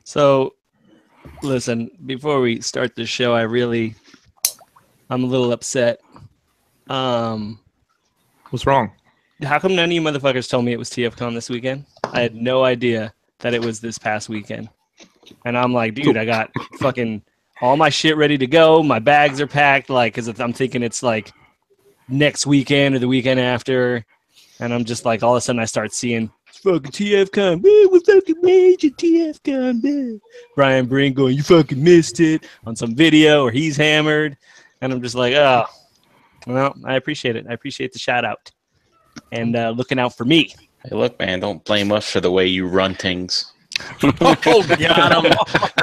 So, listen, before we start the show, I'm a little upset. What's wrong? How come none of you motherfuckers told me it was TFCON this weekend? I had no idea that it was this past weekend. And I'm like, dude, I got fucking all my shit ready to go. My bags are packed, like, because I'm thinking it's like next weekend or the weekend after. And I'm just like, all of a sudden I start seeing fucking TFCON. We fucking major TFCON. Man. Brian Brink going, you fucking missed it on some video, or he's hammered. And I'm just like, oh, well, I appreciate it. I appreciate the shout out and looking out for me. Hey, look, man, don't blame us for the way you run things. Oh, got him.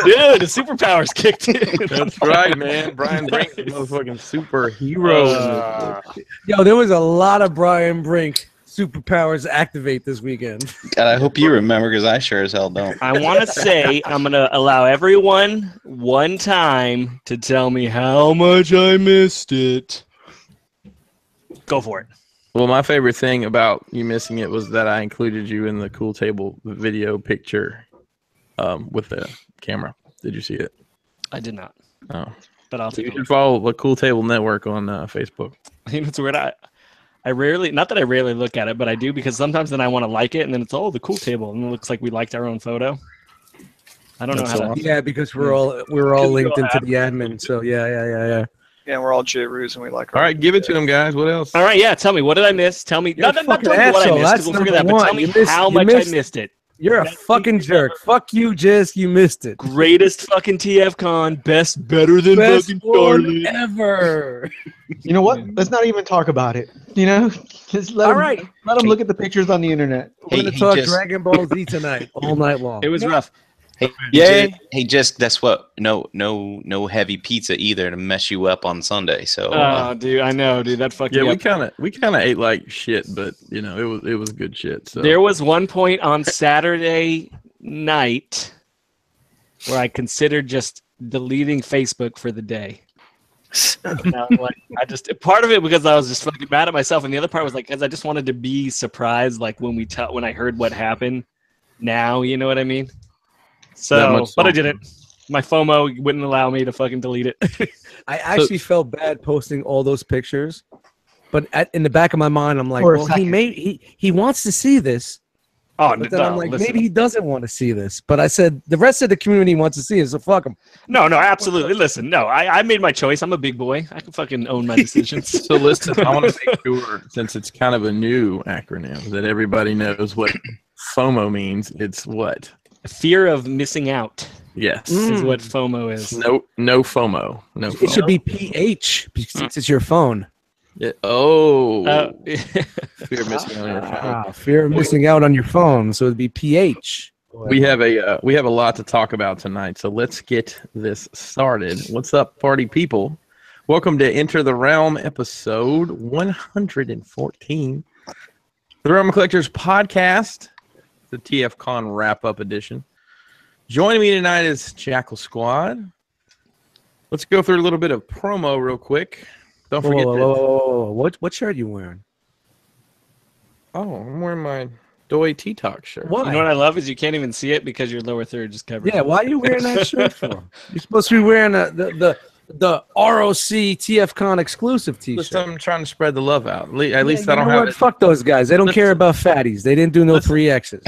Dude, the superpowers kicked in. That's right, man. Brian Brink, the motherfucking superhero. Yo, there was a lot of Brian Brink superpowers activate this weekend. God, I hope you remember, because I sure as hell don't. I want to say I'm going to allow everyone one time to tell me how much I missed it. Go for it. Well, my favorite thing about you missing it was that I included you in the Cool Table video picture with the camera. Did you see it? I did not. Oh. But I'll take You it. can follow the Cool Table Network on Facebook. You know, it's weird. I rarely, not that I rarely look at it, but I do, because sometimes then I want to like it, and then it's, oh, the Cool Table, and it looks like we liked our own photo. I don't know how to. Yeah, because we're all linked into the admin. So yeah. Yeah, we're all J-Roos and we like. All right, give it to them, guys. What else? All right, yeah. Tell me, what did I miss? Tell me. You're Not a tell me fucking what I asshole. missed, 'cause That's we'll figure that. number But tell one. me You missed- how you much missed- I missed it. You're a fucking jerk. Fuck you, Jess. You missed it. Greatest fucking TFCon. Better than Best fucking one Charlotte. ever. You know what? Let's not even talk about it. You know, just let All them, right. let them look at the pictures on the internet. We're gonna talk Dragon Ball Z tonight, all night long. It was rough. Hey, just guess what? No heavy pizza either to mess you up on Sunday. So, Oh, dude, I know, dude. That fucking. Yeah, we kind of ate like shit, but you know it was good shit. So There was one point on Saturday night where I considered just deleting Facebook for the day. And I was like, part of it because I was just fucking mad at myself, and the other part was like because I just wanted to be surprised, like when I heard what happened. Now, you know what I mean. So, but I didn't. My FOMO wouldn't allow me to fucking delete it. I actually felt bad posting all those pictures, but in the back of my mind, I'm like, For a well, second. he wants to see this. Oh, But then no, I'm like, listen. maybe he doesn't want to see this. But I said the rest of the community wants to see it, so fuck him. No, absolutely. Listen, no, I made my choice. I'm a big boy. I can fucking own my decisions. So listen, I want to make sure, since it's kind of a new acronym, that everybody knows what FOMO means. It's what? Fear of missing out Yes. is what FOMO is. No FOMO. No FOMO. It should be PH since it's your phone. Fear of missing on your phone. Fear of missing out on your phone, so it'd be PH. We have a lot to talk about tonight, so let's get this started. What's up, party people? Welcome to Enter the Realm, episode 114, the Realm Collectors podcast, the TFCon wrap-up edition. Joining me tonight is Jackal Squad. Let's go through a little bit of promo real quick. Don't forget What shirt are you wearing? Oh, I'm wearing my Doi T-Talk shirt. Why? You know what I love is you can't even see it because your lower third is covered. Yeah, why are you wearing that shirt for? You're supposed to be wearing the R.O.C. TFCon exclusive T-shirt. Listen, I'm trying to spread the love out. At least I don't you know have what? it. Fuck those guys. They don't care about fatties. They didn't do no 3Xs.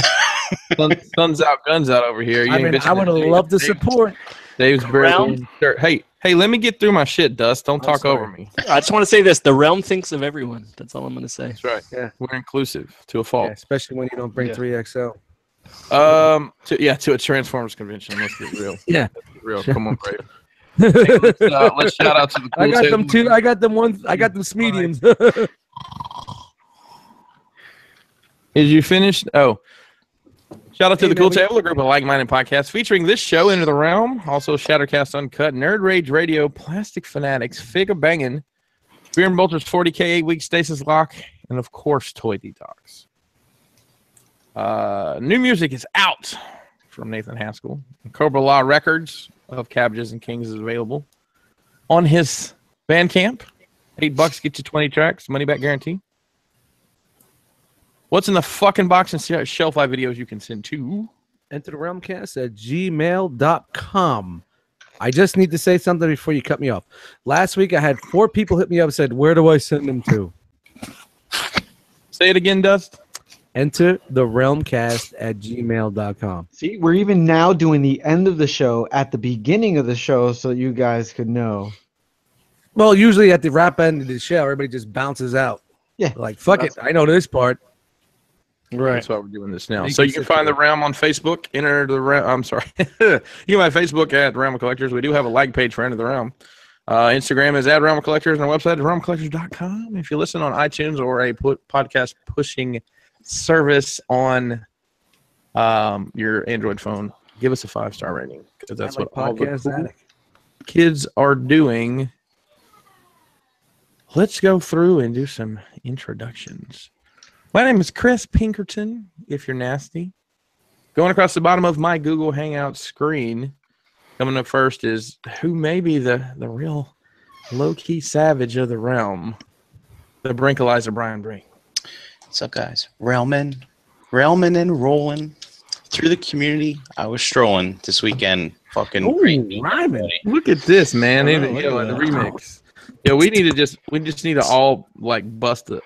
Sun's out, guns out over here. You I ain't mean, bitching I would have at loved to Dave's- support. Dave's barely Realm? shirt. Hey, let me get through my shit, Dust. Don't talk sorry. over me. I just want to say this: the realm thinks of everyone. That's all I'm going to say. That's right. Yeah. We're inclusive to a Yeah, fault. especially when you don't bring Yeah. 3XL. To a Transformers convention. Let's get real. Yeah. Let's get real. Come on, Brave. Hey, let's shout out to the cool I got table. them two. I got them one. I got them mediums. Is you finished? Oh. Shout out to Hey, the Cool man, Table, a group of like-minded podcasts featuring this show, Into the Realm, also Shattercast Uncut, Nerd Rage Radio, Plastic Fanatics, Figure Bangin', Beer and Bolter's 40K 8-week Stasis Lock, and of course, Toy Detox. New music is out from Nathan Haskell. Cobra Law Records of Cabbages and Kings is available on his Bandcamp. $8 get you 20 tracks, money back guarantee. What's in the fucking box and shelf life videos you can send to entertherealmcast@gmail.com. I just need to say something before you cut me off. Last week, I had 4 people hit me up and said, where do I send them to? Say it again, Dust. entertherealmcast@gmail.com. See, we're even now doing the end of the show at the beginning of the show so you guys could know. Well, usually at the wrap end of the show, everybody just bounces out. Yeah. Like, fuck it. I know this part. Right. That's why we're doing this now. You So can you can sit find there. the Realm on Facebook. Enter the Realm. I'm sorry. You can find Facebook at Realm of Collectors. We do have a like page for Enter the Realm. Instagram is at Realm of Collectors, and our website is realmcollectors.com. If you listen on iTunes or a podcast pushing service on your Android phone, give us a 5-star rating because that's what all the Podcast cool addict. kids are doing. Let's go through and do some introductions. My name is Chris Pinkerton, if you're nasty. Going across the bottom of my Google Hangout screen, coming up first is who may be the real low-key savage of the realm, the Brinkalizer Brian Brink. What's up, guys? Realman and rolling through the community. I was strolling this weekend. Fucking great. rhyming. Look at this, man. Oh, In look the at that. remix. Yeah, we just need to all like bust a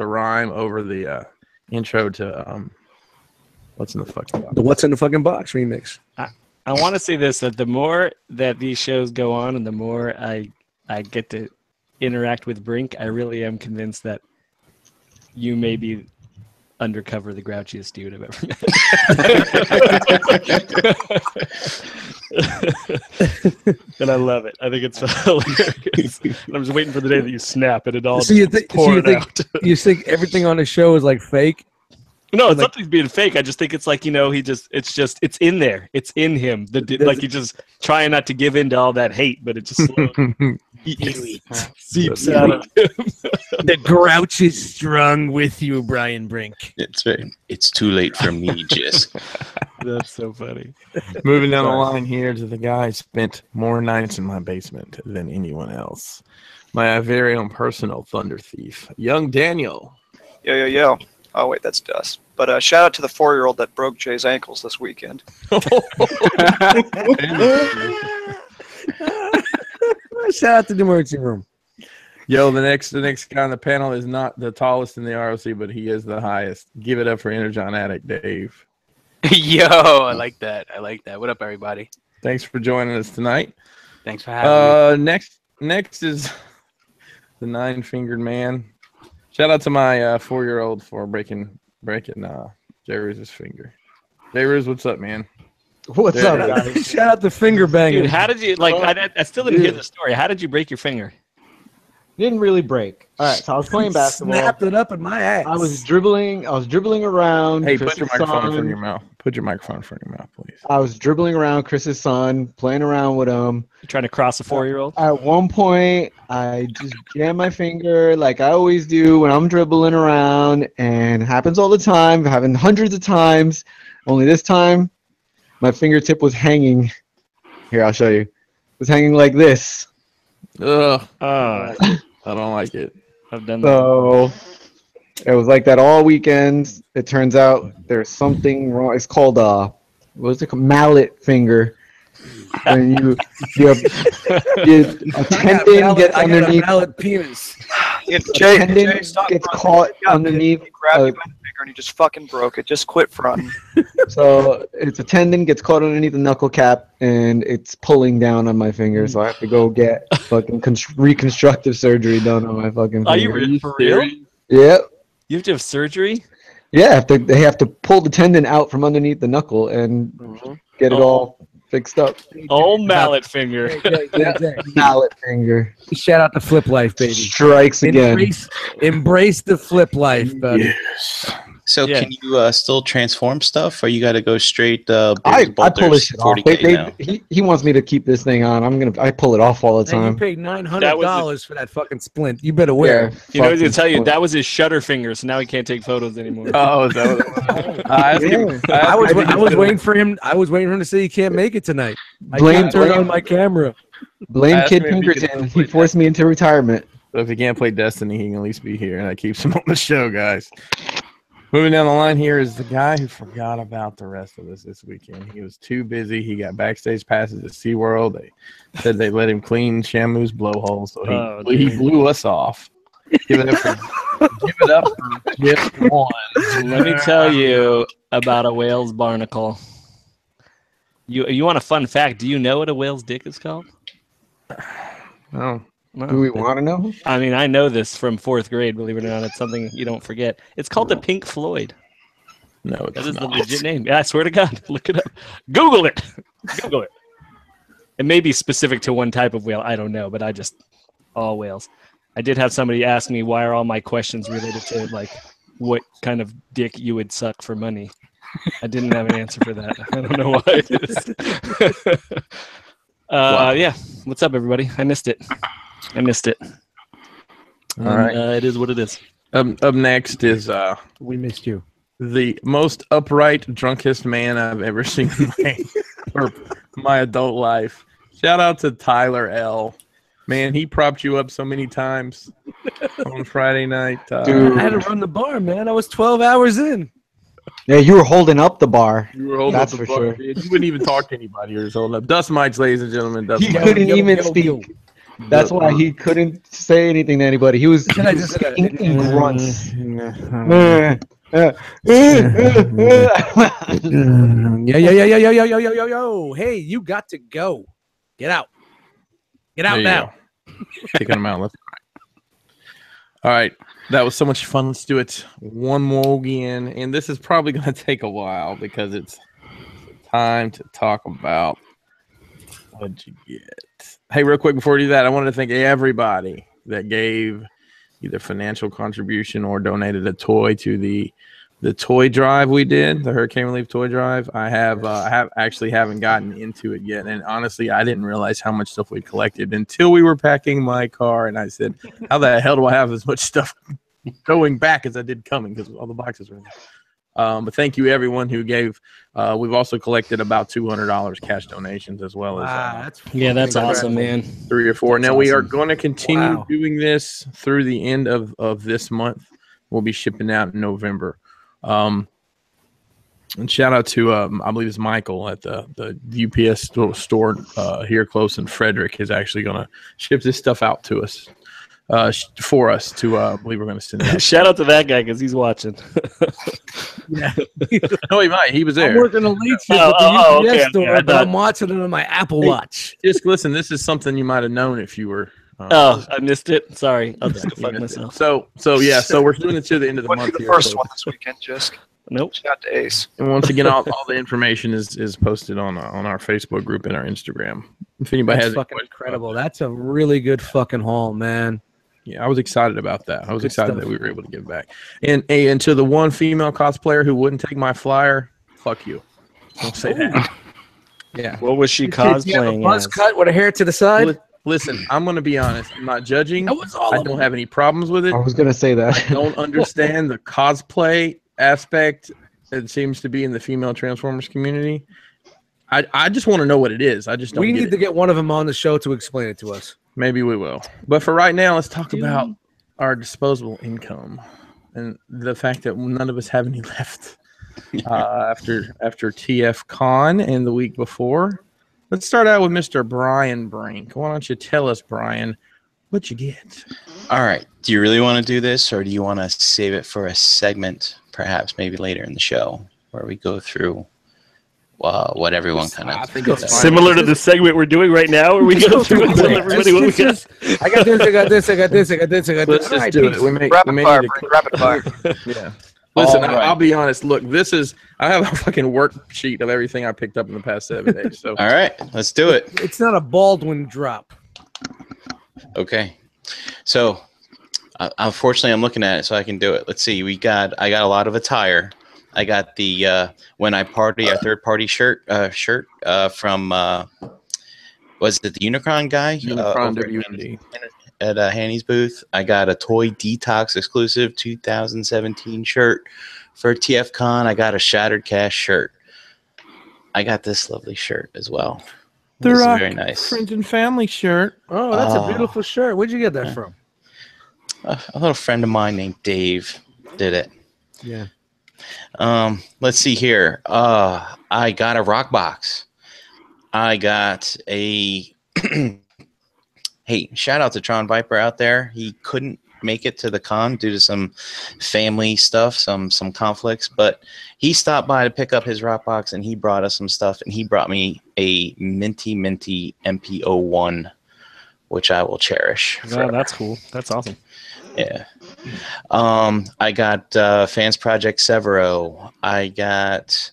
rhyme over the intro to what's in the fucking box. The What's in the Fucking Box remix. I want to say this, that the more that these shows go on and the more I get to interact with Brink, I really am convinced that you may be undercover the grouchiest dude I've ever met. And I love it. I think it's hilarious. And I'm just waiting for the day that you snap and it all So you just think pour it out. you think everything on the show is like fake? No, it's like- not that he's being fake. I just think it's like, it's in there. It's in him. Like he's just trying not to give in to all that hate, but it just slowly seeps out of him. The grouch is strong with you, Brian Brink. It's too late for me, just. That's so funny. Moving down the line here to the guy who spent more nights in my basement than anyone else. My very own personal thunder thief, young Daniel. Yo. Oh, wait, that's Dust. But shout out to the 4-year-old that broke Jay's ankles this weekend. Shout out to the emergency room. Yo, the next guy on the panel is not the tallest in the ROC, but he is the highest. Give it up for Energon Addict Dave. Yo, I like that. What up, everybody? Thanks for joining us tonight. Thanks for having me. Next is the 9-fingered man. Shout out to my 4-year-old for breaking Jay Ruiz's finger. Jay Ruiz, what's up, man? What's up, guys? Shout out to finger banging. Dude, how did you, I still didn't hear the story. How did you break your finger? Didn't really break. All right, so I was playing basketball. Snapped it up in my ass. I was dribbling around. Hey, put your Chris's microphone in front son. of your mouth. Put your microphone in front of your mouth, please. I was dribbling around Chris's son, playing around with him. You trying to cross a 4-year-old? At one point, I just jammed my finger like I always do when I'm dribbling around, and it happens all the time. Happened hundreds of times. Only this time, my fingertip was hanging. Here, I'll show you. It was hanging like this. Ugh, I don't like it. I've done that. So it was like that all weekend. It turns out there's something wrong. It's called what's it called? Mallet finger. When a tendon gets underneath. Mallet penis. Jay, Tendon stop gets fronting. caught He got underneath. He grabbed you by the finger and he just fucking broke it. Just quit fronting. So it's a tendon gets caught underneath the knuckle cap, and it's pulling down on my finger. So I have to go get fucking reconstructive surgery done on my fucking finger. Are you for real? Yep. You have to have surgery? Yeah, they have to pull the tendon out from underneath the knuckle and get it all fixed up. Oh, mallet finger. Mallet finger. Shout out to Flip Life, baby. Strikes again. Embrace the Flip Life, buddy. Yes. So Yeah. can you still transform stuff, or you got to go straight? I pull this shit off. 40K now? He wants me to keep this thing on. I pull it off all the And you time. paid $900 for that fucking splint. You better wear it. You know, he's fucking gonna tell you splint. that was his shutter finger, so now he can't take photos anymore. Oh, is that what it was? Yeah. I was waiting for him. I was waiting for him to say he can't make it tonight. I Blame- can't turn blame- on my camera. Blame Ask Kid me if you can Pinkerton. He forced me into retirement. So if he can't play Destiny, he can at least be here, and that keeps him on the show, guys. Moving down the line here is the guy who forgot about the rest of us this weekend. He was too busy. He got backstage passes at SeaWorld. They said they let him clean Shamu's blowhole, so he blew us off. Give it up for just one. Let me tell you about a whale's barnacle. You want a fun fact? Do you know what a whale's dick is called? No. Do we want to know? I mean, I know this from 4th grade. Believe it or not, it's something you don't forget. It's called the Pink Floyd. No, that is the legit name. Yeah, I swear to God, look it up. Google it. Google it. It may be specific to one type of whale. I don't know, but all whales. I did have somebody ask me why are all my questions related to like what kind of dick you would suck for money. I didn't have an answer for that. I don't know why it is. Yeah. What's up, everybody? I missed it. All right. It is what it is. Up next is we missed you. The most upright, drunkest man I've ever seen in my adult life. Shout out to Tyler L. Man, he propped you up so many times on Friday night. Dude, I had to run the bar, man. I was 12 hours in. Yeah, you were holding up the bar. You were holding That's up the for bar. sure. You wouldn't even talk to anybody. You were holding up. Dust mites, ladies and gentlemen. Dust He mites. couldn't even speak. That's why he couldn't say anything to anybody. He was in grunts. Yo. Hey, you got to go. Get out. Get out now. Taking them out left and right. All right. That was so much fun. Let's do it one more again. And this is probably going to take a while because it's time to talk about what'd you get. Hey, real quick before we do that, I wanted to thank everybody that gave either financial contribution or donated a toy to the toy drive we did, the Hurricane Relief toy drive. I haven't gotten into it yet, and honestly, I didn't realize how much stuff we collected until we were packing my car, and I said, "How the hell do I have as much stuff going back as I did coming?" Because all the boxes were in there. But thank you everyone who gave. We've also collected about $200 cash donations as well as. That's awesome, man. 3 or 4. Now we are going to continue doing this through the end of this month. We'll be shipping out in November. And shout out to I believe it's Michael at the UPS store here close in Frederick is actually going to ship this stuff out to us. For us to believe we're going to send it out. Shout out to that guy because he's watching. Yeah. No, he might. He was there. I'm working a late shift at the UPS store, but I'm watching it on my Apple Watch. Just listen, this is something you might have known if you were. I missed it. Sorry. I'll just go fuck myself. So we're doing it to the end of the month. The first one this weekend, just. Nope. Shout out to Ace. And once again, all the information is posted on our Facebook group and our Instagram. If anybody has fucking incredible. That's a really good fucking haul, man. Yeah, I was excited about that. I was excited that we were able to give back. And to the one female cosplayer who wouldn't take my flyer, fuck you. Don't say that. Yeah. What was she cosplaying? Buzz cut with a hair to the side. Listen, I'm going to be honest. I'm not judging. I don't have any problems with it. I was going to say that. I don't understand the cosplay aspect that seems to be in the female Transformers community. I just want to know what it is. I just don't. We need to get one of them on the show to explain it to us. Maybe we will. But for right now, let's talk about our disposable income and the fact that none of us have any left after TFCON and the week before. Let's start out with Mr. Brian Brink. Why don't you tell us, Brian, what you get? All right. Do you really want to do this, or do you want to save it for a segment, perhaps maybe later in the show, where we go through what everyone kind of similar to the segment we're doing right now, where we go through and tell everybody what we got. I got this. Let's just do it. Rapid fire. Yeah. Listen, I'll be honest. Look, I have a fucking worksheet of everything I picked up in the past 7 days. So all right, let's do it. It's not a Baldwin drop. Okay. So unfortunately, I'm looking at it, so I can do it. Let's see. I got a lot of attire. I got the When I Party, a third-party shirt from was it the Unicron guy? Unicron WMD. At Hanny's booth. I got a Toy Detox exclusive 2017 shirt for TFCON. I got a Shattered Cash shirt. I got this lovely shirt as well. The Rock very nice Friends and Family shirt. Oh, that's a beautiful shirt. Where'd you get that from? A little friend of mine named Dave did it. Yeah. Let's see here. I got a rock box. I got a. Hey, shout out to Tron Viper out there. He couldn't make it to the con due to some family stuff, some conflicts, but he stopped by to pick up his rock box and he brought us some stuff, and he brought me a minty MP01, which I will cherish. Oh, that's cool. That's awesome. Yeah. I got Fans Project Severo. I got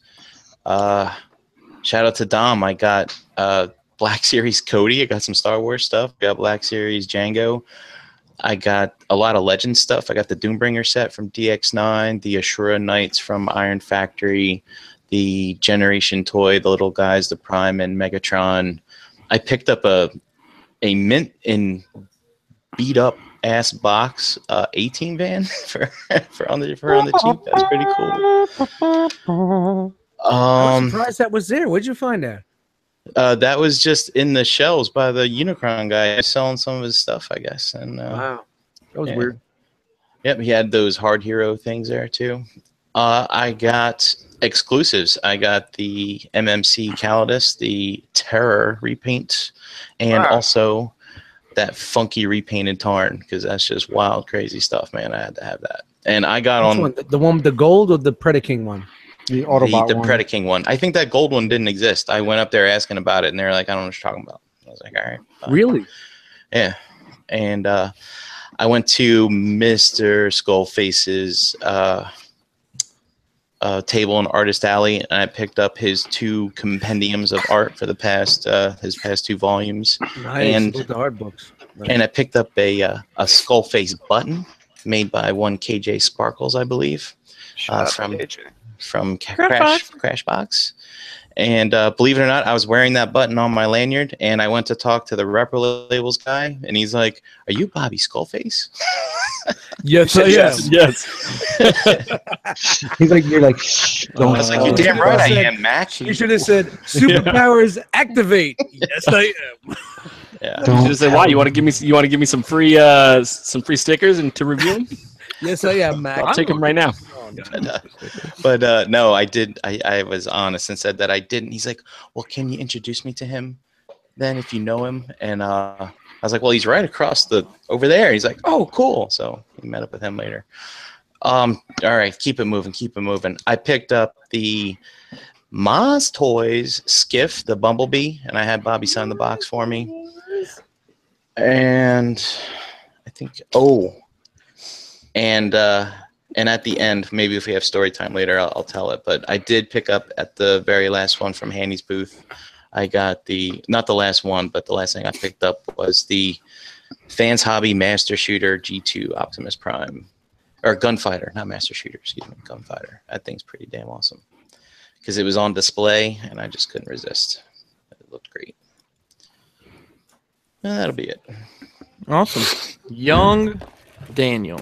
shout out to Dom. I got Black Series Cody. I got some Star Wars stuff. I got Black Series Django. I got a lot of Legend stuff. I got the Doombringer set from DX9, the Ashura Knights from Iron Factory, the Generation toy, the little guys, the Prime and Megatron. I picked up a mint in beat up ass box 18 van for on the cheap. That's pretty cool. I was surprised that was there. Where'd you find that? That was just in the shelves by the Unicron guy selling some of his stuff, I guess. And Wow, that was weird. Yep, he had those Hard Hero things there too. I got exclusives. I got the MMC Calidus, the Terror repaint, and also that funky repainted Tarn, because that's just wild, crazy stuff, man. I had to have that. And I got Which one? The one with the gold or the Predaking one? The Autobot the one. Predaking one. I think that gold one didn't exist. I went up there asking about it, and they're like, I don't know what you're talking about. I was like, all right. Fine. Really? Yeah. And I went to Mr. Skullface's table in Artist Alley, and I picked up his 2 compendiums of art for the past his past 2 volumes. Nice. And the art books. Nice. And I picked up a Skullface button made by one KJ Sparkles, I believe, from Crashbox. And believe it or not, I was wearing that button on my lanyard, and I went to talk to the Repro Labels guy, and he's like, "Are you Bobby Skullface?" Yes, I am. Yes. He's like, you're like, shh, don't. I was like, "You're damn right I am, Mac." You should have said, "Superpowers activate." Yes, I am. Yeah. You should have said, "Why? You want to give me some free stickers and to review them?" Yes, I am, Mac. I'll take them right now. But no, I did. I was honest and said that I didn't. He's like, "Well, can you introduce me to him then if you know him?" And I was like, "Well, he's right across over there." He's like, "Oh, cool." So we met up with him later. All right, keep it moving. I picked up the Maz Toys Skiff, the Bumblebee, and I had Bobby sign the box for me. And I think, and at the end, maybe if we have story time later, I'll tell it. But I did pick up at the very last one from Handy's booth. I got not the last one, but the last thing I picked up was the Fans Hobby Master Shooter G2 Optimus Prime. Or Gunfighter, not Master Shooter, excuse me, Gunfighter. That thing's pretty damn awesome. Because it was on display, and I just couldn't resist. It looked great. That'll be it. Awesome. Young Daniel.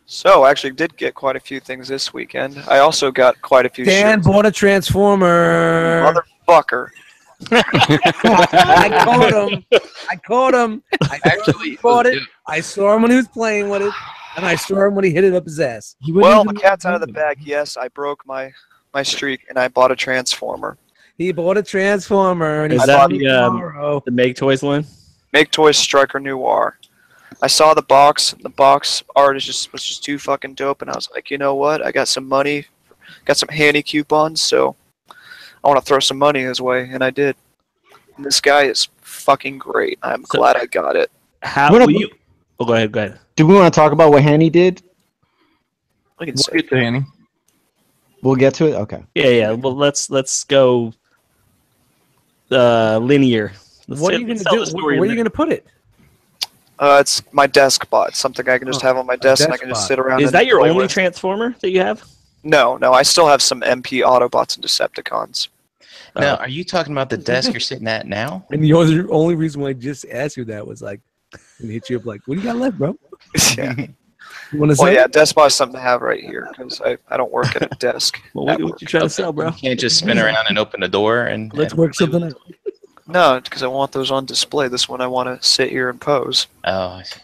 So I actually did get quite a few things this weekend. I also got quite a few Dan shirts. bought a Transformer. Motherfucker. I caught him. I actually bought it. I saw him when he was playing with it, and I saw him when he hit it up his ass. Well, the cat's out of the bag. Yes, I broke my streak, and I bought a Transformer. He bought a Transformer, and Is that the Make Toys one? Make Toys Striker Noir. I saw the box. The box art was just too fucking dope, and I was like, you know what? I got some money, got some handy coupons, so I want to throw some money his way, and I did. And this guy is fucking great. I'm glad I got it. How will you? Oh, go ahead. Do we want to talk about what Hanny did? We can We'll get to Hanny. We'll get to it. Okay. Yeah. Well, let's go linear. What are you gonna do? Where are you gonna put it? It's my desk bot. It's something I can just have on my desk, and I can just sit around. Is that your play only with. Transformer that you have? No. I still have some MP Autobots and Decepticons. Now, are you talking about the desk you're sitting at now? And the only reason why I just asked you that was like, and hit you up like, what do you got left, bro? Yeah. You want to Well, say? yeah, desk bot is something to have right here because I don't work at a desk. Well, what you trying to sell, bro? You can't just spin around and open the door and. Let's work something out. No, because I want those on display. This one I want to sit here and pose. Oh, I see.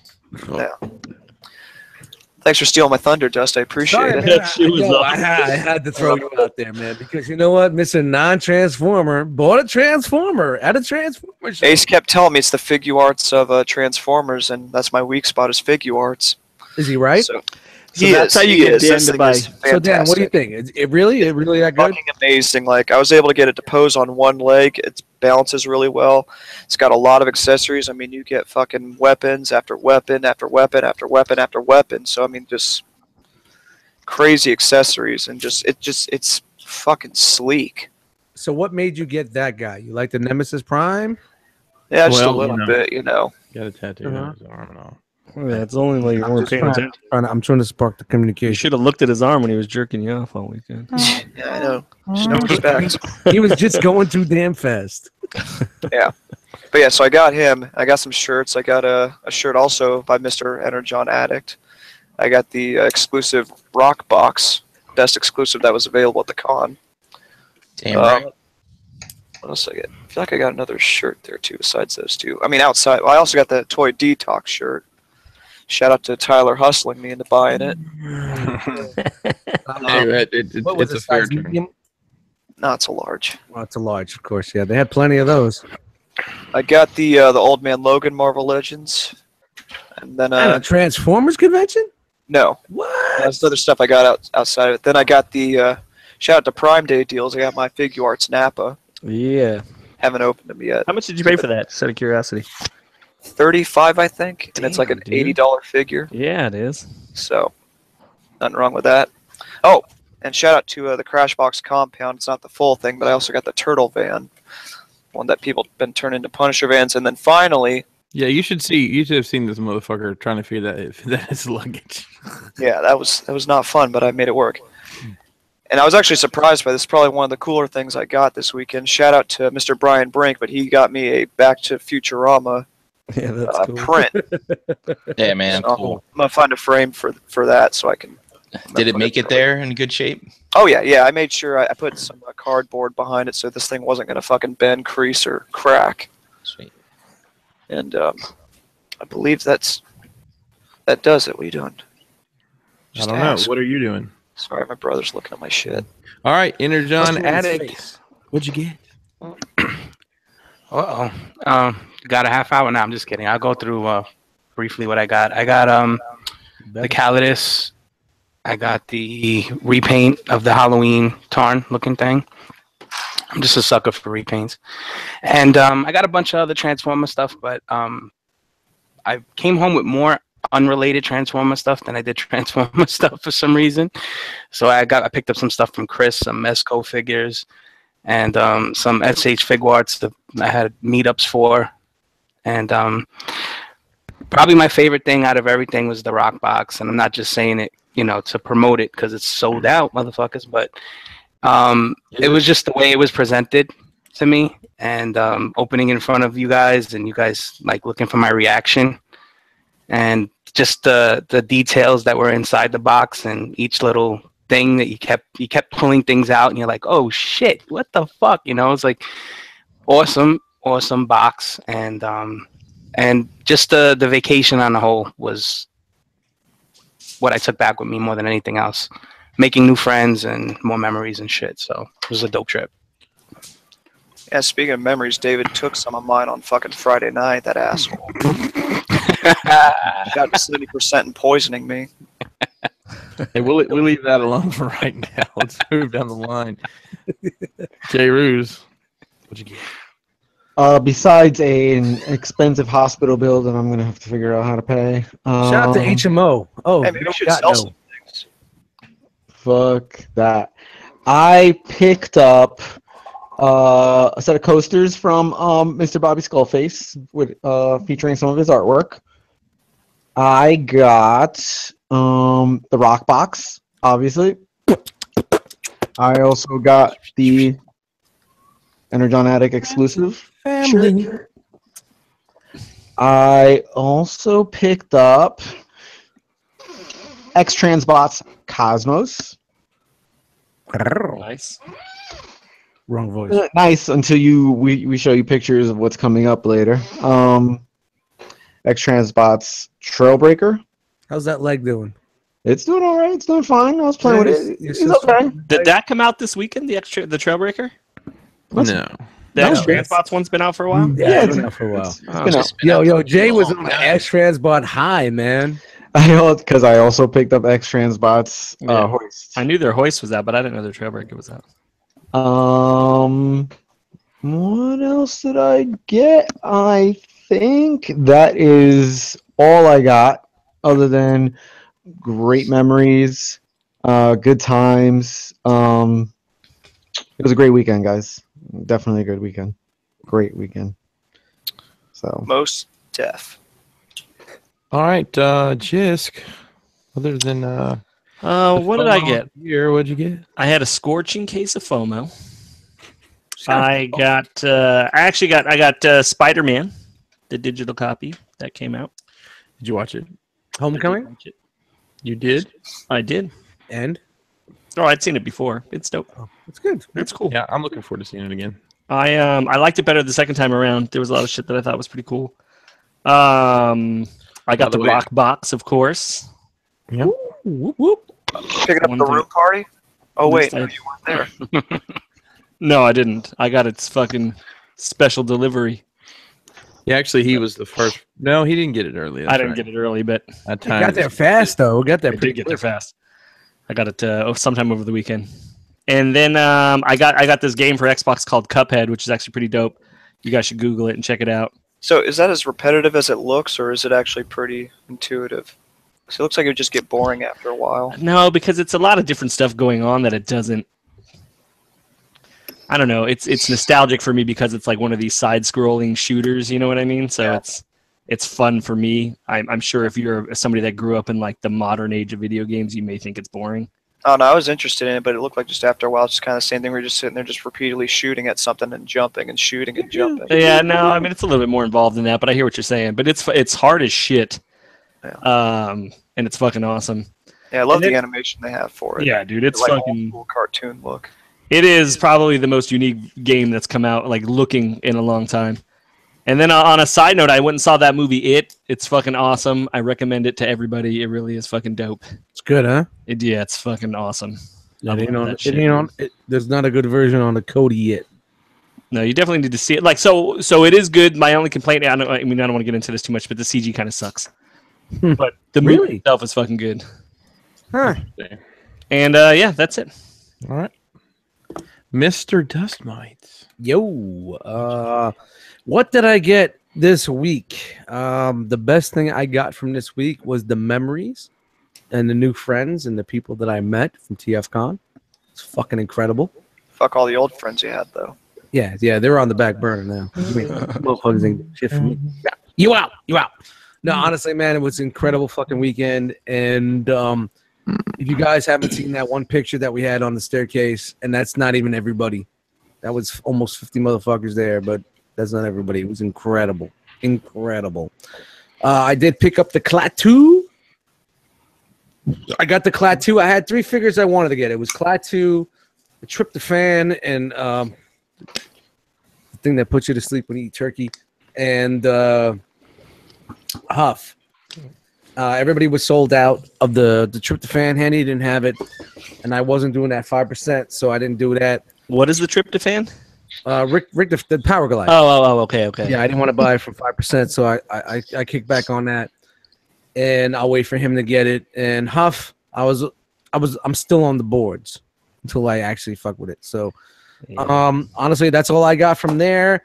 Yeah. Thanks for stealing my thunder, Dust. I appreciate Sorry, it. man. That shit was I had to throw you out there, man, because you know what? Mr. Non-Transformer bought a Transformer at a Transformer show. Ace kept telling me it's the figure arts of Transformers, and that's my weak spot is figure arts. Is he right? So that's how you get Dan to buy. So Dan, what do you think? It really that good? Fucking amazing. Like, I was able to get it to pose on one leg. It balances really well. It's got a lot of accessories. I mean, you get fucking weapons after weapon after weapon after weapon after weapon. So I mean, just crazy accessories, and it's fucking sleek. So what made you get that guy? You like the Nemesis Prime? Yeah, just a Well, little bit, you know. Got a tattoo on his arm and all. Yeah, it's only like you weren't paying attention. I'm trying to spark the You communication. should have looked at his arm when he was jerking you off all weekend. Yeah, I know. Just no respect. He was just going too damn fast. Yeah. But yeah, so I got him. I got some shirts. I got a shirt also by Mr. Energon Addict. I got the exclusive rock box, best exclusive that was available at the con. Damn right. What else I get? I feel like I got another shirt there too, besides those two. I mean, outside. Well, I also got the Toy Detox shirt. Shout out to Tyler hustling me into buying it. It's a fair turn. Medium? No, it's a large. Well, it's a large, of course. Yeah, they had plenty of those. I got the Old Man Logan Marvel Legends, and then At a Transformers convention? no, What? that's other stuff I got outside of it. Then I got the shout out to Prime Day deals. I got my Figure Arts Napa. Yeah. Haven't opened them yet. How much did you pay for that? Just out of curiosity. 35, I think, and it's like an Damn, dude. $80 figure. Yeah, it is. So, nothing wrong with that. Oh, and shout out to the Crashbox Compound. It's not the full thing, but I also got the Turtle Van, one that people have been turned into Punisher vans. And then finally, Yeah, you should have seen this motherfucker trying to figure that if that is luggage. yeah, that was not fun, but I made it work. And I was actually surprised by this. Probably one of the cooler things I got this weekend. Shout out to Mr. Brian Brink, but he got me a Back to Futurama Yeah, that's cool. print. Yeah, man. So Cool. I'm gonna find a frame for that so I can. Did it make it there in good shape? Oh yeah. I made sure I put some cardboard behind it so this thing wasn't gonna fucking bend, crease, or crack. Sweet. And I believe that does it. What are you doing? I don't know. What are you doing? Sorry, my brother's looking at my shit. All right, Energon Addict. What'd you get? Got a half hour now. I'm just kidding. I'll go through briefly what I got. I got the Calidus. I got the repaint of the Halloween Tarn looking thing. I'm just a sucker for repaints. And I got a bunch of other Transformer stuff, but I came home with more unrelated Transformer stuff than I did Transformer stuff for some reason. So I picked up some stuff from Chris, some Mezco figures, and some SH Fig Arts that I had meetups for. And probably my favorite thing out of everything was the rock box. And I'm not just saying it, to promote it because it's sold out, motherfuckers. But it was just the way it was presented to me, and opening in front of you guys, and you guys like looking for my reaction, and just the details that were inside the box, and each little thing that you kept pulling things out, and you're like, oh shit, what the fuck, it's like awesome box, and just the vacation on the whole was what I took back with me more than anything else. Making new friends and more memories and shit. So it was a dope trip. Yeah, speaking of memories, David took some of mine on fucking Friday night, that asshole. Got 70% in poisoning me. Hey, we'll leave that alone for right now. Let's move down the line. Jay Ruse, what'd you get? Besides an expensive hospital bill that I'm gonna have to figure out how to pay. Shout out to HMO. Oh, Hey, maybe we should sell some things. Fuck that. I picked up a set of coasters from Mr. Bobby Skullface with featuring some of his artwork. I got the rock box, obviously. I also got the Energon Attic exclusive shirt. I also picked up X-Transbots Cosmos. Nice. Wrong voice. Nice until we show you pictures of what's coming up later. X-Transbots Trailbreaker. How's that leg doing? It's doing all right. It's doing fine. I was playing with it. It's okay. Did that come out this weekend? The Trailbreaker? No. The X Transbots one's been out for a while. Yeah, it's been out for a while. It's been out. Yo, Jay was on the X Transbot high, man. I know because I also picked up X Transbots Yeah. hoist. I knew their hoist was out, but I didn't know their Trailbreaker was out. What else did I get? I think that is all I got, other than great memories, good times. It was a great weekend, guys. Definitely a good weekend. Great weekend. So Most deaf. All right, Jisk. Other than What did I get? Here, what'd you get? I had a scorching case of FOMO. I got Spider-Man, the digital copy that came out. Did you watch it? Homecoming? You did? I did. And? Oh, I'd seen it before. It's dope. Oh, it's good. It's cool. Yeah, I'm looking forward to seeing it again. I liked it better the second time around. There was a lot of shit that I thought was pretty cool. I got the rock box, of course. Yep. Whoop, whoop. Picking up the room party? Oh, wait. No, you weren't there. No, I didn't. I got its fucking special delivery. Yeah, actually, he was the first. No, he didn't get it early. I didn't get it early, but That You time. got there fast, though. Got there I pretty did get there quick. fast. I got it sometime over the weekend. And then I got this game for Xbox called Cuphead, which is actually pretty dope. You guys should Google it and check it out. So is that as repetitive as it looks, or is it actually pretty intuitive? So it looks like it would just get boring after a while. No, because it's a lot of different stuff going on that it doesn't. I don't know. It's nostalgic for me because it's like one of these side-scrolling shooters. You know what I mean? So Yeah. it's fun for me. I'm sure if you're somebody that grew up in like the modern age of video games, you may think it's boring. Oh, no, I was interested in it, but it looked like just after a while, it's just kind of the same thing. We're just sitting there just repeatedly shooting at something and jumping and shooting and jumping. Yeah, no, I mean it's a little bit more involved than that, but I hear what you're saying. But it's hard as shit. Yeah. And it's fucking awesome. Yeah, I love And the then- animation they have for it. Yeah, dude, it's like fucking. old school cartoon look. It is probably the most unique game that's come out, like looking in a long time. And then on a side note, I went and saw that movie. It's fucking awesome. I recommend it to everybody. It really is fucking dope. It's good, huh? Yeah, it's fucking awesome. I It ain't love on, that it shit. ain't on, it, there's not a good version on the Kodi yet. No, you definitely need to see it. Like so it is good. My only complaint, I don't want to get into this too much, but the CG kind of sucks. But the movie Really? itself is fucking good. Huh. And yeah, that's it. All right. Mr. Dust Mites. Yo, what did I get this week? The best thing I got from this week was the memories and the new friends and the people that I met from TFCON. It's fucking incredible. Fuck all the old friends you had, though. Yeah, they're on the back burner now. Motherfuckers ain't doing shit for me. You out. No, honestly, man, it was an incredible fucking weekend. And if you guys haven't seen that one picture that we had on the staircase, and that's not even everybody. That was almost 50 motherfuckers there, but that's not everybody. It was incredible. Incredible. I did pick up the Klaatu. I got the Klaatu. I had 3 figures I wanted to get. It was Klaatu, the tryptophan, and the thing that puts you to sleep when you eat turkey, and Huff. Everybody was sold out of the tryptophan. Henny didn't have it, and I wasn't doing that 5%, so I didn't do that. What is the tryptophan? Rick the Power Glide. Oh, okay. Yeah, I didn't want to buy it for 5%, so I kicked back on that, and I'll wait for him to get it. And Huff, I'm still on the boards until I actually fuck with it. So, honestly, that's all I got from there.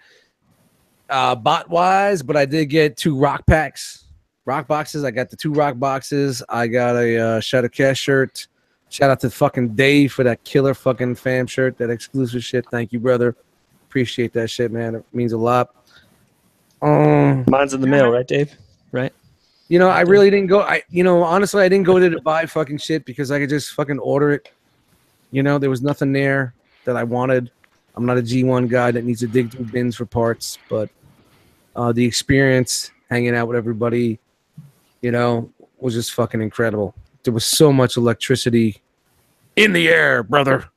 Bot wise, but I did get 2 rock boxes. I got the 2 rock boxes. I got a Shadow Cash shirt. Shout out to fucking Dave for that killer fucking fam shirt, that exclusive shit. Thank you, brother. Appreciate that shit, man. It means a lot. Mine's in the mail, right, Dave? Right? You know, I really didn't go. Honestly, I didn't go there to buy fucking shit because I could just fucking order it. You know, there was nothing there that I wanted. I'm not a G1 guy that needs to dig through bins for parts, but the experience hanging out with everybody, you know, was just fucking incredible. There was so much electricity in the air, brother.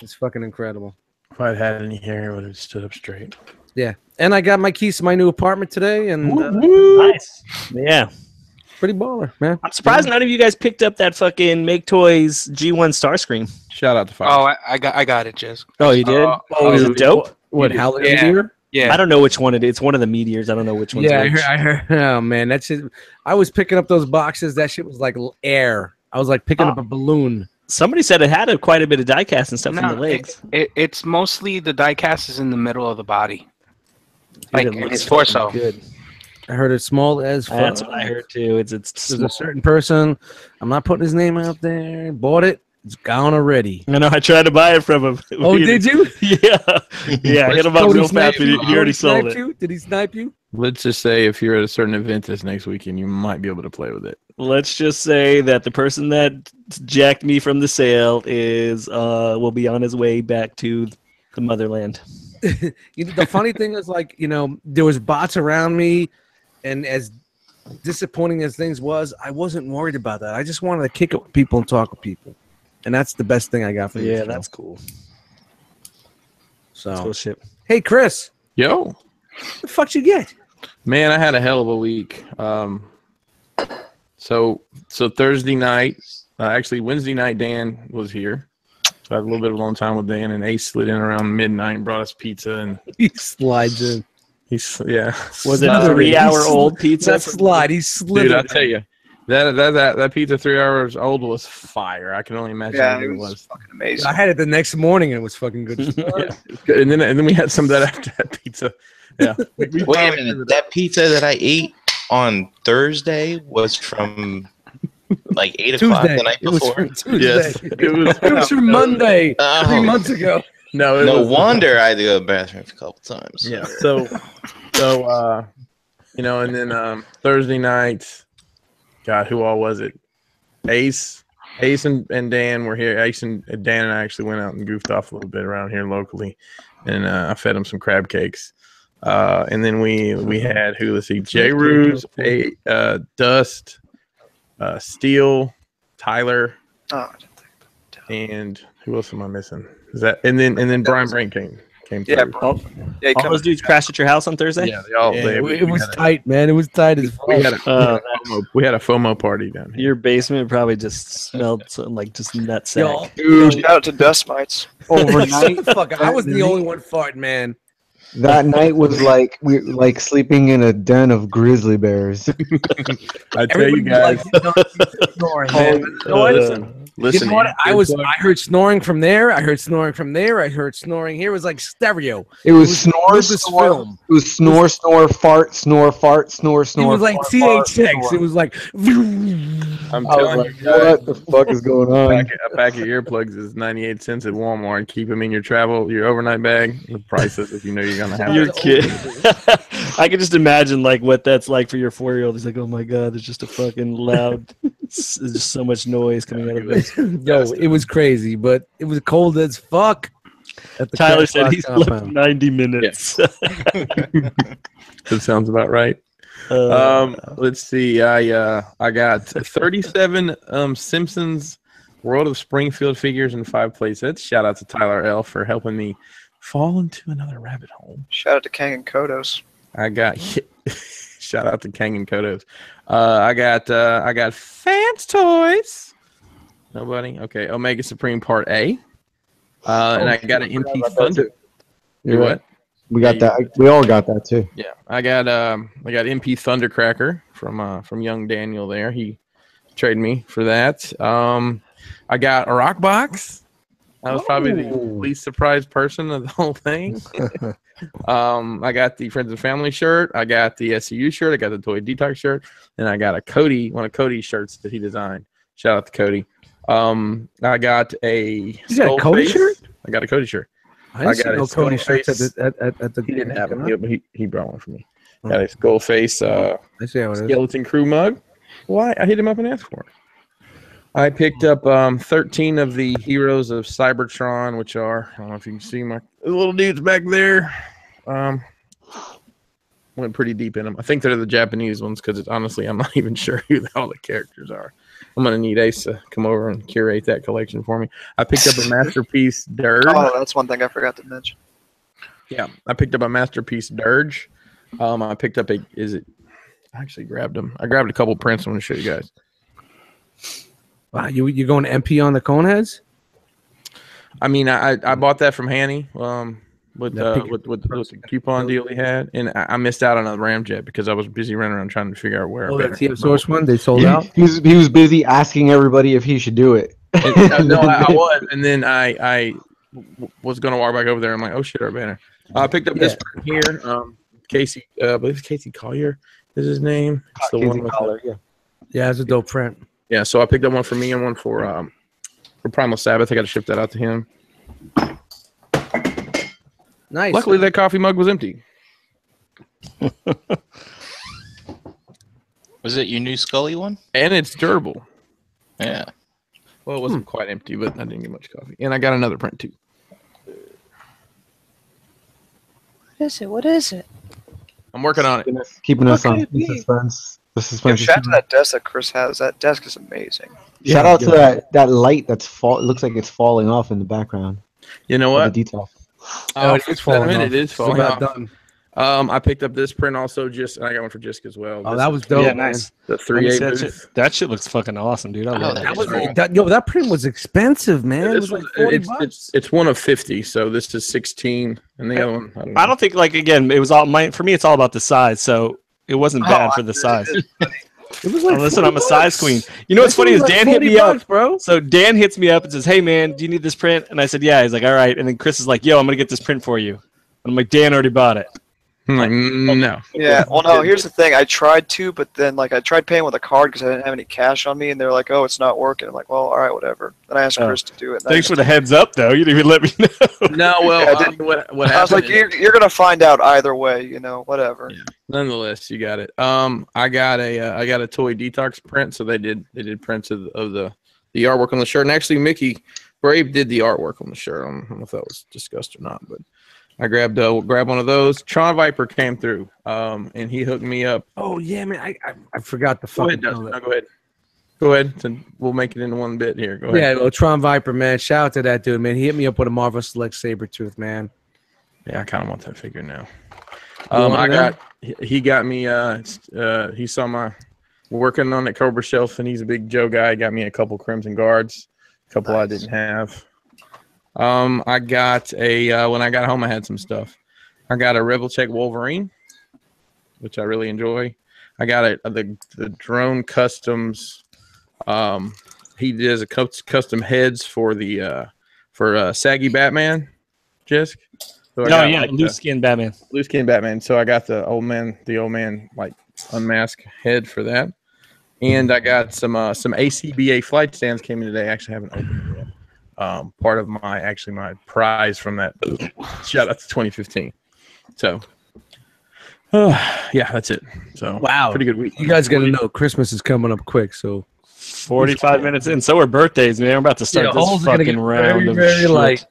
It's fucking incredible. If I'd had any hair, I would have stood up straight. Yeah. And I got my keys to my new apartment today, and Nice. Yeah. pretty baller, man. I'm surprised none of you guys picked up that fucking Make Toys G1 Starscream. Shout out to Fox. Oh, I got it, Jess. Oh, you did? Oh, is it dope? What? did. Howler Yeah. Meteor? Yeah. I don't know which one it is. It's one of the meteors. I don't know which one's Yeah, which. I heard. Oh man, that's it. I was picking up those boxes. That shit was like air. I was like picking up a balloon. Somebody said it had quite a bit of diecast and stuff in the legs. It's mostly the die cast is in the middle of the body, like Dude, it in looks his torso. Good. I heard it's small as fuck. That's what I heard too. It's There's a certain person. I'm not putting his name out there. Bought it. It's gone already. I know. I tried to buy it from him. Oh, did you? Yeah. Yeah. I hit him up real fast, but he already sold it. You? Did he snipe you? Let's just say if you're at a certain event this next weekend, you might be able to play with it. Let's just say that the person that jacked me from the sale is will be on his way back to the motherland. The funny thing is, like, there was bots around me, and as disappointing as things was, I wasn't worried about that. I just wanted to kick it with people and talk with people, and that's the best thing I got for you. Yeah, that's cool. So, That's cool shit. hey, Chris, Yo, what the fuck you get? man, I had a hell of a week. So Thursday night, actually Wednesday night, Dan was here. So I had a little bit of alone time with Dan, and Ace slid in around midnight and brought us pizza, and He slides in. was Was it a 3-hour-old pizza? That slide. He slithered. Dude, I tell you, that pizza 3 hours old was fire. I can only imagine Yeah, what it it was was. fucking amazing. I had it the next morning, and it was fucking good. Yeah. And then we had some of that after that pizza. Yeah. We Wait a finally minute. figured That pizza that I ate on Thursday was from like 8 o'clock Tuesday. the night It was before. from Tuesday. Yes, It was from Monday, Oh. 3 months ago. No, it No was, wonder I had to go to the bathroom a couple times. Yeah. So and then Thursday night, God, who all was it? Ace and Dan were here. Ace and Dan and I actually went out and goofed off a little bit around here locally, and I fed them some crab cakes. And then we had let's see, J. Ruse, Dust, Steele, Tyler, Oh, and who else am I missing? Is that and then Brian Brain came yeah, through. bro. Yeah, he All comes- those dudes crashed at your house on Thursday? Yeah, they all. It was tight, man. It was tight as fuck. We had a FOMO party down here. Your basement probably just smelled like just nutsack. Yo, Dude, shout out to Dust Mites. Overnight, fuck, I was the only one farting, man. that night was like we like sleeping in a den of grizzly bears. I tell you guys. Snoring, man. Listen. You know what? I heard snoring from there. I heard snoring from there. I heard snoring here. It was like stereo. It was snore, Lucas snore. film. It was snore, snore, fart, snore, fart, snore, snore. It was like fart, fart, THX. snore. It was like. I'm I was telling like, you guys, what the fuck is going on? a pack of earplugs is 98 cents at Walmart. Keep them in your your overnight bag. The prices if you know you're gonna have. Your it. kid. I can just imagine like what that's like for your 4-year-old. He's like, oh my god, there's just a fucking loud, there's just so much noise coming out of this. Yo, it was crazy, but it was cold as fuck. At the Tyler Crack said Rock he slept compound. 90 minutes. That sounds about right. Let's see. I got 37 Simpsons World of Springfield figures and 5 playsets. Shout out to Tyler L for helping me fall into another rabbit hole. Shout out to Kang and Kodos. I got shout out to Kang and Kodos. I got Fans Toys. Nobody. Okay. Omega Supreme Part A. And I got an MP Thunder. You're You right. We got that. We all got that too. Yeah, I got MP Thundercracker from young Daniel there. He traded me for that. I got a rock box. I was probably the least surprised person of the whole thing. I got the Friends and Family shirt. I got the SCU shirt. I got the Toy Detox shirt, and I got one of Cody's shirts that he designed. Shout out to Cody. I got a You got a skull Cody face. shirt? I got a Cody shirt. I didn't see got no a skull Cody shirts face. at the. He didn't have it, but he brought one for me. Got a skull face I see how it is. skeleton crew mug. Why? I hit him up and asked for it. I picked up 13 of the heroes of Cybertron, which are, I don't know if you can see my little dudes back there. Went pretty deep in them. I think they're the Japanese ones because honestly, I'm not even sure who all the characters are. I'm going to need Ace to come over and curate that collection for me. I picked up a Masterpiece Dirge. Oh, that's one thing I forgot to mention. Yeah, I picked up a Masterpiece Dirge. I picked up I actually grabbed them. I grabbed a couple prints. I'm going to show you guys. Wow, you going MP on the cone heads? I mean, I bought that from Hanny with the coupon deal he had, and I missed out on a Ramjet because I was busy running around trying to figure out where. Oh, the TF Source one, they sold out. He was busy asking everybody if he should do it. No, I was, and then I was going to walk back over there. I'm like, oh shit, our banner. I picked up this print here. Casey, I believe it's Casey Collier is his name. It's the one with Collar, yeah, it's a dope print. Yeah, so I picked up one for me and one for Primal Sabbath. I got to ship that out to him. Nice. Luckily, that coffee mug was empty. Was it your new Scully one? And it's durable. Yeah. Well, it wasn't quite empty, but I didn't get much coffee. And I got another print, too. What is it? I'm working on it. Keeping us on What could it be? suspense. The Yo, suspense. shout out to that desk that Chris has. That desk is amazing. Shout out to that light that's looks like it's falling off in the background. You know what? The detail. Oh, it's falling off. It is Still falling not off. done. I picked up this print also, and I got one for Jisk as well. Oh, that was dope. Yeah, man. nice. The 3/8 booth. That shit looks fucking awesome, dude. I love that. That print was expensive, man. It was like $40. It's one of 50, so this is 16, and the other one. I don't think, like, again, it was all for me. It's all about the size, so it wasn't bad for the size. It was like listen, I'm a size queen. You know what's funny is Dan hit me up, bro. So Dan hits me up and says, "Hey man, do you need this print?" And I said, "Yeah." He's like, "All right." And then Chris is like, "Yo, I'm gonna get this print for you." And I'm like, "Dan already bought it." I'm like, no. Yeah. Well, no. Here's the thing. I tried to, but then I tried paying with a card because I didn't have any cash on me, and they're like, "Oh, it's not working." I'm like, "Well, all right, whatever." Then I asked Chris to do it. Thanks for the heads up, though. You didn't even let me know. No, well, Yeah, what happened? I was like, "You're gonna find out either way, whatever." Yeah. Nonetheless, you got it. I got a toy detox print, so they did prints of the artwork on the shirt, and actually Mickey Brave did the artwork on the shirt. I don't know if that was discussed or not, but I grabbed one of those. Tron Viper came through, and he hooked me up. Oh yeah, man, I forgot the Go fucking. ahead, Dustin. No, go ahead. So we'll make it into one bit here. Go ahead. Yeah, well, Tron Viper, man. Shout out to that dude, man. He hit me up with a Marvel Select Sabretooth, man. Yeah, I kind of want that figure now. He got me. He saw my working on that Cobra shelf, and he's a big Joe guy. Got me a couple Crimson Guards, a couple I didn't have. I got when I got home, I had some stuff. I got a Rebel Check Wolverine, which I really enjoy. I got the Drone Customs. He does a custom heads for the Saggy Batman, Jisk. So loose skin Batman. Loose skin Batman. So I got the old man like unmask head for that, and I got some ACBA flight stands came in today. I actually haven't opened it yet. Part of my prize from that shout out to 2015. So yeah, that's it. So wow, pretty good week. You guys got to know Christmas is coming up quick, so 45 minutes in. So are birthdays, man. We're about to start this fucking round of shit.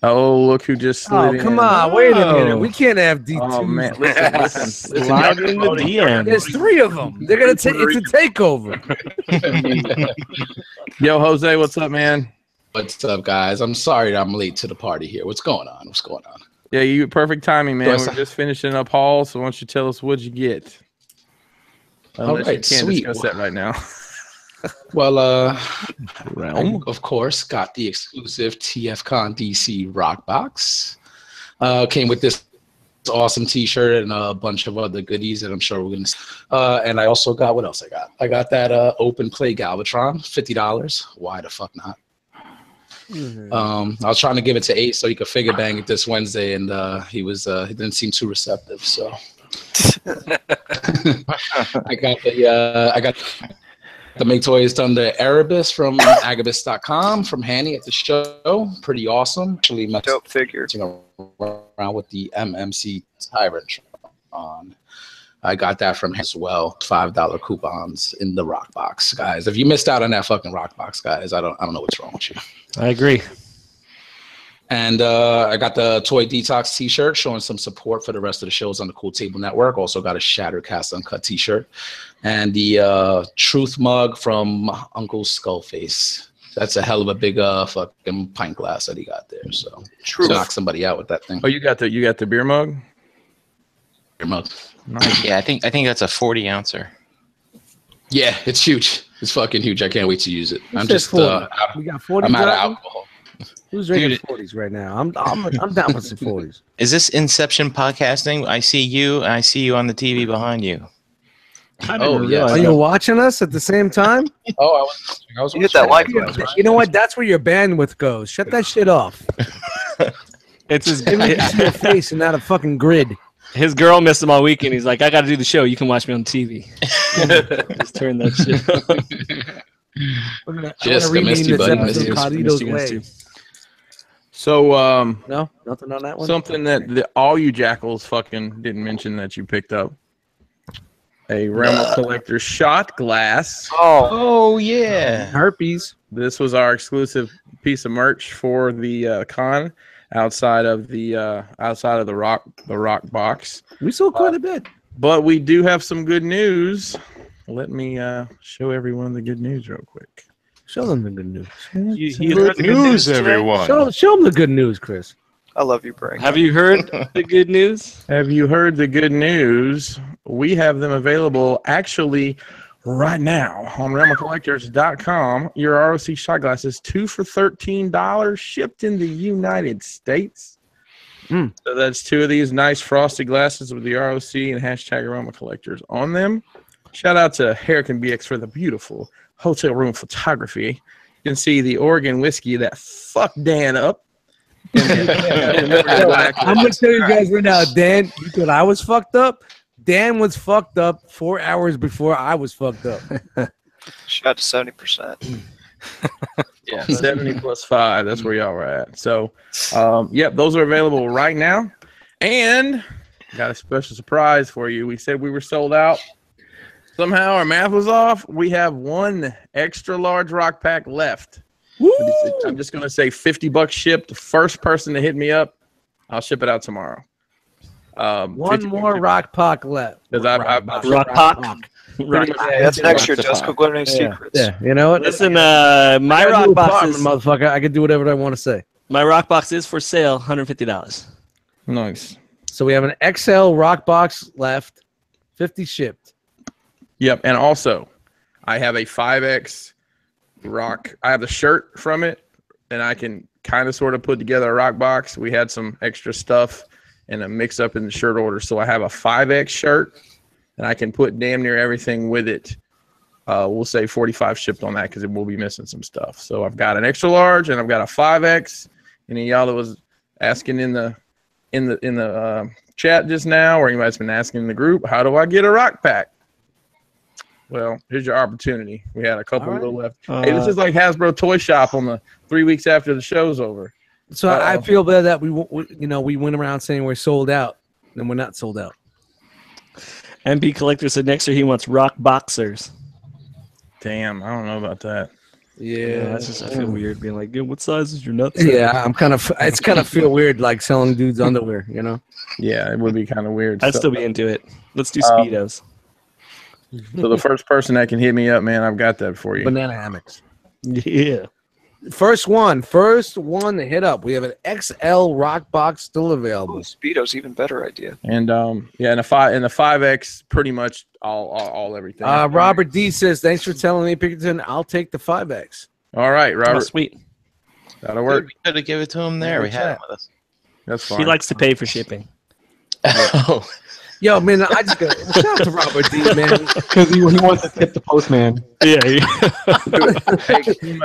Oh, look who just slid in. Come on, wait a minute. We can't have D2. Oh man, listen. Slide in the DM. There's 3 of them. They're gonna take. It's a takeover. Yo, Jose, what's up, man? What's up, guys? I'm sorry that I'm late to the party here. What's going on? Yeah, you perfect timing, man. We're just finishing up Hall, so why don't you tell us what you get? Unless you can't discuss that right now. Well, I, of course, got the exclusive TFCON DC rock box. Came with this awesome T-shirt and a bunch of other goodies that I'm sure we're gonna. And I also got what else I got? I got that open play Galvatron, $50. Why the fuck not? I was trying to give it to Ace so he could figure bang it this Wednesday, and he didn't seem too receptive. So I got the Make Toys done the Erebus from Agabus.com from Hanny at the show. Pretty awesome. Actually, my dope figure. Around with the MMC Tyrant on. I got that from him as well. $5 coupons in the rock box, guys. If you missed out on that fucking rock box, guys, I don't know what's wrong with you. I agree. And I got the Toy Detox T-shirt showing some support for the rest of the shows on the Cool Table Network. Also got a Shattered Cast Uncut T-shirt. And the Truth mug from Uncle Skullface. That's a hell of a big fucking pint glass that he got there. So knock somebody out with that thing. Oh, you got the beer mug? mug. Nice. Yeah, I think that's a 40 ouncer. Yeah, it's huge. It's fucking huge. I can't wait to use it. Who I'm said just 40? We got 40. I'm out of alcohol. Who's drinking Dude. 40s right now? I'm down with some 40s. Is this Inception podcasting? I see you, and I see you on the TV behind you. I didn't Oh, even yeah. realize Are that. you watching us at the same time? Oh, I was You hit that like button. You know what? That's where your bandwidth goes. Shut that shit off. It's his, Give me to see your face and not a fucking grid. his girl missed him all weekend. He's like, I got to do the show. You can watch me on TV. Just turn that shit off. Jessica, missed you, buddy. Missed you. Missed you guys too. So, No, nothing on that one. something that all you jackals fucking didn't mention that you picked up. A Realm of Collector shot glass. Oh yeah. Herpes. This was our exclusive piece of merch for the con outside of the rock box. We sold quite a bit. But we do have some good news. Let me show everyone the good news real quick. Show them the good news. Good news, everyone. Show them the good news, Chris. I love you, Brink. Have you heard the good news? Have you heard the good news? We have them available actually right now on realmofcollectors.com. Your R.O.C. shot glasses, 2 for $13, shipped in the United States. So that's 2 of these nice frosted glasses with the R.O.C. and hashtag Realm of Collectors on them. Shout out to Hurricane BX for the beautiful hotel room photography. You can see the Oregon whiskey that fucked Dan up. I'm gonna tell you guys right now, Dan. You thought I was fucked up. Dan was fucked up 4 hours before I was fucked up. Shot to 70%. Yeah, 70 plus 5. That's where y'all were at. So, yep, those are available right now. And got a special surprise for you. We said we were sold out. Somehow our math was off. We have 1 extra large rock pack left. Woo! I'm just gonna say $50 shipped. The first person to hit me up, I'll ship it out tomorrow. 1 more rock pack left. Because Rock Pack. That's next year, Jessica Glittering Secrets. Yeah, you know what? Listen, my rock box is motherfucker. I can do whatever I want to say. my rock box is for sale, $150. Nice. So we have an XL rock box left, 50 shipped. Yep, and also I have a 5X rock. I have the shirt from it, and I can kind of sort of put together a rock box. We had some extra stuff and a mix up in the shirt order, so I have a 5X shirt, and I can put damn near everything with it. We'll say 45 shipped on that because it will be missing some stuff. So I've got an extra large and I've got a 5X. Any of y'all that was asking in the chat just now, or anybody's been asking in the group, how do I get a rock pack? Well, here's your opportunity. We had a couple little left. Hey, this is like Hasbro Toy Shop on the 3 weeks after the show's over. So I feel bad that we went around saying we're sold out, and we're not sold out. MP Collector said next year he wants rock boxers. Damn, I don't know about that. Yeah, That's just, I feel weird being like, what size is your nuts? Yeah, it's kind of feel weird like selling dudes underwear, you know? Yeah, it would be kind of weird. I'd still be into it. Let's do Speedos. So the first person that can hit me up, man, I've got that for you. Banana hammocks. Yeah. First one to hit up. We have an XL rock box still available. Speedo's even better idea. And yeah, and the 5X, pretty much all everything. Robert D says, thanks for telling me, Pickerton. I'll take the 5X. All right, Oh, Robert. sweet. That'll work. We could have given it to him there. We had him with us. That's fine. He likes to pay for shipping. Oh, Yo, man, I just got shout out to Robert D, man. Because he wants to tip the postman. Yeah.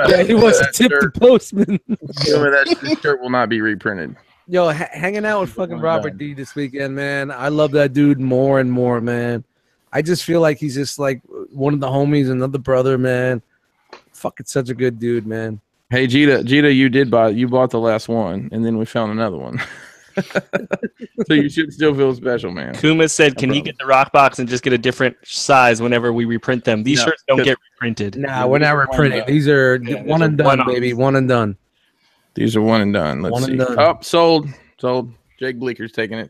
Yeah, he wants to tip the postman. That shirt will not be reprinted. Yo, hanging out with fucking Robert D this weekend, man. I love that dude more and more, man. I just feel like he's just like one of the homies, another brother, man. Fucking such a good dude, man. Hey, Jita, you bought the last one, and then we found another one. So you should still feel special, man. Kuma said, can he get the rock box and just get a different size whenever we reprint them? These shirts don't get reprinted. Nah, we're not reprinting. These are one and done, baby. One and done. These are one and done. Let's see. Oh, sold. Jake Bleeker's taking it.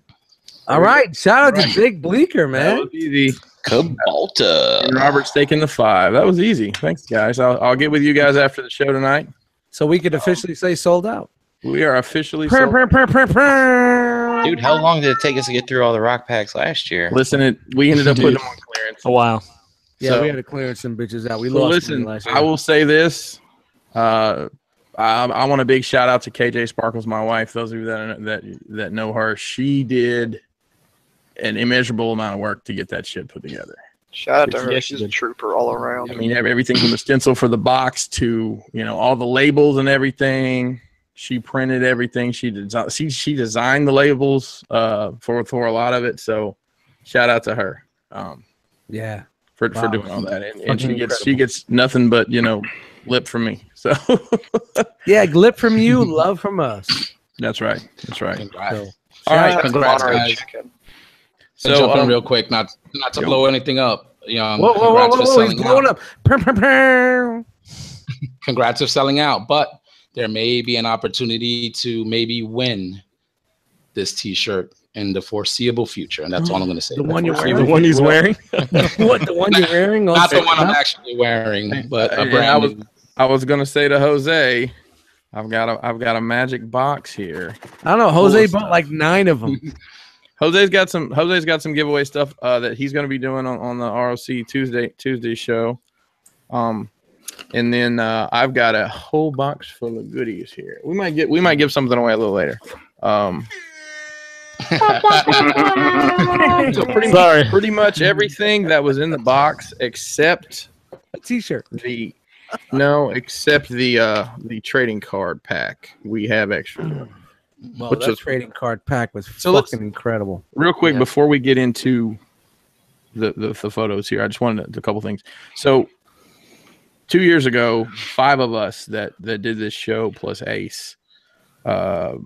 All right. Shout out to Jake Bleeker, man. That was easy. Cabalta. And Robert's taking the 5. That was easy. Thanks, guys. I'll get with you guys after the show tonight. So we could officially say sold out. We are officially Prr, sold. prr, prr, prr, prr. Dude, how long did it take us to get through all the rock packs last year? Listen, we ended up putting them on clearance. A while. Yeah, So- we had to clear some bitches out. We So lost money listen, last year. I will say this. I want a big shout out to KJ Sparkles, my wife. Those of you that know her, she did an immeasurable amount of work to get that shit put together. Shout out to her. Yes, She's she a did. trooper all around. I mean, everything from the stencil for the box to all the labels and everything. She printed everything. She designed the labels for a lot of it. So shout out to her. Yeah. For doing all that, and she gets nothing but lip from me. So Yeah, lip from you, love from us. that's right. Congrats. So, All right, Congrats, Monterey guys. chicken. So jump in real quick, not to blow anything up. whoa, Congrats for he's selling blowing out. up. Congrats for selling out, but there may be an opportunity to maybe win this T-shirt in the foreseeable future, and that's all I'm going to say. The one you're The wearing? one he's wearing. What, the one you're wearing? Not the Also- one I'm actually wearing, but a And brand new. I was gonna say to Jose, I've got a magic box here. I don't know. Jose Cool bought like 9 of them. Jose's got some giveaway stuff that he's going to be doing on the R.O.C. Tuesday show. And then I've got a whole box full of goodies here. We might give something away a little later. So pretty much everything that was in the box except A T-shirt. the trading card pack we have extra. Well, Which that is- trading card pack was So let's- fucking incredible. Real quick, before we get into the photos here, I just wanted a couple things. So 2 years ago, 5 of us that did this show plus Ace, 5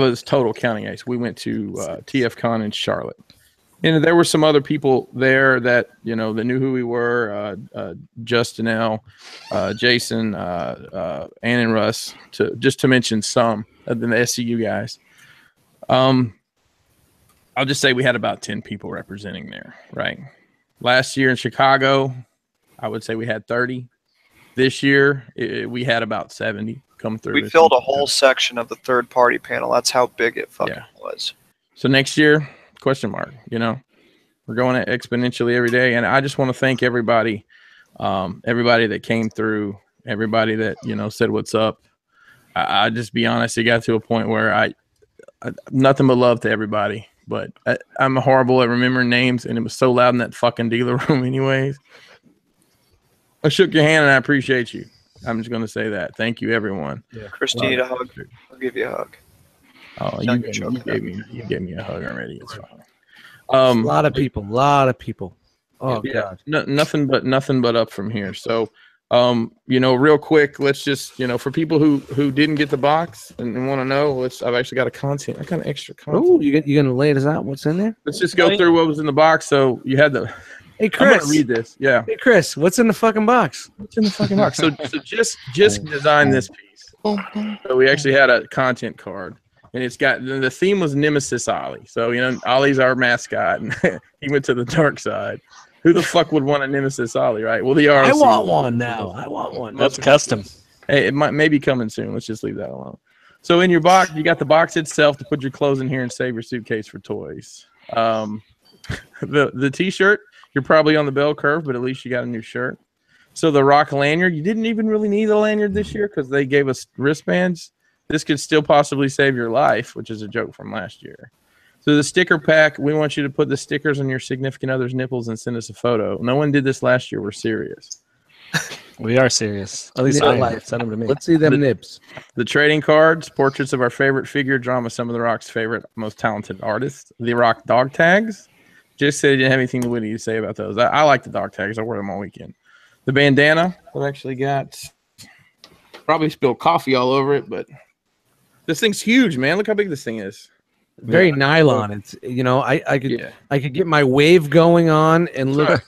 of us total counting Ace. We went to TFCON in Charlotte, and there were some other people there that that knew who we were. Justin L, Jason, Ann and Russ, to mention some of the SCU guys. I'll just say we had about 10 people representing there, right? Last year in Chicago, I would say we had 30. This year, we had about 70 come through. We filled a whole section of the third party panel. That's how big it fucking was. So next year, question mark, we're going exponentially every day. And I just want to thank everybody, everybody that came through, everybody that, said what's up. I just be honest, it got to a point where I nothing but love to everybody. But I'm horrible at remembering names, and it was so loud in that fucking dealer room anyways. I shook your hand, and I appreciate you. I'm just going to say that. Thank you, everyone. Yeah. Chris, do you need a hug? I'll give you a hug. Oh, Sound you good, gave me a hug already. It's fine. A lot of people. Oh, Yeah, God. nothing but up from here. So, real quick, let's just, for people who didn't get the box and want to know, I've actually got I got extra content. Oh, you going to lay this out? What's in there? Let's just go through what was in the box. So you had the. Hey, I'm Chris. gonna read this. Yeah. Hey, Chris, what's in the fucking box? What's in the fucking box? So just designed this piece. So we actually had a content card, and it's got the theme was Nemesis Ollie. So Ollie's our mascot, and he went to the dark side. Who the fuck would want a Nemesis Ollie, right? Well, the R.O.C. I want one now. I want one. That's custom. Hey, it may be coming soon. Let's just leave that alone. So in your box, you got the box itself to put your clothes in here and save your suitcase for toys. The T-shirt, you're probably on the bell curve, but at least you got a new shirt. So the R.O.C lanyard, you didn't even really need a lanyard this year because they gave us wristbands. This could still possibly save your life, which is a joke from last year. So the sticker pack, we want you to put the stickers on your significant other's nipples and send us a photo. No one did this last year. We're serious. We are serious. At least I am. Send them to me. Let's see them nips. The trading cards, portraits of our favorite figure drama, some of the R.O.C's favorite, most talented artists. The R.O.C dog tags. Just said he didn't have anything witty to say about those. I like the dog tags. I wear them all weekend. The bandana, I've actually got probably spilled coffee all over it, but this thing's huge, man. Look how big this thing is. Very nylon. It's I could get my wave going on and look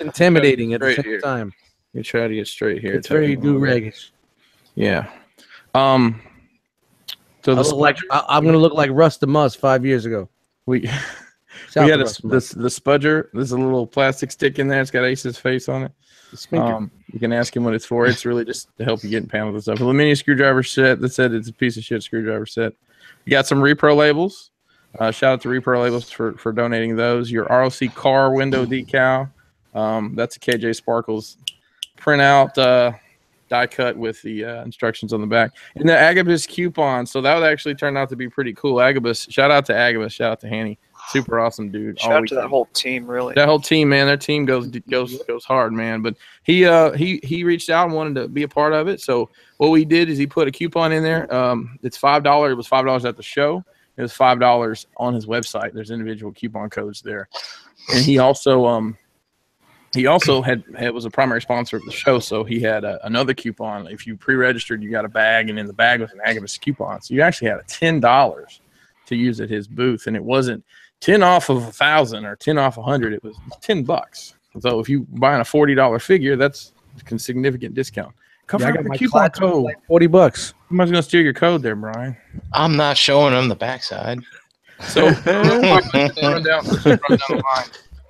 intimidating at the Right same here. time. Let me try to get straight here. It's very do-raggish. Yeah. So I'm gonna look like Russ the Muss 5 years ago. we Shout we out had to Russ the the spudger. There's a little plastic stick in there. It's got Ace's face on it. Muss. You can ask him what it's for. It's really just to help you get in panels and stuff. A mini screwdriver set that said it's a piece of shit screwdriver set. You got some repro labels. Shout out to Repro Labels for donating those. Your R.O.C car window decal. That's a KJ Sparkles printout, die cut with the instructions on the back. And the Agabus coupon. So that would actually turn out to be pretty cool. Agabus, shout out to Agabus. Shout out to Hanny. Super awesome dude. Shout out to that whole team, really. That whole team, man. Their team goes hard, man. But he reached out and wanted to be a part of it. So what we did is he put a coupon in there. It's $5. It was $5 at the show. It was $5 on his website. There's individual coupon codes there. And he also was a primary sponsor of the show, so he had another coupon. If you pre-registered, you got a bag, and in the bag was an Agabus coupon. So you actually had a $10 to use at his booth, and it wasn't 10 off of 1,000 or 10 off 100. It was $10. So if you buying a $40 figure, that's a significant discount. I got my coupon code, like $40. Somebody's gonna steal your code there, Brian. I'm not showing them the backside. So let's run down the line.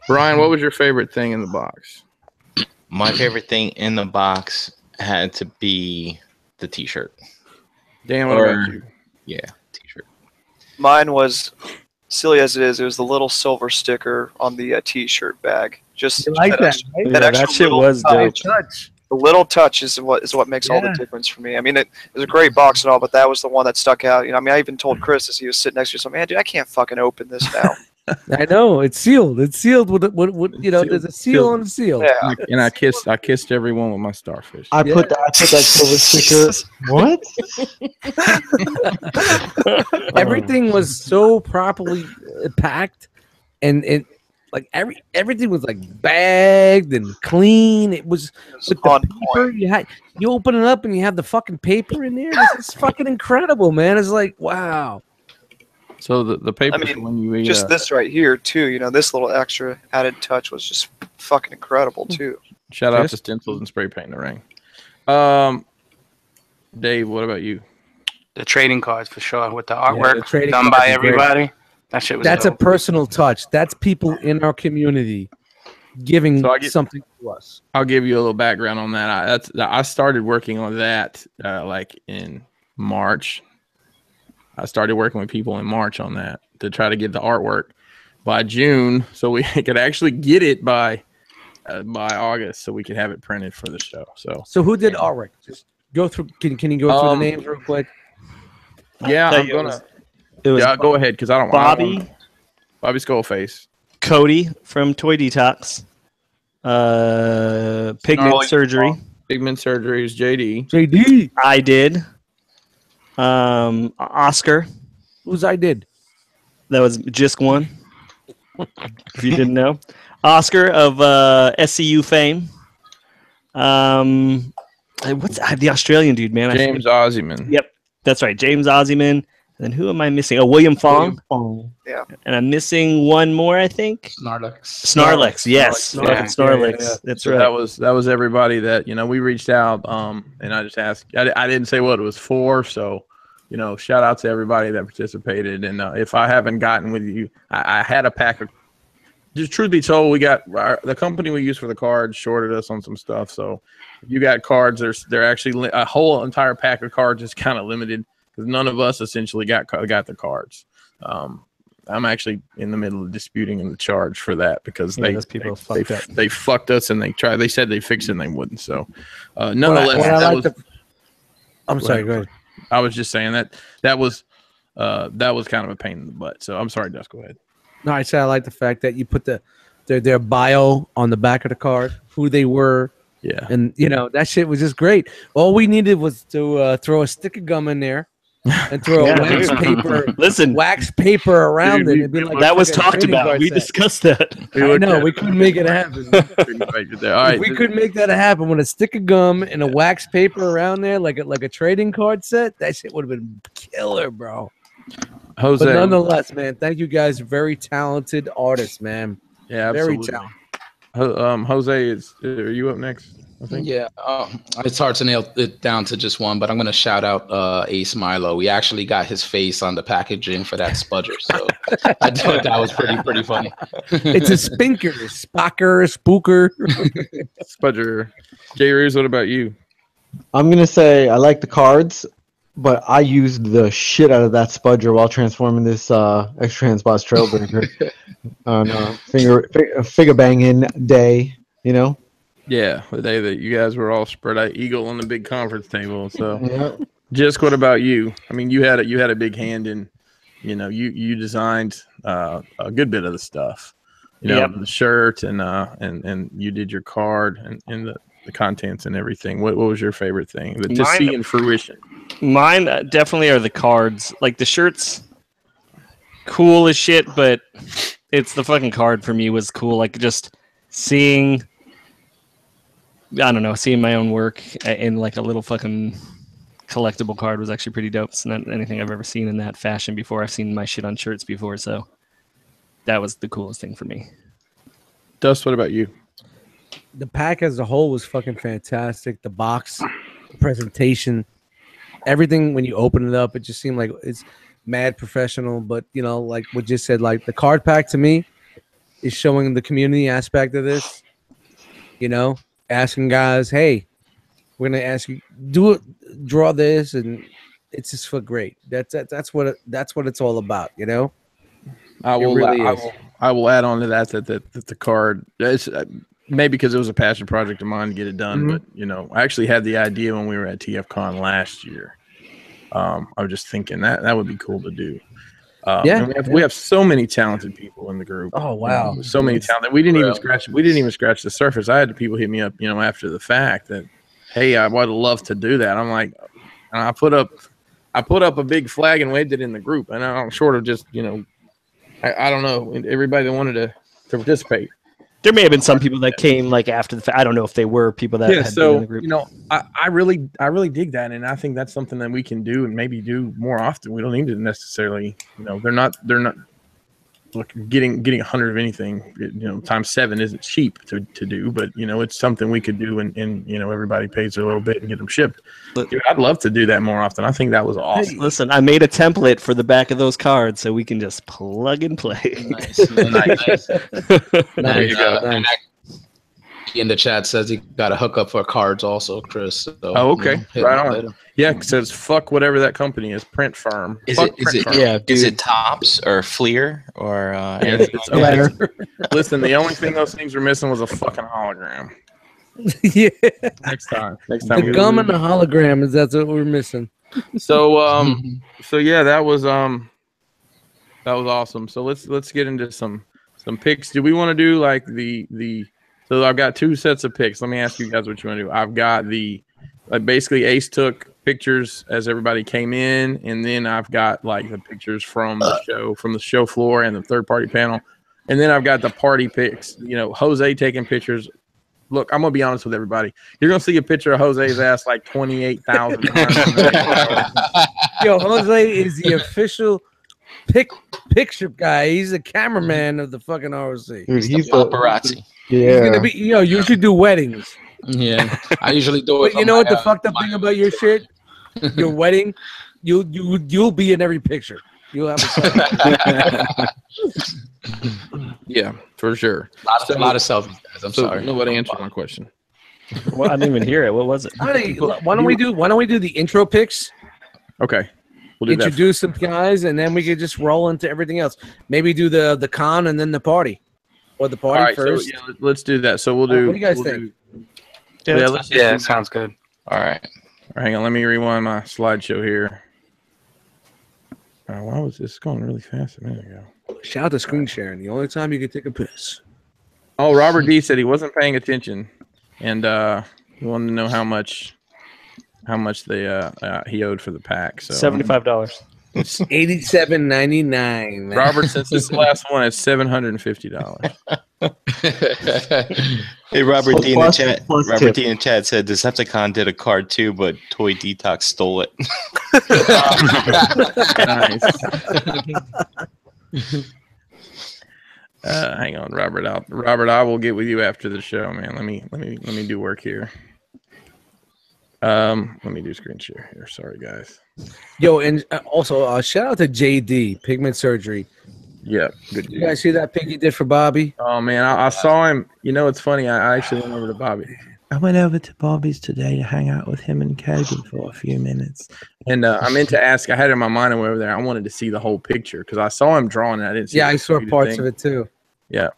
Brian, what was your favorite thing in the box? My favorite thing in the box had to be the T-shirt. Dan, what about you? Yeah, T-shirt. Mine was, silly as it is, it was the little silver sticker on the T-shirt bag. Just You like that, extra, right? Yeah, that extra shit little was dope. Touch. The little touch is what makes all the difference for me. I mean, it was a great box and all, but that was the one that stuck out. You know, I mean, I even told Chris as he was sitting next to me, so, man, dude, I can't fucking open this now. I know it's sealed. It's sealed with you know. There's a seal on the seal. Yeah. And I kissed everyone with my starfish. I put that silver sticker. What? Everything was so properly packed, and it like everything was like bagged and clean. It was with the on paper. You open it up and you have the fucking paper in there. This is fucking incredible, man. It's like wow. So the paper, I mean, when you eat, just this right here too. You know, this little extra added touch was just fucking incredible too. shout out to stencils and spray paint in the ring. Dave, what about you? The trading cards for sure with the artwork the trading done cards by is great. everybody. That shit was That's dope. a personal touch. That's people in our community giving something to us. I'll give you a little background on that. I started working on that like in March. I started working with people in March on that to try to get the artwork by June, so we could actually get it by August, so we could have it printed for the show. So who did artwork? Just go through. Can you go through the names real quick? Yeah, I'm gonna. It was Go ahead, because I don't want Bobby Skullface, Cody from Toy Detox, Pigment Surgery. Pigment Surgery is JD. JD. I did. Oscar. Who's I did? That was just one. If you didn't know, Oscar of SCU fame. What's the Australian dude, man? James Ozyman. Yep, that's right, James Ozyman. And then who am I missing? Oh, William Fong. Yeah. And I'm missing one more, I think. Snarlex. Yes. Snarlex. Yeah. That's so right. That was everybody that we reached out. And I just asked. I didn't say what it was for. So, shout out to everybody that participated. And if I haven't gotten with you, I had a pack of. Just truth be told, we got the company we use for the cards shorted us on some stuff. So, if you got cards, they're actually a whole entire pack of cards is kind of limited. Because none of us essentially got the cards. I'm actually in the middle of disputing in the charge for that because they fucked us and they said they fixed it and they wouldn't. So nonetheless, I'm sorry. Go ahead. I was just saying that was kind of a pain in the butt. So I'm sorry, Dust. Go ahead. No, I said I like the fact that you put their bio on the back of the card, who they were. Yeah, and that shit was just great. All we needed was to throw a stick of gum in there. And throw wax paper around it. It'd be like that was talked about. We discussed that. I know we couldn't make it happen. Right, we could make that happen with a stick of gum and a wax paper around there, like a trading card set. That shit would have been killer, bro. Jose, but nonetheless, man, thank you guys. Very talented artists, man. Yeah, absolutely. Very talented. Jose, are you up next? I think. Yeah, it's hard to nail it down to just one, but I'm going to shout out Ace Milo. We actually got his face on the packaging for that spudger, so I thought that was pretty funny. It's a spooker. Spudger. J. Reeves, what about you? I'm going to say I like the cards. but I used the shit out of that spudger while transforming this X-Transboss Trailbreaker on figure banging day. You know. Yeah, the day that you guys were all spread out eagle on the big conference table. So, Yeah. Jisk, what about you? I mean, you had a big hand in, you designed a good bit of the stuff, the shirt and you did your card and the contents and everything. What was your favorite thing to see in fruition? Mine definitely are the cards. Like the shirts, cool as shit, but it's the fucking card for me was cool. Like just seeing. I don't know, seeing my own work in like a little fucking collectible card was actually pretty dope. It's not anything I've ever seen in that fashion before. I've seen my shit on shirts before, so that was the coolest thing for me. Dust, what about you? The pack as a whole was fucking fantastic. The box, the presentation, everything when you open it up, it just seemed like it's mad professional. But like what you said, like the card pack to me is showing the community aspect of this. Asking guys, hey, we're gonna ask you, draw this, and it's just for great. That's what it's all about, I will add on to that the card. It's maybe because it was a passion project of mine to get it done, but I actually had the idea when we were at TFCON last year. I was just thinking that would be cool to do. We have so many talented people in the group. Oh wow, so many talented. We didn't even scratch the surface. I had people hit me up, after the fact that, hey, I would love to do that. I'm like, I put up a big flag and waved it in the group, and I'm short of just, I don't know, everybody that wanted to participate. There may have been some people that came like after the fact. I don't know if they were people that had been in the group. I really dig that, and I think that's something that we can do and maybe do more often. We don't need to necessarily, they're not look, getting 100 of anything, times 7 isn't cheap to do, but it's something we could do, and everybody pays a little bit and get them shipped. Dude, I'd love to do that more often. I think that was awesome. Listen, I made a template for the back of those cards so we can just plug and play. Nice. There you go. In the chat says he got a hookup for cards also, Chris. So, okay. Right on. Yeah, it says fuck whatever that company is, print firm. Is it Tops or Fleer or it's letter? Listen, the only thing those things were missing was a fucking hologram. Yeah. Next time. The gum and the hologram that's what we're missing. So yeah, that was awesome. So let's get into some picks. Do we want to do like the so I've got 2 sets of picks. Let me ask you guys what you want to do. I've got basically Ace took pictures as everybody came in, and then I've got like the pictures from the show floor and the third-party panel, and then I've got the party pics. Jose taking pictures. Look, I'm gonna be honest with everybody. You're gonna see a picture of Jose's ass like 28,000 times. Yo, Jose is the official picture guy. He's the cameraman of the fucking R.O.C. Dude, he's paparazzi. Yeah. He's gonna be. You should do weddings. Yeah, I usually do it. But you know what the fucked up thing about your shit? Your wedding, you'll be in every picture. You'll have a yeah, for sure. A lot of selfies, guys. I'm sorry. Nobody answered my question. Well, I didn't even hear it. What was it? Why don't we do the intro picks? Okay. We'll do Introduce some guys, and then we could just roll into everything else. Maybe do the con and then the party, or the party first. So, let's do that. So we'll do. What do you guys think? Yeah, sounds good. All right. Hang on. Let me rewind my slideshow here. Why was this going really fast a minute ago? Shout out to screen sharing. The only time you can take a piss. Oh, Robert D said he wasn't paying attention, and he wanted to know how much they he owed for the pack. So $75. It's $87.99. Robert, since this is the last one, it's $750. Hey, Robert D in the chat. Plus Robert tip. D in the chat said Decepticon did a card too, but Toy Detox stole it. Nice. Hang on, Robert. I will get with you after the show, man. Let me do work here. Let me do screen share here. Sorry, guys. Yo, and also shout out to JD Pigment Surgery. Yeah, good. You guys see that pic he did for Bobby? Oh man, I saw him. It's funny. I actually went over to Bobby. I went over to Bobby's today to hang out with him and Kogan for a few minutes. And I meant to ask, I had it in my mind and over there, I wanted to see the whole picture because I saw him drawing and I didn't see I saw parts of it too. Yeah.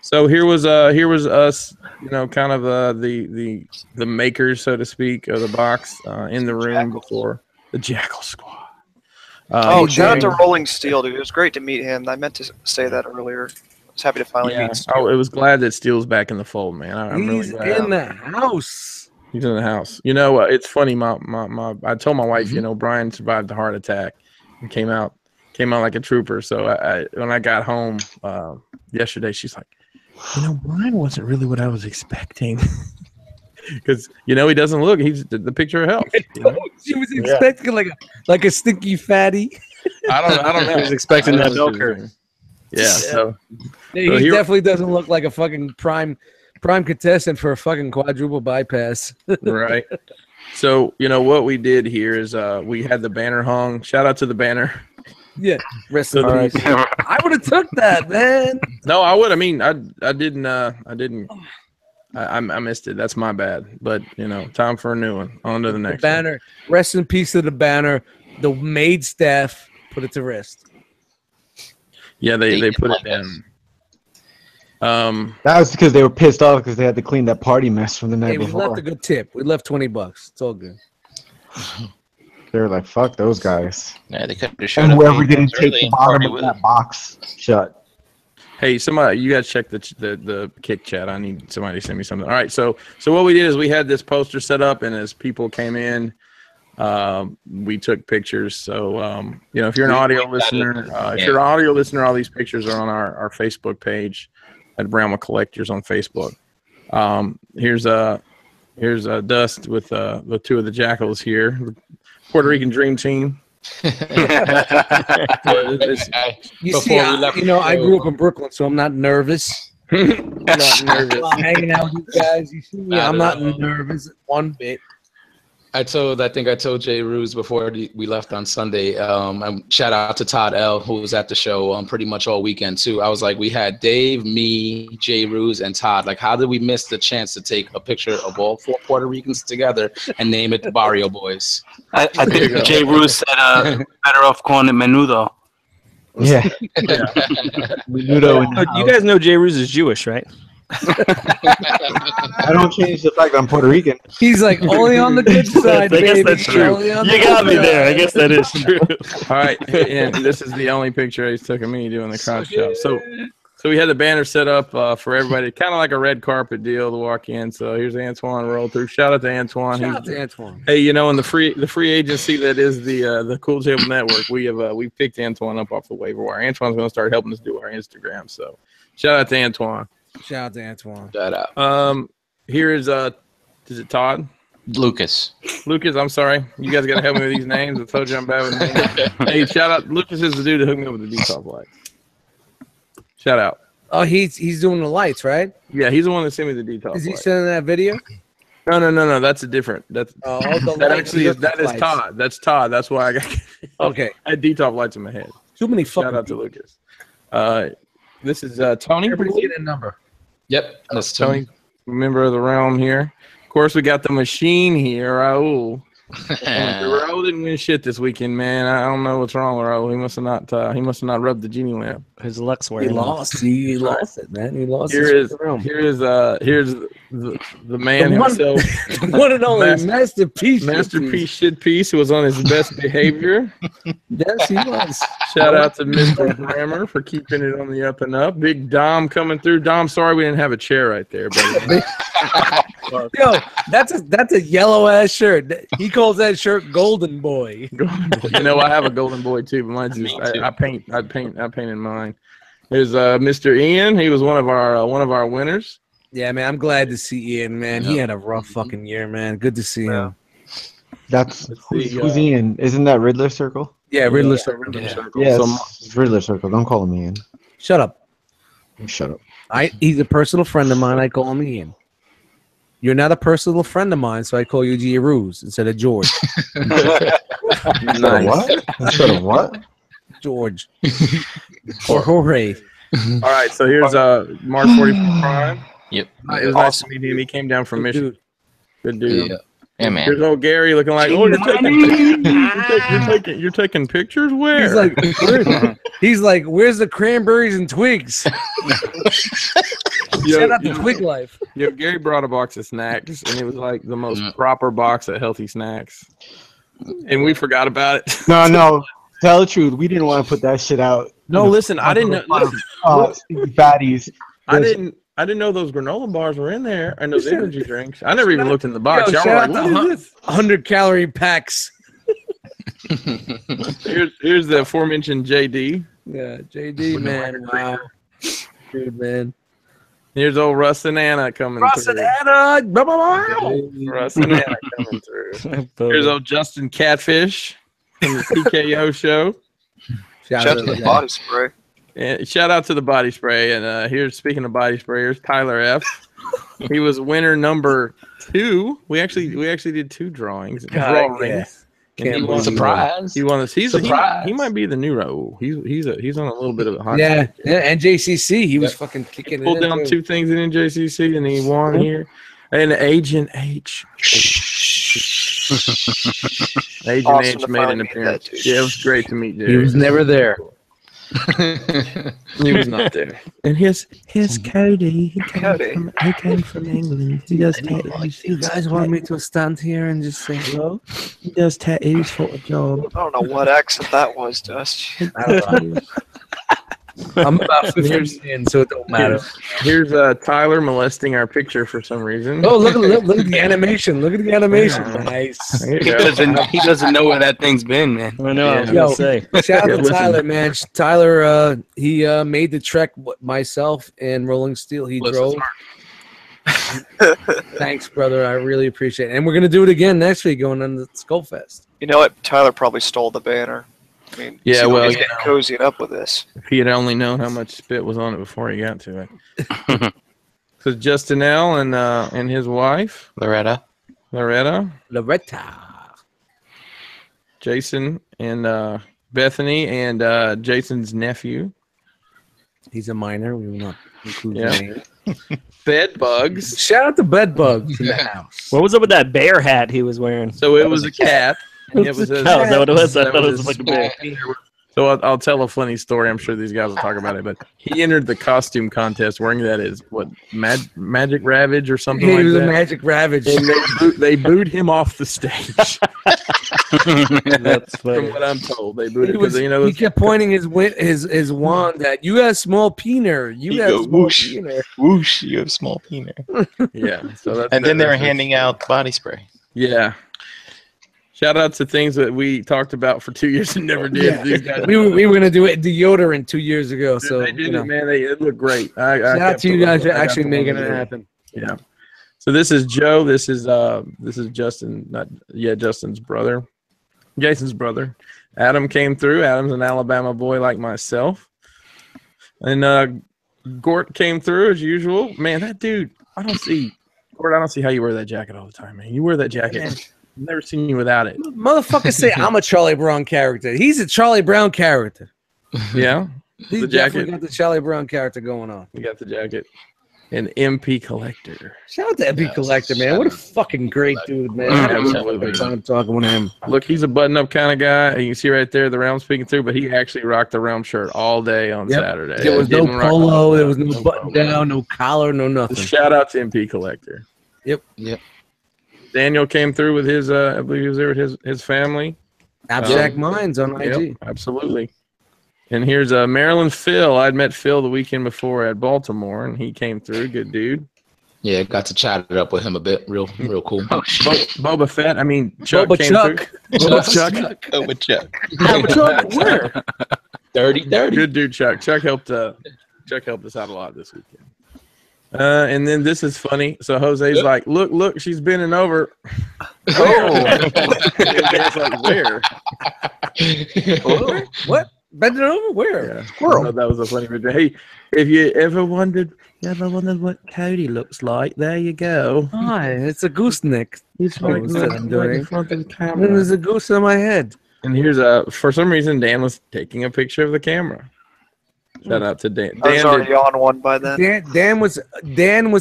So here was us, kind of the makers, so to speak, of the box in the room before the Jackal Squad. Shout out to Rolling Steel, dude. It was great to meet him. I meant to say that earlier. I was happy to finally meet Steel. Oh, it was glad that Steel's back in the fold, man. I'm really glad. He's in the house. He's in the house. It's funny. I told my wife, Brian survived a heart attack and came out like a trooper. So when I got home yesterday, she's like, Brian wasn't really what I was expecting. Because he doesn't look. He's the picture of health. She was expecting like a stinky fatty. I don't know. I was expecting that bell curve. Yeah. So he definitely doesn't look like a fucking prime contestant for a fucking quadruple bypass. Right. So what we did here is we had the banner hung. Shout out to the banner. Yeah. Rest in peace. I would have took that, man. No, I would. I mean, I didn't. I missed it. That's my bad. But time for a new one. On to the next banner. One. Rest in peace to the banner. The maid staff put it to rest. Yeah, they put it down. That was because they were pissed off because they had to clean that party mess from the night before. We left a good tip. We left $20. It's all good. They were like, "Fuck those guys." Yeah, they could have showed And up whoever didn't take the bottom of with that box shut. Hey, somebody, you guys check the kick chat. I need somebody to send me something. All right, so what we did is we had this poster set up, and as people came in, we took pictures. So if you're an audio listener, all these pictures are on our Facebook page at Brown Collectors on Facebook. Here's Dust with the two of the Jackals here, the Puerto Rican Dream Team. You see, I grew up in Brooklyn, so I'm not nervous. I'm not nervous. I'm hanging out with you guys. You see me? I'm not nervous one bit. I think I told Jay Ruse before we left on Sunday. Shout out to Todd L, who was at the show pretty much all weekend too. I was like, we had Dave, me, Jay Ruse, and Todd. Like, how did we miss the chance to take a picture of all 4 Puerto Ricans together and name it the Barrio Boys? I think Jay Ruse said, "Better off calling it Menudo." Yeah. Menudo. You guys know Jay Ruse is Jewish, right? I don't change the fact that I'm Puerto Rican. He's like, only on the good side. I guess that's true. You got me there. I guess that is true. All right, and this is the only picture he's took of me doing the crotch job. So we had the banner set up for everybody, kind of like a red carpet deal to walk in. So here's Antoine roll through. Shout out to Antoine. Shout out to Antoine. Hey, in the free agency that is the Cool Table Network, we picked Antoine up off the waiver wire. Antoine's going to start helping us do our Instagram. So shout out to Antoine. Shout out to Antoine. Shout out. Here is it Todd? Lucas. I'm sorry. You guys got to help me with these names. I told you I'm bad with names. Hey, shout out. Lucas is the dude that hooked me up with the detox lights. Shout out. Oh, he's doing the lights, right? Yeah, he's the one that sent me the detox. Is he lights. sending that video? No. That's a different. That's that is lights. Todd. That's Todd. That's why I got. Okay. I had detox lights in my head. Too many fucking. Shout out to Lucas. This is Tony. Everybody's getting a number. Yep, that's Tony, member of the realm here. Of course, we got the machine here, Raul. Raul didn't win shit this weekend, man. I don't know what's wrong with Raul. He must have not rubbed the genie lamp. His luck's He wearing lost. He lost it, man. He lost. Here's the man himself. The one and only masterpiece shit piece who was on his best behavior. Yes, he was. Shout out to Mr. Grammer for keeping it on the up and up. Big Dom coming through. Dom, sorry we didn't have a chair right there, buddy. Yo, that's a yellow ass shirt. He calls that shirt Golden Boy. I have a Golden Boy too, but mine's just I painted mine. There's Mr. Ian. He was one of our winners. Yeah, man, I'm glad to see Ian, man. He had a rough fucking year, man. Good to see him. That's who's Ian? Isn't that Riddler Circle? Yeah, Riddler Circle. Yeah, it's Riddler Circle. Don't call him Ian. Shut up. Shut up. He's a personal friend of mine. I call him Ian. You're not a personal friend of mine, so I call you G. Ruse instead of George. Nice. What? Instead of what? George. Or Jorge. All right, so here's Mark 44 Prime. Yep. It was nice to meet him. He came down from Michigan. Dude, Good dude. Yeah, man. Here's old Gary looking like, oh, you're taking pictures? Where? He's like, where's the cranberries and twigs? Shout out to Twig Life. Yo, Gary brought a box of snacks, and it was like the most proper box of healthy snacks. And we forgot about it. No. Tell the truth. We didn't want to put that shit out. No, listen, I didn't know. Listen, fatties. I didn't know those granola bars were in there and those energy drinks. I never even looked in the box. Y'all were like, what is this? 100-calorie packs. Here's the aforementioned JD. Yeah, JD, man. Wow. Dude, man. Here's old Russ and Anna coming through. Russ and Anna coming through. Here's old Justin Catfish from the TKO show. Shout out to the body spray. And shout out to the body spray. And here's, speaking of body spray, here's Tyler F. He was winner number 2. We actually did 2 drawings. Surprise. He won this. He might be the new role. He's on a little bit of a hot streak. And JCC, he was fucking kicking it. Pulled down 2 things in JCC, and he won here. And Agent H. Agent H made an appearance. Yeah, it was great to meet Jerry. He was never there. He was not there. And here's Cody. He came from England. He does tattoos. You guys want me to stand here and just say hello? He does tattoos for a job. I don't know what accent that was, Dust. I'm about 15 in, so it don't matter. Here's Tyler molesting our picture for some reason. Oh, look at the animation. Look at the animation. Nice. He doesn't know where that thing's been, man. I know. I was gonna say. Shout out to Tyler, man. Tyler, he made the trek. Myself and Rolling Steel. He drove. Thanks, brother. I really appreciate it. And we're gonna do it again next week, going on the Skullfest. You know what? Tyler probably stole the banner. I mean, yeah, well, he's getting cozied up with this. If he had only known how much spit was on it before he got to it. Because Justin L. and his wife Loretta, Jason and Bethany and Jason's nephew. He's a minor. We will not include his name. Bed bugs. Shout out to bed bugs in the house. What was up with that bear hat he was wearing? So it was a cat. It was is that what it was? I thought it was like a bear. So I'll tell a funny story. I'm sure these guys will talk about it. But he entered the costume contest wearing that as what Magic Ravage or something like that. He was a Magic Ravage. And they booed him off the stage. That's funny. From what I'm told, they booed him. He kept pointing his wand at you. Have small peener. You have small peener. Whoosh! You have small peener. Yeah. So and then they were handing out body spray. Yeah. Shout out to things that we talked about for 2 years and never did. Yeah. These guys we were going to do it deodorant 2 years ago. So they did it, man. It looked great. Shout out to you guys for actually making it happen. Yeah. So this is Joe. This is Justin. Justin's brother, Jason's brother. Adam came through. Adam's an Alabama boy like myself, and Gort came through as usual. Man, that dude. Gort, I don't see how you wear that jacket all the time, man. You wear that jacket. I've never seen you without it. Motherfuckers say I'm a Charlie Brown character. He's a Charlie Brown character. Yeah. He's definitely got the Charlie Brown character going on. You got the jacket. An MP Collector. Shout out to MP Collector, man. What a fucking great dude, man. Absolutely. I'm talking with him. Look, he's a button-up kind of guy. You can see right there the Realm speaking through, but he actually rocked the Realm shirt all day on Saturday. There was no polo. There was no button down, no collar, no nothing. Shout out to MP Collector. Yep. Daniel came through with his, I believe he was there with his family. Abstract Minds on IG. Yep, absolutely. And here's Maryland Phil. I'd met Phil the weekend before at Baltimore, and he came through. Good dude. Yeah, got to chat it up with him a bit. Real cool. Boba Fett. I mean, Chuck Boba came Chuck. through. Boba Chuck. Boba Chuck. Where? Dirty. Good dude, Chuck. Chuck helped us out a lot this weekend. And then this is funny. So Jose's like, look, she's bending over. Oh. Like, where? What? Bending over? Where? Yeah. Squirrel. That was a funny video. Hey, if you ever wondered what Cody looks like, there you go. Hi, it's a gooseneck. He's like I'm doing. in front of the camera. There's a goose on my head. And here's for some reason Dan was taking a picture of the camera. Shout out to Dan. I was already on one by then. Dan was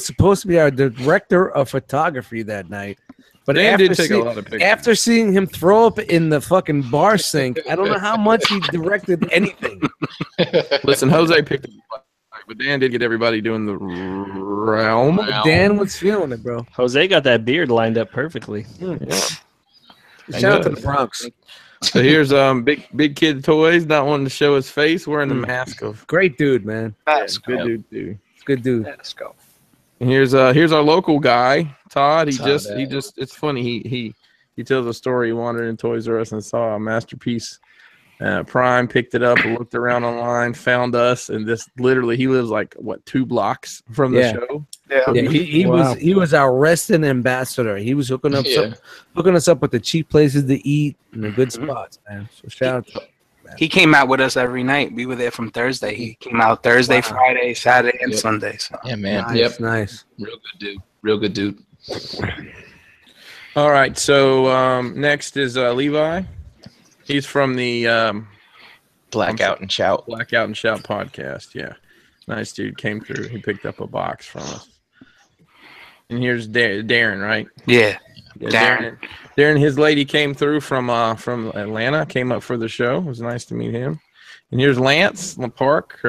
supposed to be our director of photography that night. But Dan after, did take a lot of pictures. after seeing him throw up in the fucking bar sink, I don't know how much he directed anything. Listen, Jose picked up the fight, but Dan did get everybody doing the realm. Dan was feeling it, bro. Jose got that beard lined up perfectly. Yeah. Shout out to the Bronx. So here's big kid toys, not wanting to show his face, wearing the mask of Great dude, man. Mask. good dude too. Good dude. Let's go. And here's our local guy, Todd. He Todd, just it's funny. He tells a story. He wandered in Toys R Us and saw a masterpiece. Prime picked it up, looked around online, found us, and this literally he lives like 2 blocks from the show. Yeah. So Yeah, he was our resident ambassador. He was hooking us up with the cheap places to eat and the good spots, man. So shout out to him. He came out with us every night. We were there from Thursday. He came out Thursday, Friday, Saturday, and Sunday. So. Yeah, man. Nice. Real good dude. All right, so next is Levi. He's from the Blackout and Shout. Blackout and Shout podcast. Yeah, nice dude. Came through. He picked up a box from us. And here's Darren, right? Yeah. Yeah, Darren, his lady came through from Atlanta. Came up for the show. It was nice to meet him. And here's Lance Park,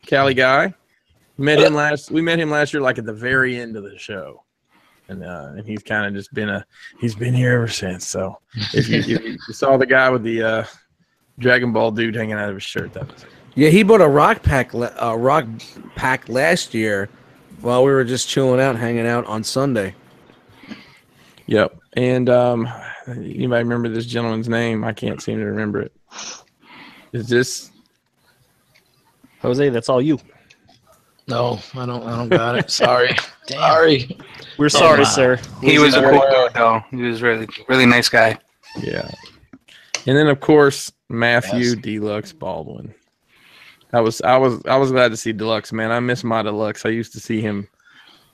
Cali guy. We met him last year, like at the very end of the show. And he's kind of just he's been here ever since. So if you saw the guy with the Dragon Ball dude hanging out of his shirt, that was it. Yeah, he bought a rock pack last year while we were just chilling out, hanging out on Sunday. Yep. And you might remember this gentleman's name. I can't seem to remember it. Is this Jose? That's all you. No, I don't got it. Sorry. Sorry. We're sorry, sir. He was a cool dude, though. He was really nice guy. Yeah. And then of course Matthew Deluxe Baldwin. I was glad to see Deluxe, man. I miss my Deluxe. I used to see him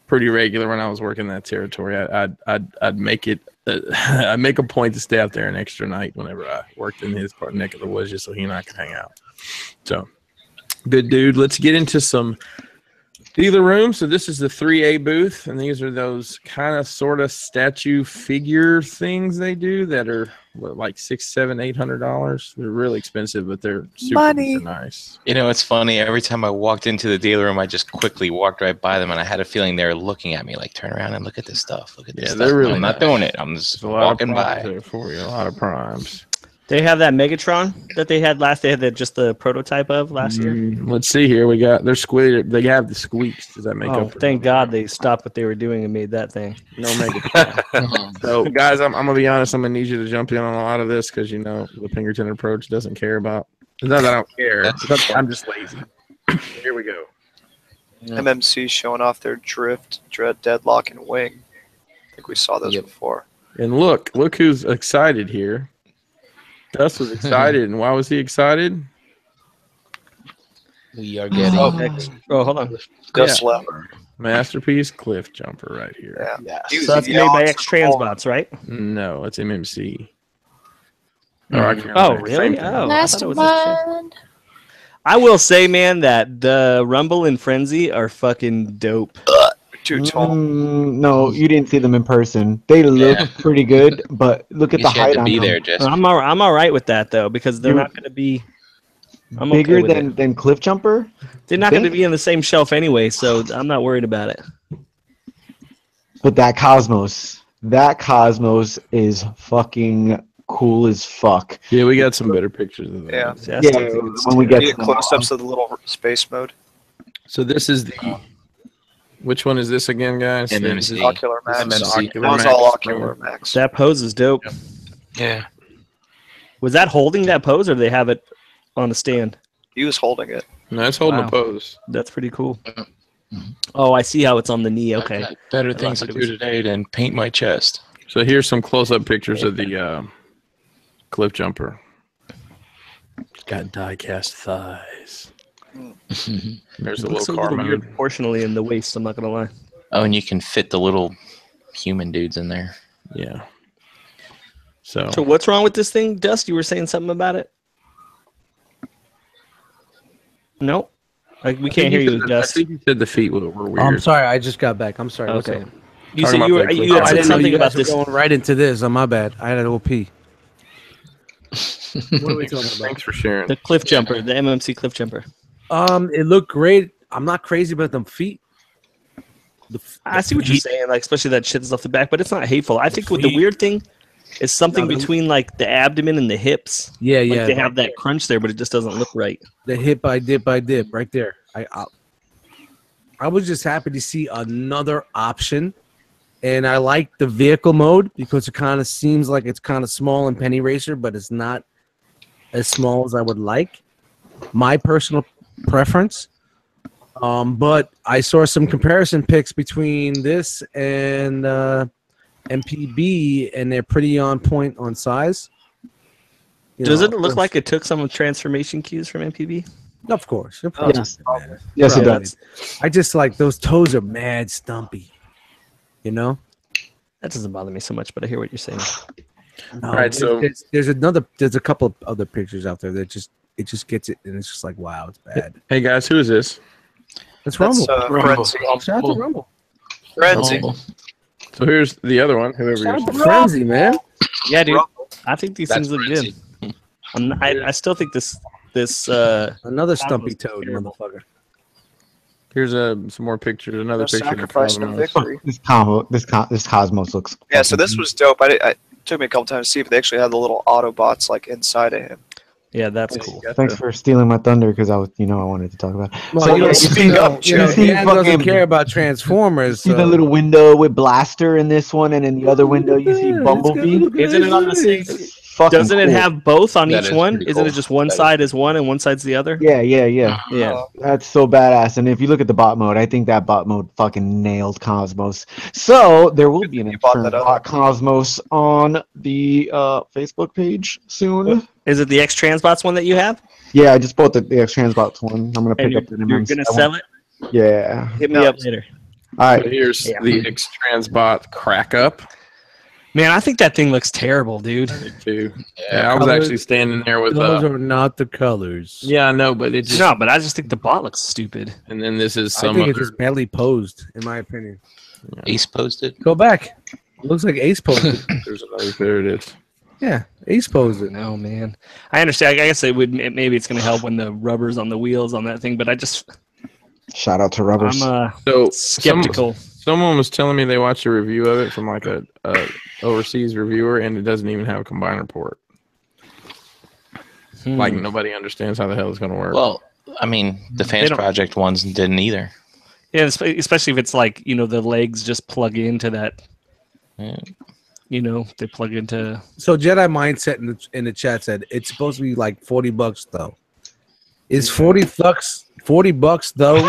pretty regular when I was working that territory. I'd make it. I'd make a point to stay out there an extra night whenever I worked in his neck of the woods, just so he and I could hang out. So, good dude. Let's get into some dealer rooms. So this is the 3A booth, and these are those kind of sort of statue figure things they do that are like $600, $700, $800. They're really expensive, but they're super nice. You know, it's funny. Every time I walked into the dealer room, I just quickly walked right by them, and I had a feeling they were looking at me like, turn around and look at this stuff. Look at this stuff. They're really I'm not doing it. I'm just walking by. There for you. A lot of primes. They have that Megatron that they had last. They had just the prototype of last year. Let's see here. We got their squeak. They have the squeaks. Does that make Oh, up? For thank God they stopped what they were doing and made that thing. No Megatron. So, guys, I'm gonna be honest. I'm gonna need you to jump in on a lot of this because the Pinkerton approach doesn't care about. It's not that I don't care. I'm just lazy. Here we go. MMC showing off their drift, dread, deadlock, and wing. I think we saw those before. And look who's excited here. Dust was excited, and why was he excited? We are getting hold on. Dust lever. Masterpiece cliff jumper right here. Yeah. yes. So that's made by X Transbots, right? No, it's MMC. Oh, really? Oh, I Last thought it was X-Trans. one. I will say, man, that the Rumble and Frenzy are fucking dope. Too tall. No, you didn't see them in person. They look pretty good, but look at You the should have height to on be them. there, Jesse. I'm all right with that though, because they're not going to be Bigger okay with it. than Cliff Jumper. They're not going to be in the same shelf anyway, so I'm not worried about it. But that Cosmos is fucking cool as fuck. Yeah, we got some better pictures of that. Yeah. Yeah, when we get Get to them. close-ups of the little space mode. So this is the. Which one is this again, guys? MMC. Ocular Max. MMC. That was all Ocular Max. That pose is dope. Yeah. Was that holding that pose, or do they have it on a stand? He was holding it. No, it's holding Wow. a pose. That's pretty cool. Oh, I see how it's on the knee. I've Okay. got better things to do today than paint my chest. So here's some close-up pictures of the cliff jumper. Got die-cast thighs. There's a Looks a little car little weird mode. proportionally in the waist. I'm not gonna lie. Oh, and you can fit the little human dudes in there. Yeah. So So what's wrong with this thing, Dust? You were saying something about it? No, like we can't hear you, I Dust. think you said the feet were weird. I'm sorry, I just got back. I'm sorry. What's Okay. up? You Talking said about the you Oh, had I said didn't know something you about guys were this. going right into this. On my bad. I had an OP. What are we talking about? Thanks for sharing. The cliff jumper, the MMC cliff jumper. It looked great. I'm not crazy about them feet. I see what you're saying, like especially that shit is off the back, but it's not hateful. I think what the feet. weird thing is something No, between like the abdomen and the hips. Yeah, Like yeah. they have that crunch there, but it just doesn't look right. The hip I dip right there. I was just happy to see another option, and I like the vehicle mode because it kind of seems like it's kind of small in Penny Racer, but it's not as small as I would like. My personal preference. But I saw some comparison pics between this and MPB, and they're pretty on point on size. Does it look like it took some transformation cues from MPB? Of course. Yes. Yes, it Bro, does. I just like those toes are mad stumpy. You know? That doesn't bother me so much, but I hear what you're saying. No, All right, so- there's a couple of other pictures out there that just gets it, and it's just like, wow, it's bad. Hey guys, who is this? That's Rumble. Rumble. Frenzy. Shout out to Rumble. Frenzy. Rumble. So here's the other one. Whoever Shout yours out to is. Frenzy, man. Yeah, dude. Rumble. I think these That's things look crazy. good. I still think this Another stumpy was toad, terrible. motherfucker. Here's some more pictures. Another No picture. of sacrifice, no Cosmos. victory. This Cosmos looks. Yeah, so this was dope. It took me a couple times to see if they actually had the little Autobots like inside of him. yeah, that's cool. Thanks for stealing my thunder because I wanted to talk about it. Well, So, you know, you see- you see Dan doesn't fucking- care about Transformers. See the so- little window with Blaster in this one, and in the other window you see Yeah, it's Bumblebee. got- Isn't it on the same? It's fucking Doesn't it cool. have both on That each is one? pretty Isn't it cool. just one That is side is one and one side's the other? Yeah. Yeah. That's so badass. And if you look at the bot mode, I think that bot mode fucking nailed Cosmos. So there will be an You bought that external up. bot Cosmos on the Facebook page soon. Is it the X Transbots one that you have? Yeah, I just bought the X Transbots one. I'm gonna And pick up the you're gonna sell it? Yeah. Hit me No. up later. All So right. here's Yeah. the X Transbot crack up. Man, I think that thing looks terrible, dude. Too. Yeah, I was actually standing there with. Those are not the colors. Yeah, I know, but it just. No, but I just think the bot looks stupid. And then this is I some think it's other. just badly posed, in my opinion. Ace posted. Go back. It looks like Ace posed it. There's another. There it is. Yeah, Ace posed it. No, man. I understand. I guess maybe it's gonna help when the rubber's on the wheels on that thing, but Shout out to Rubbers. I'm So skeptical. Someone was telling me they watched a review of it from like a overseas reviewer, and it doesn't even have a combiner port. Like nobody understands how the hell it's going to work. Well, I mean, the Fans don't- Project ones didn't either. Yeah, especially if it's like the legs just plug into that. Yeah. They plug into. So Jedi Mindset in the chat said it's supposed to be like $40 though. Is $40 though?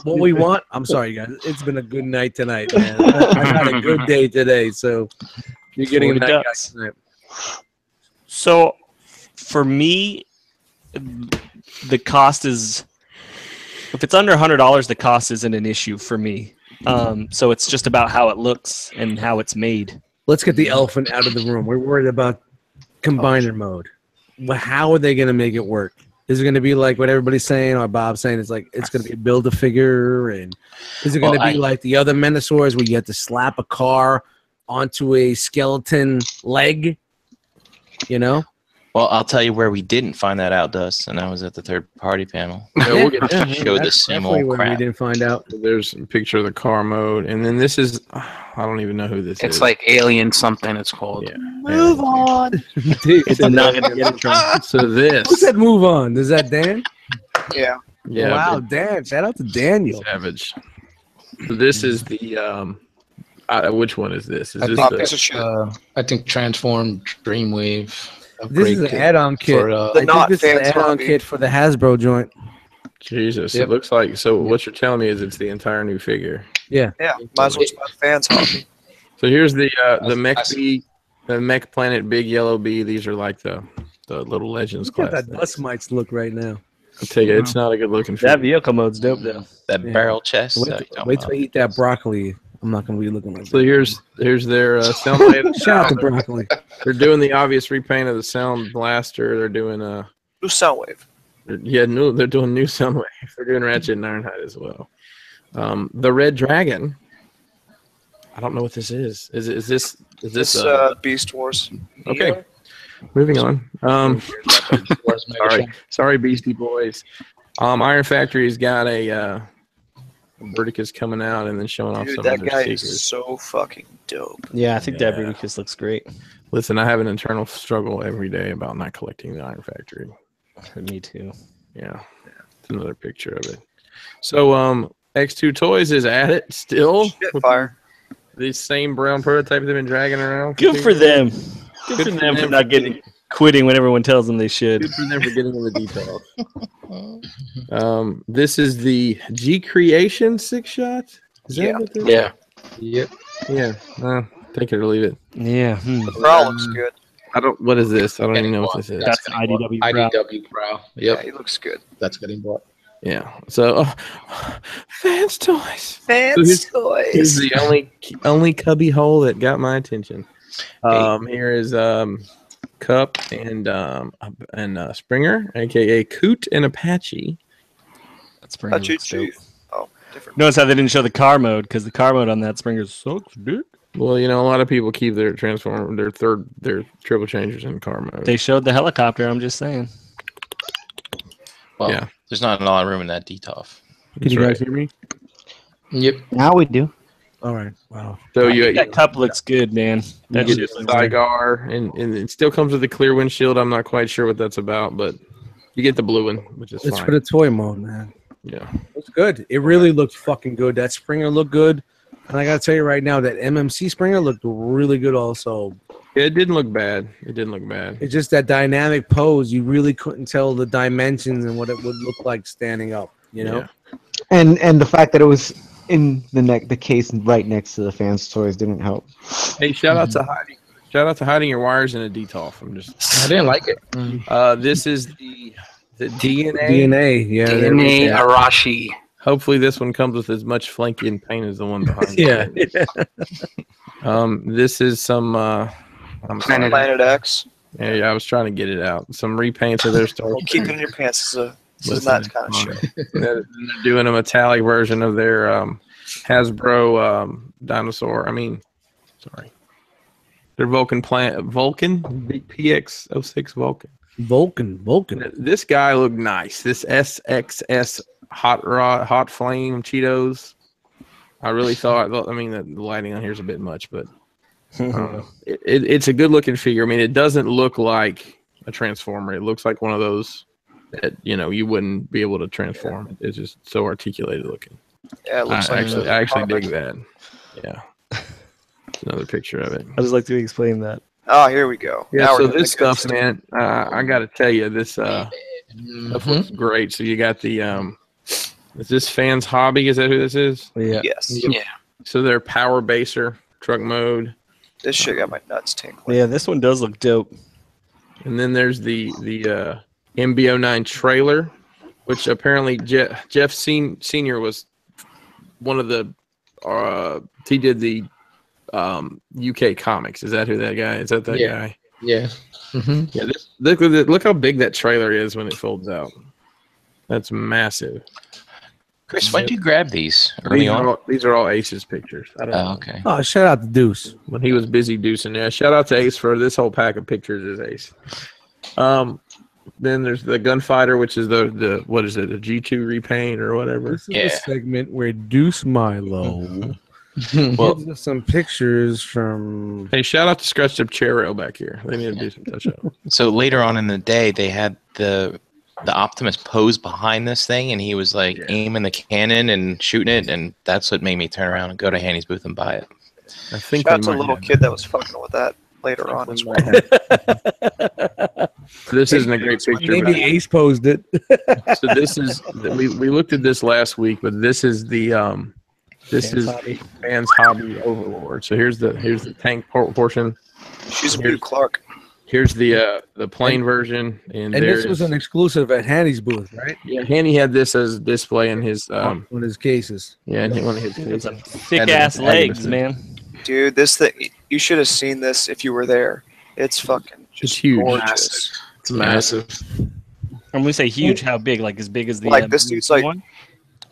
What we want. I'm sorry, guys. It's been a good night tonight, man. I had a good day today, so you're getting a $40. night guy tonight. So, for me, the cost is. If it's under $100, the cost isn't an issue for me. So it's just about how it looks and how it's made. Let's get the elephant out of the room. We're worried about combiner mode. Well, how are they going to make it work? Is it going to be like what everybody's saying or Bob's saying? It's like it's going to be build a figure, and is it going to be like the other Menosaurs where you have to slap a car onto a skeleton leg? Well, I'll tell you where we didn't find that out, Dust, and that was at the third-party panel. Yeah, we'll get Show the that's same definitely old where we crap. didn't find out. There's a picture of the car mode, and then this is I don't even know who this is. It's like Alien something. It's called. Yeah. Move on. It's not going to get it wrong. So Who this, said move on? Is that Dan? Yeah. yeah, Wow, Dan. Shout out to Daniel. savage. So this is the which one is this? Is I this think the, Piece of shit. I think Transform Dreamwave. This is an add-on kit. For, I think not this is an fans add-on hobby. kit for the Hasbro joint. Jesus? Yep. It looks like. So what you're telling me is it's the entire new figure. Yeah. Might as well spell fans hobby. So here's the mech That's- bee, the mech planet big yellow bee. These are like the little legends Look at class. that dust mites look right now. I'll tell you, it's not a good looking That figure. vehicle mode's dope, though. That Yeah. barrel chest. that you're Wait, talking wait till about. I eat that broccoli. I'm not going to be looking like So that. here's their sound blade. Shout out to broccoli. They're doing the obvious repaint of the sound blaster. They're doing New Soundwave. they're doing new sound wave. They're doing Ratchet and Ironhide as well. The Red Dragon I don't know what this is. Is this Beast Wars. okay? Moving on. Sorry, Beastie Boys. Iron Factory's got a Bruticus coming out and then showing off Dude, some that of their guy stickers. is so fucking dope. Yeah, I think that Yeah. Bruticus looks great. Listen, I have an internal struggle every day about not collecting the Iron Factory. Me too. Yeah, it's another picture of it. So, X2 Toys is at it still. Spitfire. The same brown prototype they've been dragging around. Good for them. Good for them for not quitting when everyone tells them they should. Good for them for getting in the details. This is the G Creation 6-shot. Is that Yeah. what this is? Yeah. Yep. Yeah. Take it or leave it. Yeah. The Prowl looks good. I don't. What is this? I don't even know what this is. That's IDW Prowl. IDW Prowl. Yeah, Yep. he looks good. That's getting bought. Yeah. So, Fans Toys. Fans Here's toys. the only cubby hole that got my attention. Here is Cup and Springer, aka Coot and Apache. That Springer Apache looks dope. Chief. Oh, different. Notice how they didn't show the car mode because the car mode on that Springer sucks, dude. Well, you know, a lot of people keep their their triple changers in car mode. They showed the helicopter. I'm just saying. Well, Yeah. there's not a lot of room in that DTOF. Can you guys hear me? Yep. Now we do. All right. Wow. So That cup looks good, man. you That get shit the looks good. Zygar, and it still comes with a clear windshield. I'm not quite sure what that's about, but you get the blue one, which is It's fine. for the toy mode, man. Yeah. It's good. It really looked fucking good. That Springer looked good. And I got to tell you right now, that MMC Springer looked really good also. It didn't look bad. It didn't look bad. It's just that dynamic pose. You really couldn't tell the dimensions and what it would look like standing up, you know? Yeah. And the fact that it was in the case right next to the Fans Toys didn't help. Hey, shout out to hiding. Shout out to hiding your wires in a DTOF. I'm just. I didn't like it. This is the DNA. DNA, yeah. there we DNA go. Arashi. Hopefully, this one comes with as much flanky and paint as the one behind. Yeah. it. This is some. I'm sorry. Planet X. Yeah, I was trying to get it out. Some repaints of their Star. Well, keep it in your pants. This is not kind of shit. They're doing a metallic version of their Hasbro dinosaur. Sorry. Their Vulcan PX06 Vulcan. Vulcan. This guy looked nice. This SXS Hot Flame Cheetos. I really thought. The lighting on here is a bit much, but it's a good looking figure. It doesn't look like a Transformer. It looks like one of those that you wouldn't be able to transform. It's just so articulated looking. Yeah, it looks I like actually dig that. Yeah. Another picture of it. I just like to explain that. Oh, here we go. Yeah, Now so we're doing this the good stuff, man, I got to tell you, this stuff looks great. So you got the, is this Fans Hobby? Is that who this is? Yeah. Yes. Yeah. So they're Power Baser, truck mode. This shit got my nuts tingling. Yeah, this one does look dope. And then there's the MB09 trailer, which apparently Jeff Senior was one of the, he did the UK comics. Is that who that guy is? That guy? Yeah. Yeah. Look how big that trailer is when it folds out. That's massive. Chris, when did you grab these early on? These are all Ace's pictures. I don't know. Okay. Oh, shout out to Deuce. When he was busy deucing. Yeah, shout out to Ace for this whole pack of pictures is Ace. Then there's the Gunfighter, which is the what is it, a G2 repaint or whatever. This is a segment where Deuce Milo Well, gives us some pictures from. hey, shout out to Scratched Up Chair Rail back here. They need to do some touch up. So later on in the day, they had the Optimus pose behind this thing, and he was like aiming the cannon and shooting it, and that's what made me turn around and go to Hanny's booth and buy it. I think Shout out they to a might little have- kid that was fucking with that later on as well. This isn't a great picture. Maybe but- Ace posed it. So this is we looked at this last week, but this is the Fans Hobby Overlord. So here's the tank portion. She's a Boo Clark. Here's the plain version, and this was an exclusive at Hanny's booth, right? yeah. Hanny had this as display in his On his cases. and one of his It's a cases. thick ass legs, man. Dude, this thing, you should have seen this if you were there. It's fucking just It's huge. gorgeous. It's massive. I'm gonna say huge. How big? Like as big as the Like, this dude's like- one?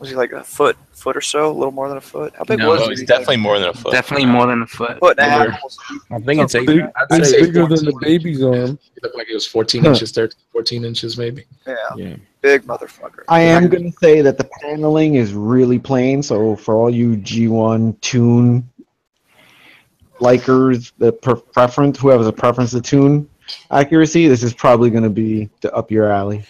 Was he like a foot or so? A little more than a foot? How big No, was Oh, he? he's definitely more than a foot. Definitely more than a foot. Foot and a half. almost. I think it's eight. Big, I'd it's say bigger than the 14. baby's arm. It looked like it was 14 inches, 13, 14 inches maybe. Yeah, yeah. big motherfucker. I am going to say that the paneling is really plain, so for all you G1 tune likers, the preference, who has a preference to tune accuracy, this is probably going to be up your alley.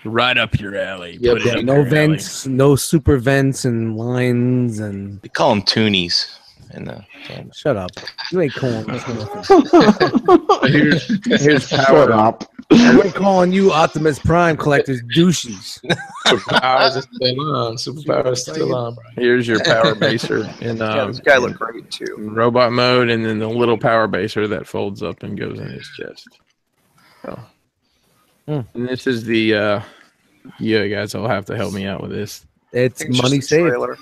Right up your alley. Yep. Put it Yeah, up no your alley. vents, no super vents and lines and. We call them toonies in the game. Shut up! You ain't calling us nothing. Here's Shut power. up. I ain't calling you Optimus Prime collectors douches. Superpowers is still on. Superpowers is still on, bro. Here's your power baser in Yeah, this guy looked great too. robot mode, and then the little power baser that folds up and goes in his chest. Oh. And this is the you guys will have to help me out with this. It's I think it's money just the saved. trailer.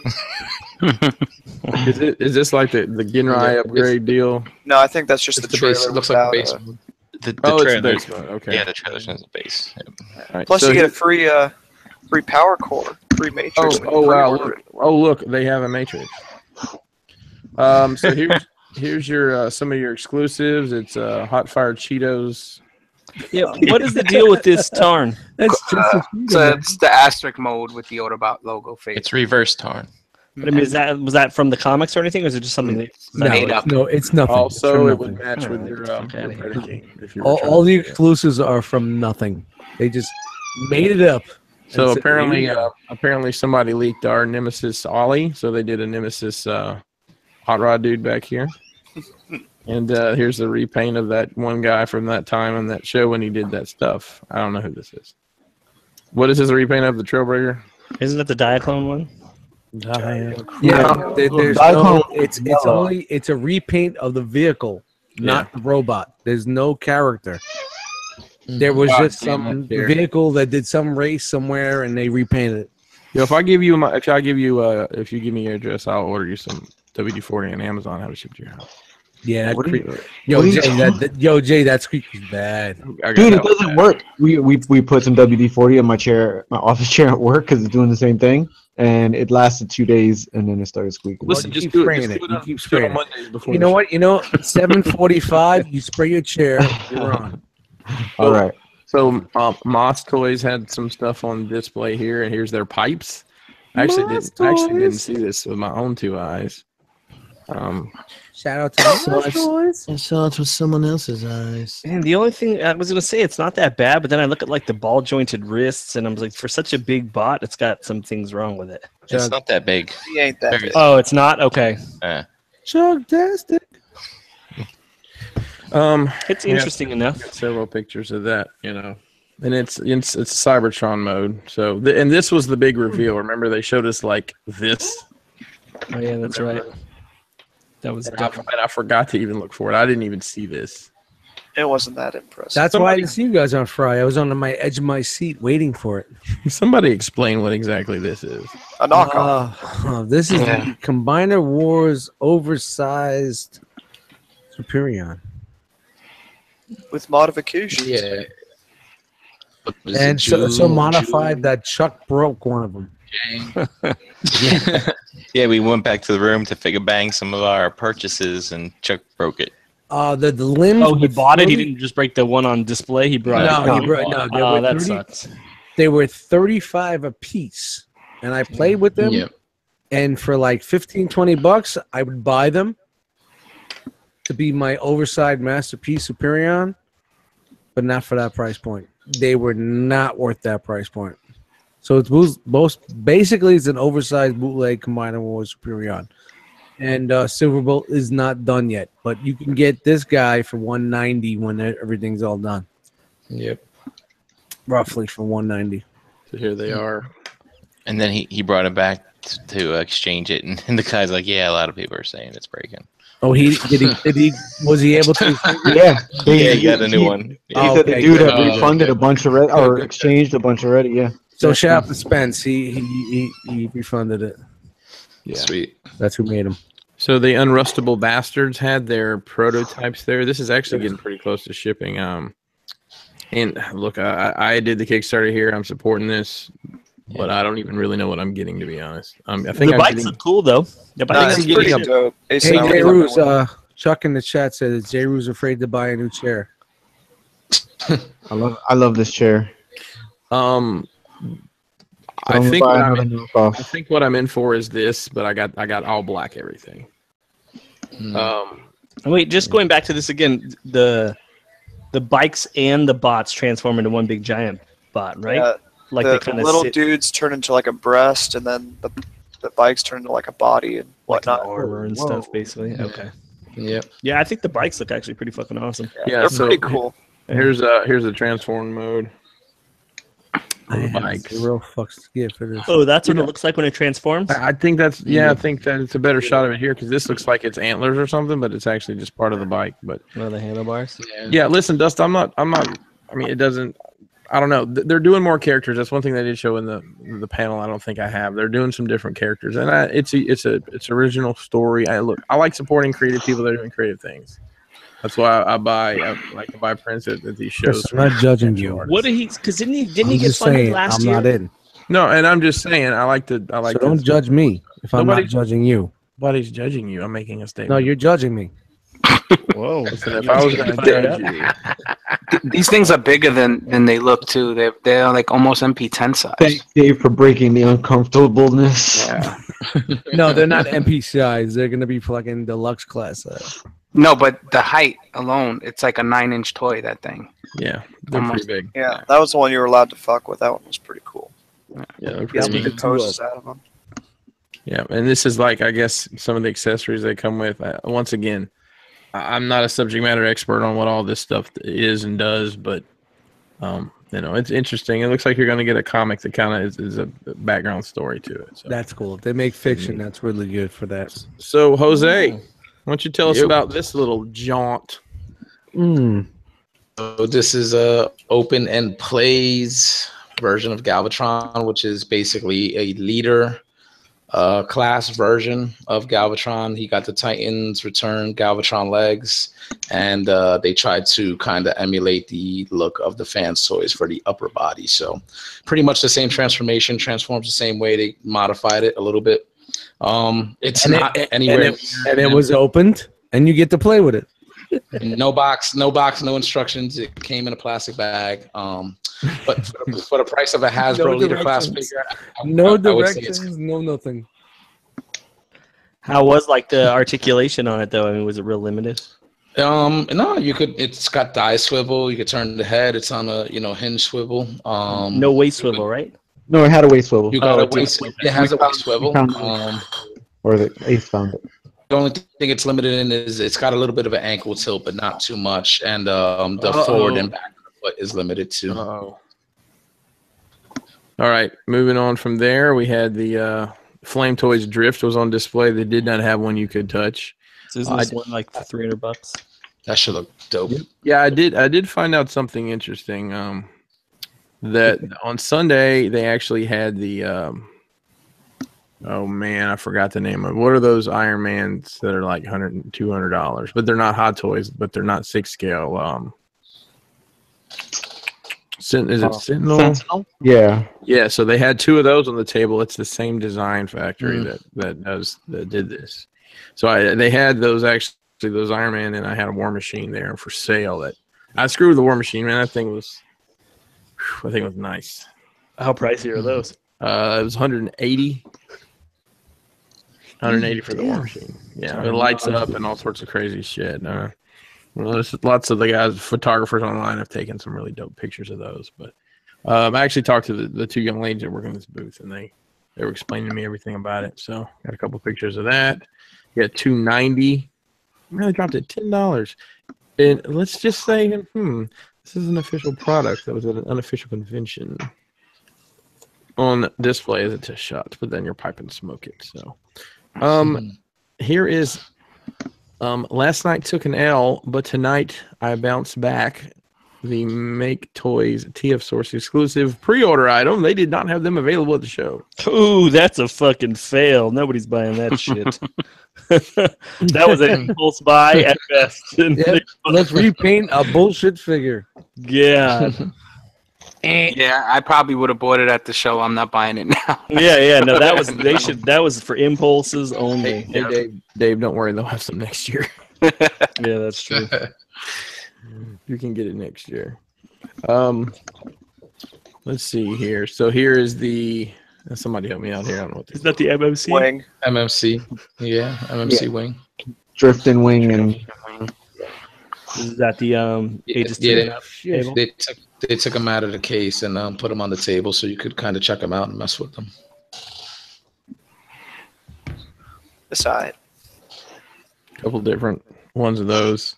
Is this like the Ginrai Yeah, upgrade deal? No, I think that's just It's the the trailer. base. It looks like the without, base. The Oh, it's the trailer. base mode. Okay. Yeah, the trailer's in the base. Yep. All right, Plus, so you get a here- free power core, free matrix. when you wow! pre-order Look, they have a matrix. So here's your some of your exclusives. It's hot fire Cheetos. Yeah, what is the deal with this Tarn? That's just a So it's the asterisk mode with the Autobot logo face. It's reverse Tarn. But I mean, was that from the comics or anything, or is it just something that? no, made up. no, it's nothing. It's Also, from it would nothing. match with Alright, your fuck outta here. Renegade, if you were All, trying all to the do that. exclusives are from nothing. They just made it up. So And apparently, here we go. apparently somebody leaked our Nemesis Ollie. So they did a Nemesis hot rod dude back here. And here's the repaint of that one guy from that time on that show when he did that stuff. I don't know who this is. What is this repaint of the Trailbreaker? Isn't that the Diaclone one? Yeah, there's Diaclone no, it's yellow. only it's a repaint of the vehicle, not the robot. There's no character. There was God just damn some it, Derek. vehicle that did some race somewhere and they repainted it. Yo, if you give me your address, I'll order you some WD-40 on Amazon. Have it shipped to your house. Yeah, that What do you- yo, what do you- Jay, that squeak is bad. I got Dude, that it one doesn't back. work. We put some WD-40 on my chair, my office chair at work, because it's doing the same thing, and it lasted 2 days, and then it started squeaking. Listen, You just keep do it. spraying Just it. do it You on, keep do it spraying on it. Mondays before You know what? 7:45. You spray your chair. You're on. All right. So Moss Toys had some stuff on display here, and here's their pipes. I actually didn't see this with my own two eyes. Shout out to the boys. I saw it with someone else's eyes. And the only thing I was gonna say, it's not that bad, but then I look at like the ball jointed wrists, and I'm like, for such a big bot, it's got some things wrong with it. It's not that big. He ain't that big. Oh, it's not okay. Chugtastic. It's Yeah. interesting enough. Got several pictures of that, and it's Cybertron mode. So and this was the big reveal. Remember they showed us like this, Oh yeah, that's right. That was and I forgot to even look for it. I didn't even see this. It wasn't that impressive. That's why I didn't see you guys on Friday. I was on my edge of my seat waiting for it. Somebody explain what exactly this is. a knockoff. This is Yeah. the Combiner Wars oversized Superion. with modifications. Yeah. And so modified that Chuck broke one of them. Yeah, we went back to the room to figure bang some of our purchases, and Chuck broke it. The limbs. Oh, he were bought it. He 30 didn't just break the one on display. He brought it. No, he brought no. They Oh, were that 30 sucks. They were 35 a piece, and I played with them. Yep. And for like $15-20, I would buy them to be my oversized masterpiece Superion, but not for that price point. They were not worth that price point. So it's basically it's an oversized bootleg Combiner Wars Superion. And Silverbolt is not done yet, but you can get this guy for $190 when everything's all done. Yep. Roughly for $190. So here they are. And then he brought it back to exchange it, and the guy's like, "Yeah, a lot of people are saying it's breaking." Oh, was he able to? Yeah. Yeah, he got a new one. He Yeah. said the Okay, dude good. had refunded a bunch already, or exchanged a bunch already. Yeah. So shout out to Spence. He refunded it. Yeah. Sweet. That's who made him. So the Unrustable Bastards had their prototypes there. This is actually getting pretty close to shipping. And look, I did the Kickstarter here. I'm supporting this. but I don't even really know what I'm getting, to be honest. I think The I'm bikes getting. look cool though. The Nah, bikes it's are pretty pretty dope. Hey, Ace and I were J. fucking Ruse, with it. Chuck in the chat says J. Ruse afraid to buy a new chair. I love this chair. Um, I Don't think buy what I'm another in, knockoff. I think what I'm in for is this, but I got all black everything. Wait, just going back to this again, the bikes and the bots transform into one big giant bot, right? Yeah, Like the they kind of little sit dudes turn into like a breast, and then the bikes turn into like a body and like in the whatnot. armor and stuff, basically. Yeah. Okay. Yep. Yeah, I think the bikes look actually pretty fucking awesome. Yeah, They're so pretty cool. here's the transform mode. I The have bikes. zero fucks to give for this. Oh, that's what it looks like when it transforms? I think that's I think that it's a better shot of it here because this looks like it's antlers or something, but it's actually just part of the bike. But One of the handlebars? yeah, listen, Dust, I'm not. I mean, it doesn't. I don't know. They're doing more characters. That's one thing they did show in the panel. I don't think I have. They're doing some different characters, and it's original story. I like supporting creative people that are doing creative things. That's why I like to buy prints at these shows. Chris, I'm not judging you. What did he? Because didn't he I'm get just funded saying, last I'm year? not in. No, and I'm just saying I like So to. don't judge me if I'm Nobody- not judging you. Nobody's judging you. I'm making a statement. No, you're judging me. Whoa. Listen, if I was going to judge you, These things are bigger than they look too. They're like almost MP10 size. Thanks, Dave, for breaking the uncomfortableness. Yeah. No, they're not NPCIs. They're gonna be fucking deluxe class. No, but the height alone, it's like a 9-inch toy. That thing. yeah, they're Almost. pretty big. Yeah, that was the one you were allowed to fuck with. That one was pretty cool. Yeah, they're Yeah, pretty some neat. good poses out of them. Yeah, and this is like I guess some of the accessories they come with. Once again, I'm not a subject matter expert on what all this stuff is and does, but it's interesting. It looks like you're going to get a comic that kind of is a background story to it. So, That's cool. If they make fiction, that's really good for that. so Jose, why don't you tell us Yep. about this little jaunt? So this is a open and plays version of Galvatron, which is basically a leader class version of Galvatron. He got the Titans return Galvatron legs, and they tried to kind of emulate the look of the fans' toys for the upper body. So pretty much the same transformation, transforms the same way. They modified it a little bit. It's not anywhere. And it was opened, and you get to play with it. No box, no instructions. It came in a plastic bag. But for the price of a Hasbro leader class figure, No I would say it's directions, no nothing. How was like the articulation on it though? I mean, was it real limited? no, you could. It's got thigh swivel. You could turn the head. It's on a hinge swivel. No waist swivel, right? No, it had a waist swivel. You got Oh, a it did. waist. It has a waist swivel. Or the Ace found it. The only thing it's limited in is it's got a little bit of an ankle tilt, but not too much. And the forward and back of the foot is limited too. Uh-oh. All right, moving on from there, we had the Flame Toys Drift was on display. They did not have one you could touch. So isn't this one like $300? That should look dope. Yeah, I did find out something interesting. That on Sunday they actually had the oh man, I forgot the name of it. What are those Iron Mans that are like $100 and $200? But they're not Hot Toys, but they're not 6 scale. Is it Sentinel? Yeah. Yeah, so they had 2 of those on the table. It's the same design factory that did this. So they had those Iron Man, and I had a War Machine there for sale. That I screwed the War Machine, man. That thing was, I think it was nice. How pricey are those? It was 180. 180 for the War Machine. Yeah, it lights up and all sorts of crazy shit. There's lots of the guys, photographers online, have taken some really dope pictures of those. But I actually talked to the 2 young ladies that work in this booth, and they were explaining to me everything about it. So got a couple pictures of that. You got $290. Really dropped it $10. And let's just say, this is an official product that was at an unofficial convention on display as a test shot. But then you're pipe and smoke it. So here is. Last night took an L, but tonight I bounced back the Make Toys TF Source exclusive pre-order item. They did not have them available at the show. Ooh, that's a fucking fail. Nobody's buying that shit. That was an impulse buy at best. Yeah, let's repaint a bullshit figure. Yeah. Yeah, I probably would have bought it at the show. I'm not buying it now. Yeah, no, that was for impulses only. Hey, Dave, don't worry, they'll have some next year. Yeah, that's true. You can get it next year. Let's see here. So here is the. Somebody help me out here. I don't know what this Is that the MMC? Wing. MMC. Yeah, MMC wing. Drifting wing and Is that the ages Yeah, 2 and up table? they took them out of the case and put them on the table so you could kind of check them out and mess with them. Aside. couple different ones of those.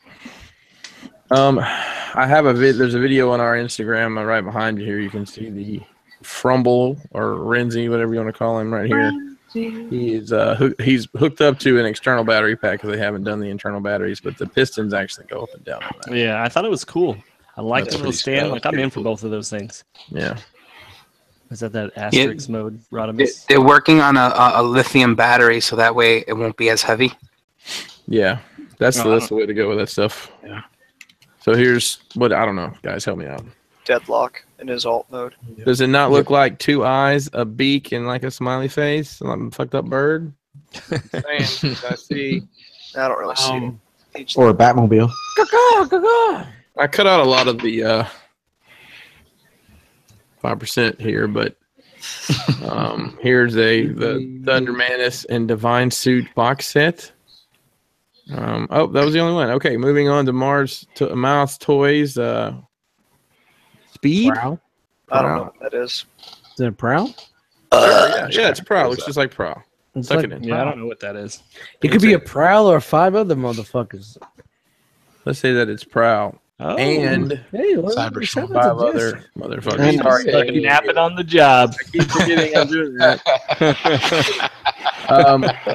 I have there's a video on our Instagram right behind you here. You can see the Frumble or Renzi, whatever you want to call him, right here. He's hooked up to an external battery pack because they haven't done the internal batteries, but the pistons actually go up and down on that. Yeah, I thought it was cool. I like That's the little pretty stand. cool. Like I'm in for both of those things. Yeah. Is that asterisk mode, Rodimus? They're working on a lithium battery, so that way it won't be as heavy. Yeah, that's the way to go with that stuff. Yeah. So here's what I don't know, guys. Help me out. Deadlock in his alt mode. Does it not look like two eyes, a beak, and like a smiley face, like a fucked up bird? I see. I don't really see it. or a Batmobile. I cut out a lot of the 5% here, but here's the Thunder Menace and Divine Suit box set. Oh, that was the only one. Okay, moving on to Mouse Toys. Speed. Prowl? I don't know what that is. Is it Prowl? Yeah, it's Prowl. Looks just like Prowl. It's Suck like, it in. Yeah, I don't know what that is. it could be a Prowl or 5 other motherfuckers. Let's say that it's Prowl. Oh, And Hey, look, Cyber shout out 5 to Jess. other motherfuckers. And- fucking napping on the job. I keep forgetting I'm doing that.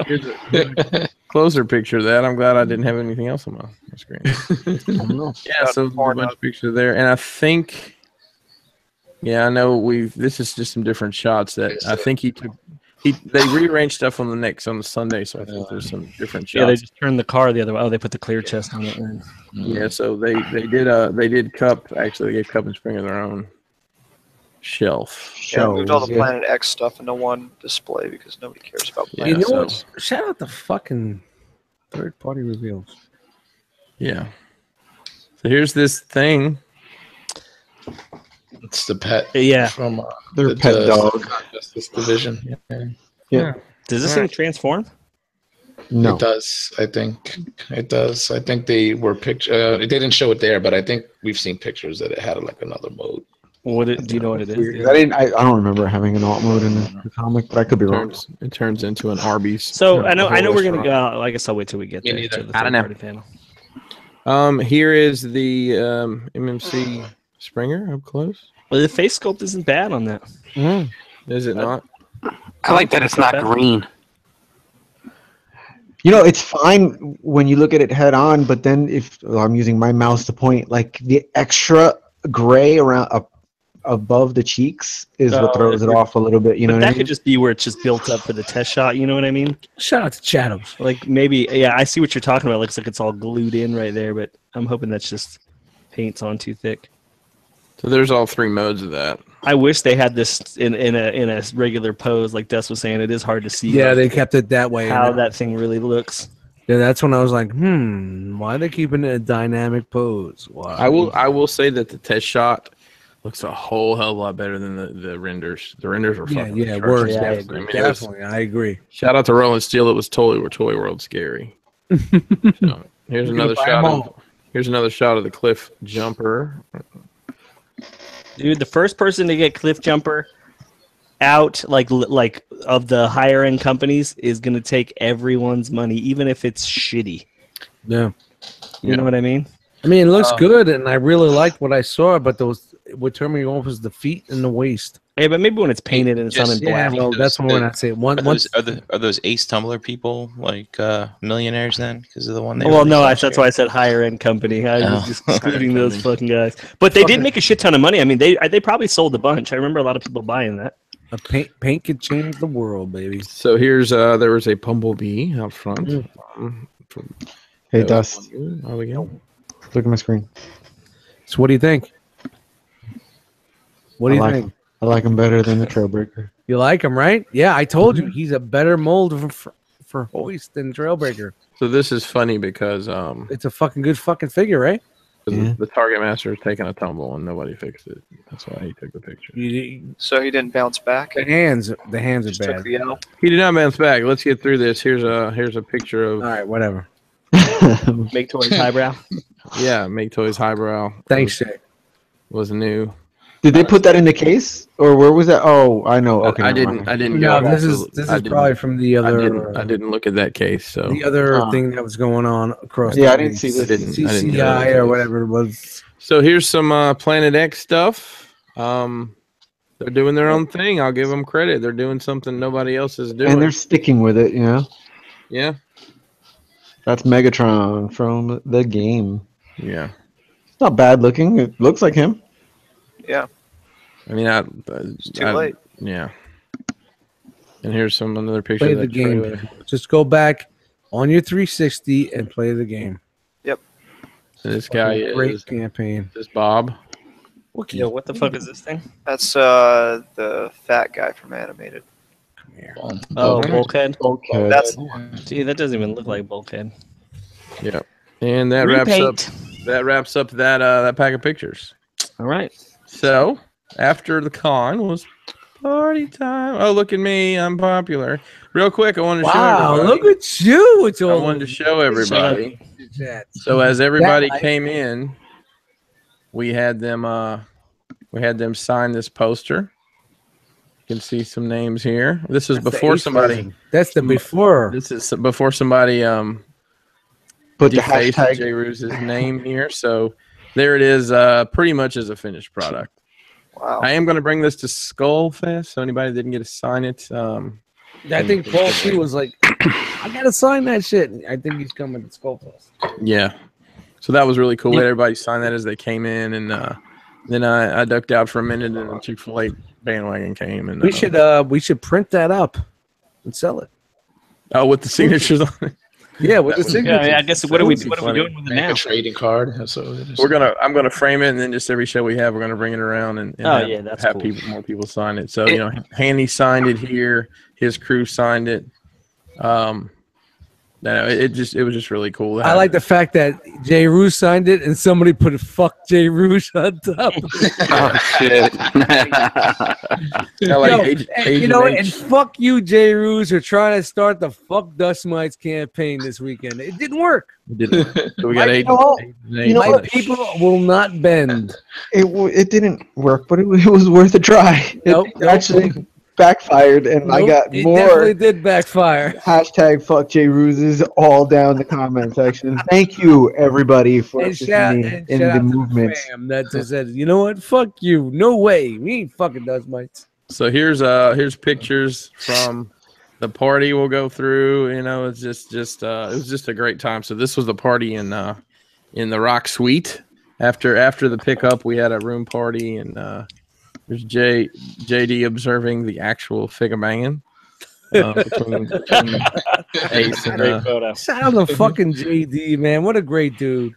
Here's a closer picture of that. I'm glad I didn't have anything else on my screen. Yeah, so a bunch of pictures there. And I think, I know this is just some different shots that I think they rearranged stuff on the Sunday, so I think there's some different shots. Yeah, they just turned the car the other way. Oh, they put the clear chest on it. Yeah, so they did Cup. Actually, they gave Cup and Springer their own shelf. Yeah, moved all the yeah. Planet X stuff into one display because nobody cares about Yeah, Planet You know so- what? Shout out to fucking third-party reveals. Yeah. So here's this thing. It's the pet Yeah. from Their pet dog. Justice Division. Yeah. Does this thing transform? No. It does. I think it does. I think they were they didn't show it there, but I think we've seen pictures that it had like another mode. Do you know what it is? I don't remember having an alt mode in the comic, but I could be wrong. It turns into an Arby's. So I know we're gonna go. I guess I'll wait till we get Me there neither. to the I don't know. third-party panel. Here is the MMC Springer up close. Well, the face sculpt isn't bad on that. Is it not? I like that it's not green. You know, it's fine when you look at it head on, but then if I'm using my mouse to point, like the extra gray around above the cheeks is what throws it off a little bit. You know But what that I mean? could just be where it's just built up for the test shot. You know what I mean? Shout out to Chathams. Like maybe, yeah, I see what you're talking about. It looks like it's all glued in right there, but I'm hoping that's just paint's on too thick. So there's all 3 modes of that. I wish they had this in a regular pose, like Des was saying. It is hard to see. Yeah, like, they kept it that way. how that thing really looks. Yeah, that's when I was like, why are they keeping it a dynamic pose? Why? I will say that the test shot looks a whole hell of a lot better than the renders. The renders were fucking Yeah, atrocious. worse. Yeah, I Definitely, agree. definitely, I agree. Shout out to Roland Steele. It was totally Toy World scary. So, here's another buy shot. 'em all. Here's another shot of the cliff jumper. Dude, the first person to get Cliff Jumper out, like of the higher end companies, is gonna take everyone's money, even if it's shitty. Yeah. You know what I mean? I mean, it looks good, and I really liked what I saw, but what turned me off was the feet and the waist. Yeah, but maybe when it's painted and it's on in Yeah, black. well, that's when I say once. Are those Ace Tumbler people like millionaires then? Because of the one they Well, no, released that's last why I said higher end company. I was Oh. just excluding those fucking guys. But they did make a shit ton of money. I mean, they probably sold a bunch. I remember a lot of people buying that. A paint could change the world, baby. So here's there was a bumblebee out front. Hey, Dust, Oh, we go. look at my screen. So what do you think? What do you like think? I like him better than the Trailbreaker. You like him, right? Yeah, I told you he's a better mold for Hoist than Trailbreaker. So this is funny because It's a fucking good fucking figure, right? Yeah. the Target Master is taking a tumble and nobody fixed it. That's why he took the picture. So he didn't bounce back. The hands are Just bad. took the L. He did not bounce back. Let's get through this. Here's a picture of All right, whatever. Make toys highbrow. Make Toys highbrow. Thanks, Shay. Was new. Did they put that in the case, or where was that? Oh, I know. Okay, I never didn't. mind. I didn't. No, go this to- is I didn't- probably from the other. I didn't look at that case. So The other thing that was going on across. Yeah, the I didn't see this. I didn't go to CCI that or case. whatever it was. So here's some Planet X stuff. They're doing their own thing. I'll give them credit. They're doing something nobody else is doing. And they're sticking with it, you know. Yeah. That's Megatron from the game. Yeah. It's not bad looking. It looks like him. Yeah, I mean, it's too late. Yeah. And here's another picture. Play of the that game. trailer. Just go back on your 360 and play the game. And this guy Great is campaign. this Bob. Yo, what the fuck is this thing? That's the fat guy from Animated. Come here. Oh, Bulkhead. Okay. That's Gee, that doesn't even look like Bulkhead. Yeah. And that Repaint. wraps up that pack of pictures. All right. So after the con was party time. Oh, look at me! I'm popular. Real quick, I wanted to show Wow, everybody. look at you! It's I all wanted to show everybody. that. So as everybody That- came in, we had them sign this poster. You can see some names here. This is That's the before Ace somebody. version. That's the before. This is before somebody Put the defaced hashtag. J. Roos's name here. So there it is. Pretty much as a finished product. wow. I am going to bring this to Skull Fest. So anybody that didn't get to sign it, I think Paul C was like, I gotta sign that shit. I think he's coming to Skullfest. yeah. So that was really cool. We had everybody sign that as they came in, and then I ducked out for a minute, and the Chick-fil-A bandwagon came. And We should print that up and sell it. oh, with the signatures on it. Yeah, with the That would- signature. Yeah, I guess what are we doing with it Make now? a trading card. So I'm gonna frame it, and then just every show we have, we're gonna bring it around and Oh, have, yeah, that's have cool. more people sign it. So Handy signed it here. His crew signed it. It was just really cool. I like the fact that Jay Roos signed it and somebody put a "fuck Jay Roos" on top. Oh shit! Yeah, like Yo, Agent and H. fuck you, Jay Roos, for trying to start the "fuck Dust Mites" campaign this weekend. It didn't work. So we got You Agent. know what? Agent You know H. My what? people will not bend. It didn't work, but it was worth a try. Nope. It actually backfired, and I Nope, got it more definitely did backfire. hashtag fuck J Ruses all down the comment section. Thank you, everybody, for And assisting shout, me and in shout the out to movement. fam that just said, you know what? Fuck you. No way. We ain't fucking Dust Mites. So here's pictures from the party we'll go through. It's just it was just a great time. So this was the party in the Rock Suite. After the pickup, we had a room party, and there's JD observing the actual figure banging between Ace and Great photo. Shout out to fucking JD, man. What a great dude.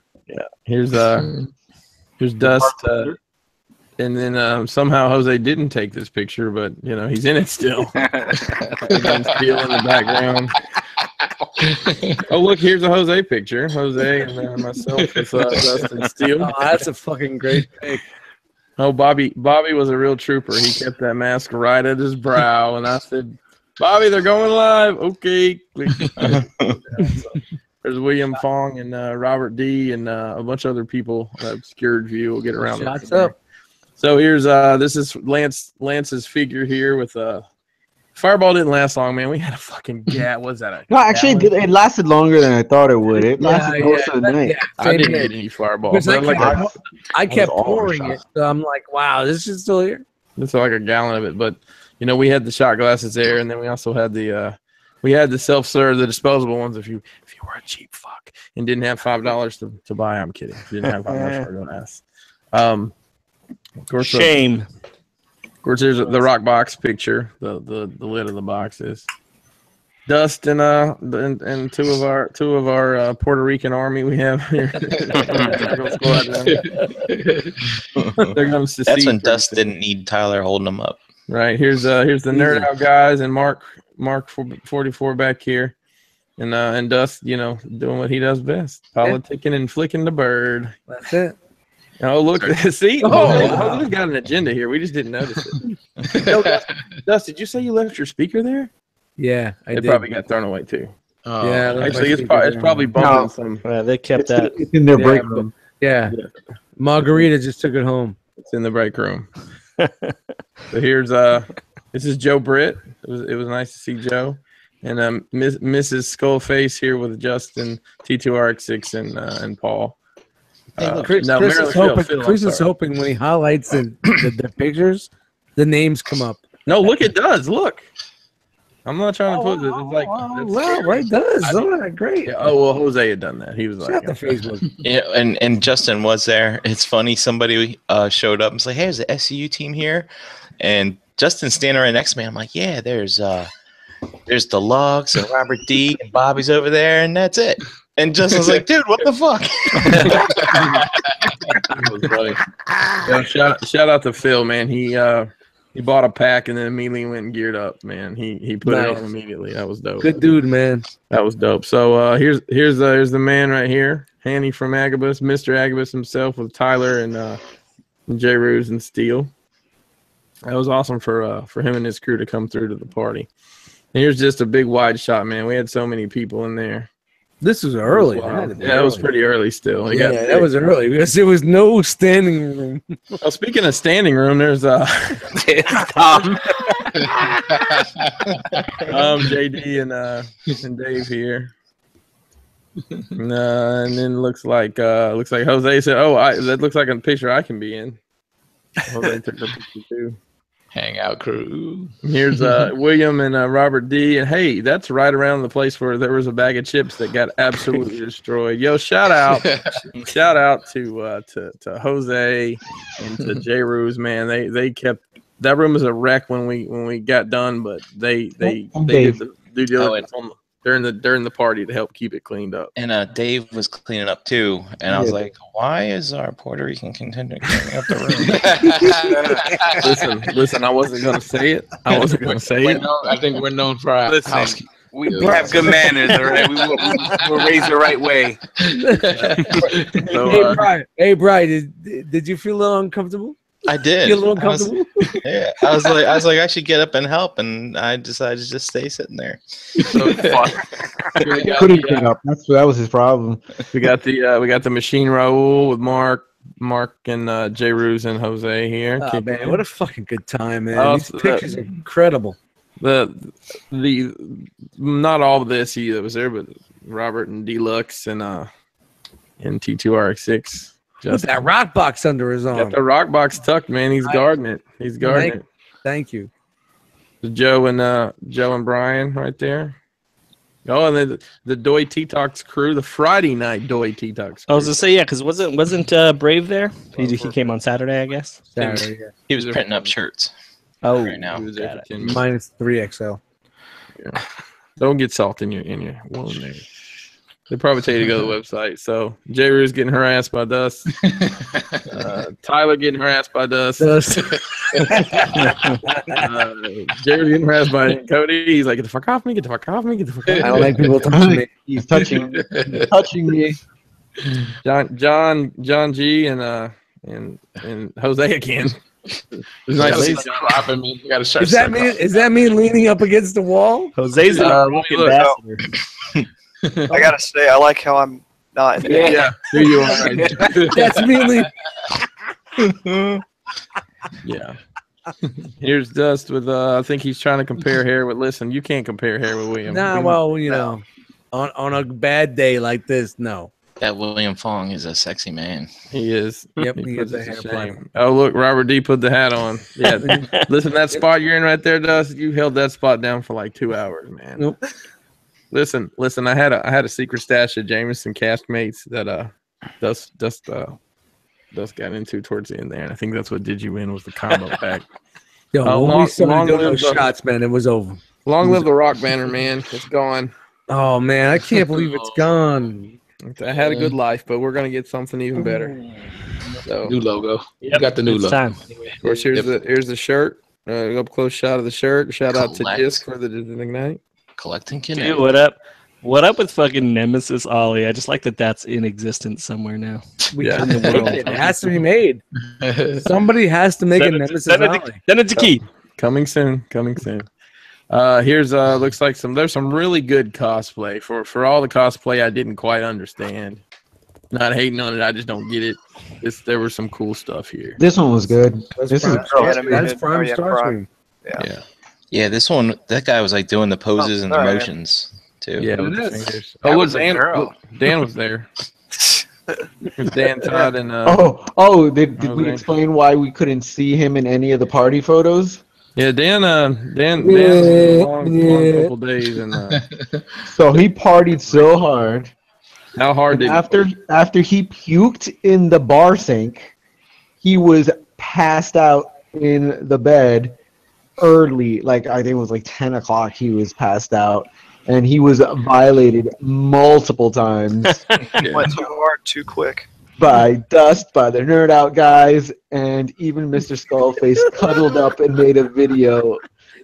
here's Dust. And then somehow Jose didn't take this picture, but he's in it still. And Steel in the background. Oh, look, here's a Jose picture. Jose and myself with Dust and Steel. Oh, that's a fucking great pic. Oh, Bobby was a real trooper. He kept that mask right at his brow, and I said, "Bobby, they're going live." Okay. There's William Fong and Robert D. and a bunch of other people. Obscured view. We'll get around. Shots up. So here's this is Lance's figure here with Fireball didn't last long, man. We had a fucking what was that? No, actually, it lasted longer than I thought it would. It lasted most of the night. I didn't get any Fireball. Because But I kept all pouring shot. it, so I'm like, wow, this is still here. it's like a gallon of it. But we had the shot glasses there, and then we also had the self-serve, the disposable ones. If you were a cheap fuck and didn't have $5 to buy, I'm kidding. You didn't have $5 for a glass. Of course, Shame. Of course, there's the rock box picture. The lid of the box is. Dust and two of our Puerto Rican army we have here. They're going to That's when Dust didn't need Tyler holding them up. Right, here's the Nerd Out guys and Mark 44 back here, and Dust, doing what he does best, politicking and flicking the bird. That's it. Oh, look, see, wow. we've got an agenda here. We just didn't notice it. Dust, did you say you left your speaker there? Yeah, I did. It probably got thrown away too. Yeah, actually, it's probably bumping some. They kept that. It's in their break room. Yeah. Margarita just took it home. It's in the break room. So here's this is Joe Britt. It was nice to see Joe, and Mrs. Skullface here with Justin, T2RX6, and Paul. Chris is hoping when he highlights the pictures, the names come up. No, look, it does. Look, I'm not trying to put it. It's like it does. Oh, great. Yeah, well, Jose had done that. He was like, the Facebook. Yeah, and Justin was there. It's funny. Somebody showed up and was like, "Hey, there's the SCU team here," and Justin's standing right next to me. I'm like, "Yeah, there's the Logs and Robert D and Bobby's over there, and that's it." And Justin's like, "Dude, what the fuck?" That was funny. Yeah, shout out to Phil, man. He bought a pack and then immediately went and geared up, man. He put it on immediately. That was dope. Good dude, man. That was dope. So here's the man right here, Hanny from Agabus, Mr. Agabus himself with Tyler and J. Ruse and Steele. That was awesome for him and his crew to come through to the party. And here's just a big wide shot, man. We had so many people in there. This was early. That was pretty early still. That was early because there was no standing room. Well, speaking of standing room, there's JD and Dave here. And then looks like Jose said, "Oh, that looks like a picture I can be in." Jose took the picture too. Hangout crew. Here's William and Robert D. And hey, that's right around the place where there was a bag of chips that got absolutely destroyed. Yo, shout out to Jose and to J. Ruse, man. They kept that room was a wreck when we got done, but they did the due diligence during the party to help keep it cleaned up. And Dave was cleaning up too, and I was like, "Why is our Puerto Rican contender cleaning up the room?" Listen, I wasn't gonna say it. I think we're known for our housekeeping. We have good manners, all right? We're raised the right way. So, hey, Brian, did you feel a little uncomfortable? I did. You a little uncomfortable? Yeah, I was like, I should get up and help, and I decided to just stay sitting there. So couldn't get up. That was his problem. We got the machine Raul with Mark and J. Ruse and Jose here. Oh, man, what a fucking good time, man! These pictures are incredible. The not all of the SE that was there, but Robert and Deluxe and T2RX6. With that rock box under his arm. Got the rock box tucked, man. He's guarding it. Thank you. Joe and Brian right there. Oh, and then the Doi T-Talks crew, the Friday night Doi T-Talks crew. I was gonna say, yeah, because wasn't Brave there? He came on Saturday, I guess. Saturday, yeah. He was printing up shirts. Oh, right now. Minus 3XL. Yeah. Don't get salt in your wound there. They'll probably tell you to go to the website. So J. Rue's getting harassed by Dust. Tyler getting harassed by Dust. J. Rue's getting harassed by Cody. He's like, "Get the fuck off me! Get the fuck off me! Get the fuck off me!" I don't like people touching me. He's touching me. John G and Jose again. Is that me leaning up against the wall? Jose's an walking ambassador. I gotta say, I like how I'm not in there. Yeah, here you are. Right. That's me. Yeah. Here's Dust with I think he's trying to compare hair with. Listen, you can't compare hair with William. Nah, well, know, on a bad day like this, no. That William Fong is a sexy man. He is. Yep, he is a hair. Oh, look, Robert D put the hat on. Yeah, listen, that spot you're in right there, Dust. You held that spot down for like 2 hours, man. Nope. Listen. I had a secret stash of Jameson Castmates that Dust got into towards the end there, and I think that's what did you win was the combo pack. Yo, when we started doing those shots, man, it was over. Long live the rock banner, man. It's gone. Oh man, I can't believe it's gone. I had a good life, but we're gonna get something even better. So, New logo. Yep, You got the new it's logo. time. of course, here's the shirt. Up close shot of the shirt. Shout out to Collect. Disc for the Ignite. Collecting Dude, Kinetic. what up? What up with fucking Nemesis Ollie? I just like that that's in existence somewhere now. We Yeah. got to make it. It has to be made. Somebody has to make a Nemesis Ollie. Send it to Keith. Coming soon. Here's looks like there's some really good cosplay for all the cosplay I didn't quite understand. Not hating on it, I just don't get it. There was some cool stuff here. This one was good. This is That's Prime Starscream. Yeah. Yeah, this one, that guy was like doing the poses and the alright. motions too. Yeah, It with the is. fingers. That Oh, was look, a Dan, girl. look, Dan was there. Dan Todd and did we explain why we couldn't see him in any of the party photos? yeah, Dan was a long couple days, and So he partied so hard. how hard And did after he puked in the bar sink, he was passed out in the bed early. Like I think it was like 10 o'clock. He was passed out, and he was violated multiple times Went too hard, too quick. by Dust, by the Nerd Out guys, and even Mr. Skullface cuddled up and made a video.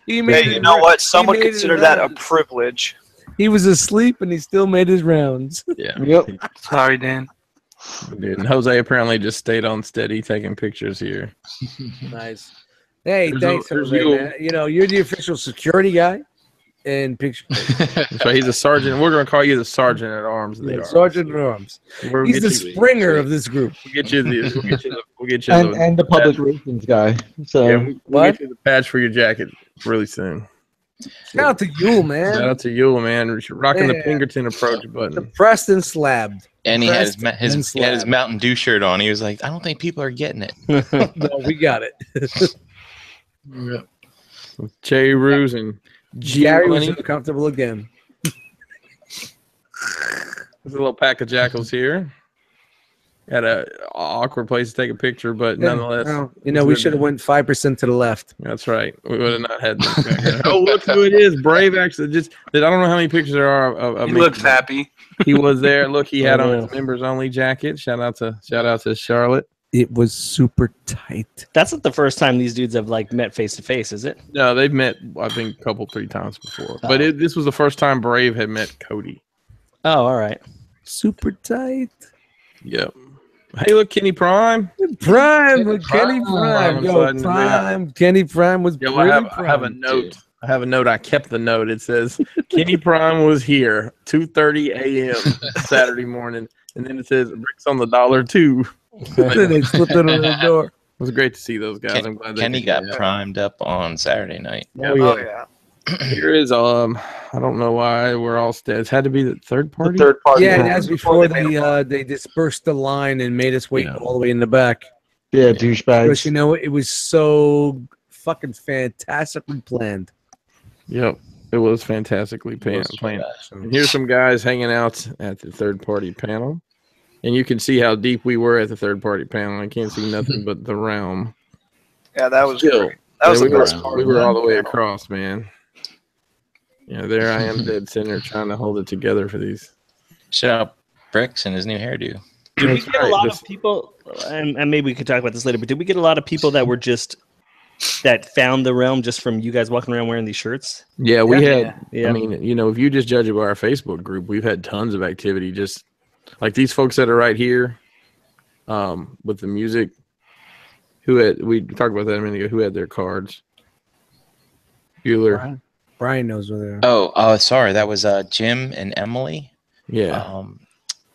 He made Hey, you know what? Some would made his consider that a rounds. privilege. He was asleep and he still made his rounds. Yeah, Yep. Sorry, Dan. dude. And Jose apparently just stayed on steady taking pictures here. Nice. Hey, thanks, there's Jose, you. man. You know, you're the official security guy in picture. So he's a sergeant. We're gonna call you the sergeant at arms. Of the army. Sergeant at Arms. We'll He's get the you- Springer of this group. We'll get you the And the public relations guy. So yeah, we'll get you the patch for your jacket really soon. Shout out to Yule, man. Shout out to Yule, man. You're rocking the Yeah. Pinkerton approach The button. Preston slabbed. And he had Pressed his and slapped. Mountain Dew shirt on. He was like, I don't think people are getting it. No, we got it. Cherry Ruse and Gary was Money. uncomfortable again. There's a little pack of jackals here. At a awkward place to take a picture, but nonetheless, Well, you know, we should have went 5% to the left. that's right. We would have not had this. Oh, look who it is! Brave actually. I don't know how many pictures there are of He me. looks happy. He was there. Look, he had on his members only jacket. Shout out to Charlotte. It was super tight. That's not the first time these dudes have like met face to face, is it? No, they've met I think a couple 3 times before, but this was the first time Brave had met Cody. Oh, all right. Super tight. Yep. Hey, look, Kenny Prime. Prime with Kenny Prime. Prime. Yo, Prime. Kenny Prime was Yo, pretty I have a prime. note. I have a note. I kept the note. It says Kenny Prime was here 2:30 a.m. Saturday morning, and then it says bricks on the dollar too. Then they slipped it under the door. It was great to see those guys. I'm glad Kenny they got primed up on Saturday night. Oh, yeah. Here is I don't know why we're all it had to be the third party. the third party. Yeah, and that's before they they dispersed the line and made us wait all the way in the back. Yeah, Because douchebags. you know it was so fucking fantastically planned. Yep, it was fantastically planned. And here's some guys hanging out at the third party panel, and you can see how deep we were at the third party panel. I can't see nothing but the realm. Yeah, that was Still, great. That was we the best were, part. we were all the way across, man. Yeah, there I am, dead center, trying to hold it together for these. Shout out Bricks and his new hairdo. Did we That's get a right. lot of people, and maybe we could talk about this later, but did we get a lot of people that were just, that found the realm just from you guys walking around wearing these shirts? Yeah, we had. Yeah. I mean, you know, if you just judge it by our Facebook group, we've had tons of activity. Just like these folks that are right here, with the music. We talked about that a minute ago. Who had their cards? Bueller. Brian knows where they are. Oh, sorry. That was Jim and Emily. Yeah.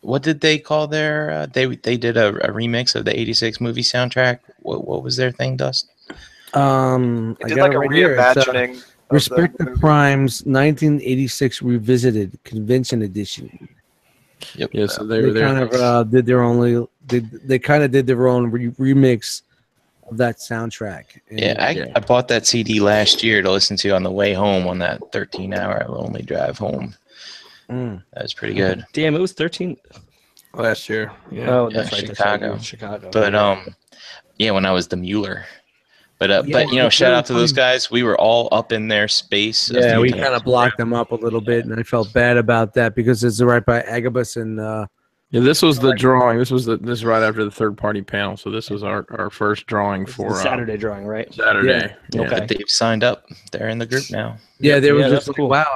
What did they call their? They did a remix of the '86 movie soundtrack. What was their thing, Dust? I They did got like it a right here. It's, reimagining. of Respect the movie. Primes 1986 Revisited Convention Edition. Yep. Yeah. So they They were there. kind of did their own they kind of did their own remix of that soundtrack. And, Yeah, I bought that CD last year to listen to on the way home on that 13-hour lonely drive home. Mm. That was pretty good. Damn, it was 13. Last year. Yeah. Oh, Yeah, that's right. Chicago. Chicago. But yeah, when I was the Mueller, But you know, shout out to those guys. We were all up in their space. Yeah, we kind of blocked them up a little bit, and I felt bad about that because it's right by Agabus and. Yeah, this was the drawing. This is right after the third party panel. So this was our first drawing for Saturday drawing, right? Saturday. Yeah. Yeah. But they've signed up. They're in the group now. Yeah, they were just that's like, cool. wow.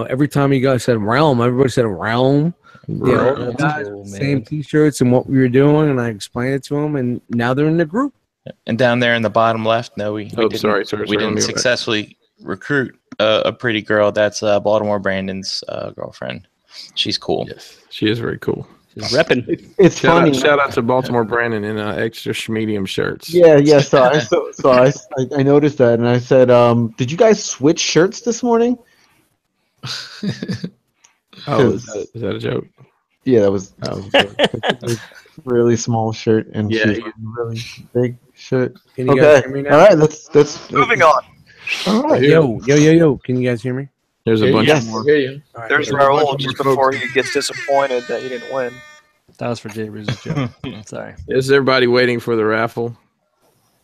Every time you guys said realm, everybody said realm. Yeah, all the guys cool, with the man. same T-shirts and what we were doing, and I explained it to them, and now they're in the group. And down there in the bottom left, no, we didn't, sorry, we didn't successfully recruit a pretty girl. That's Baltimore Brandon's girlfriend. She's cool. Yes, she is very cool. She's repping. It's funny. Shout out to Baltimore Brandon in extra medium shirts. Yeah. So I noticed that, and I said, "Did you guys switch shirts this morning?" Oh, is that a joke? Yeah, that was a really small shirt, and Yeah, she's wearing a really big shirt. Can you guys hear me now? All right, let's Moving on. All right. Yo. Can you guys hear me? There's a bunch Yes. more. Hear you. All right. There's Raul just before he gets disappointed that he didn't win. That was for Jay Riz's joke. Sorry. Is everybody waiting for the raffle?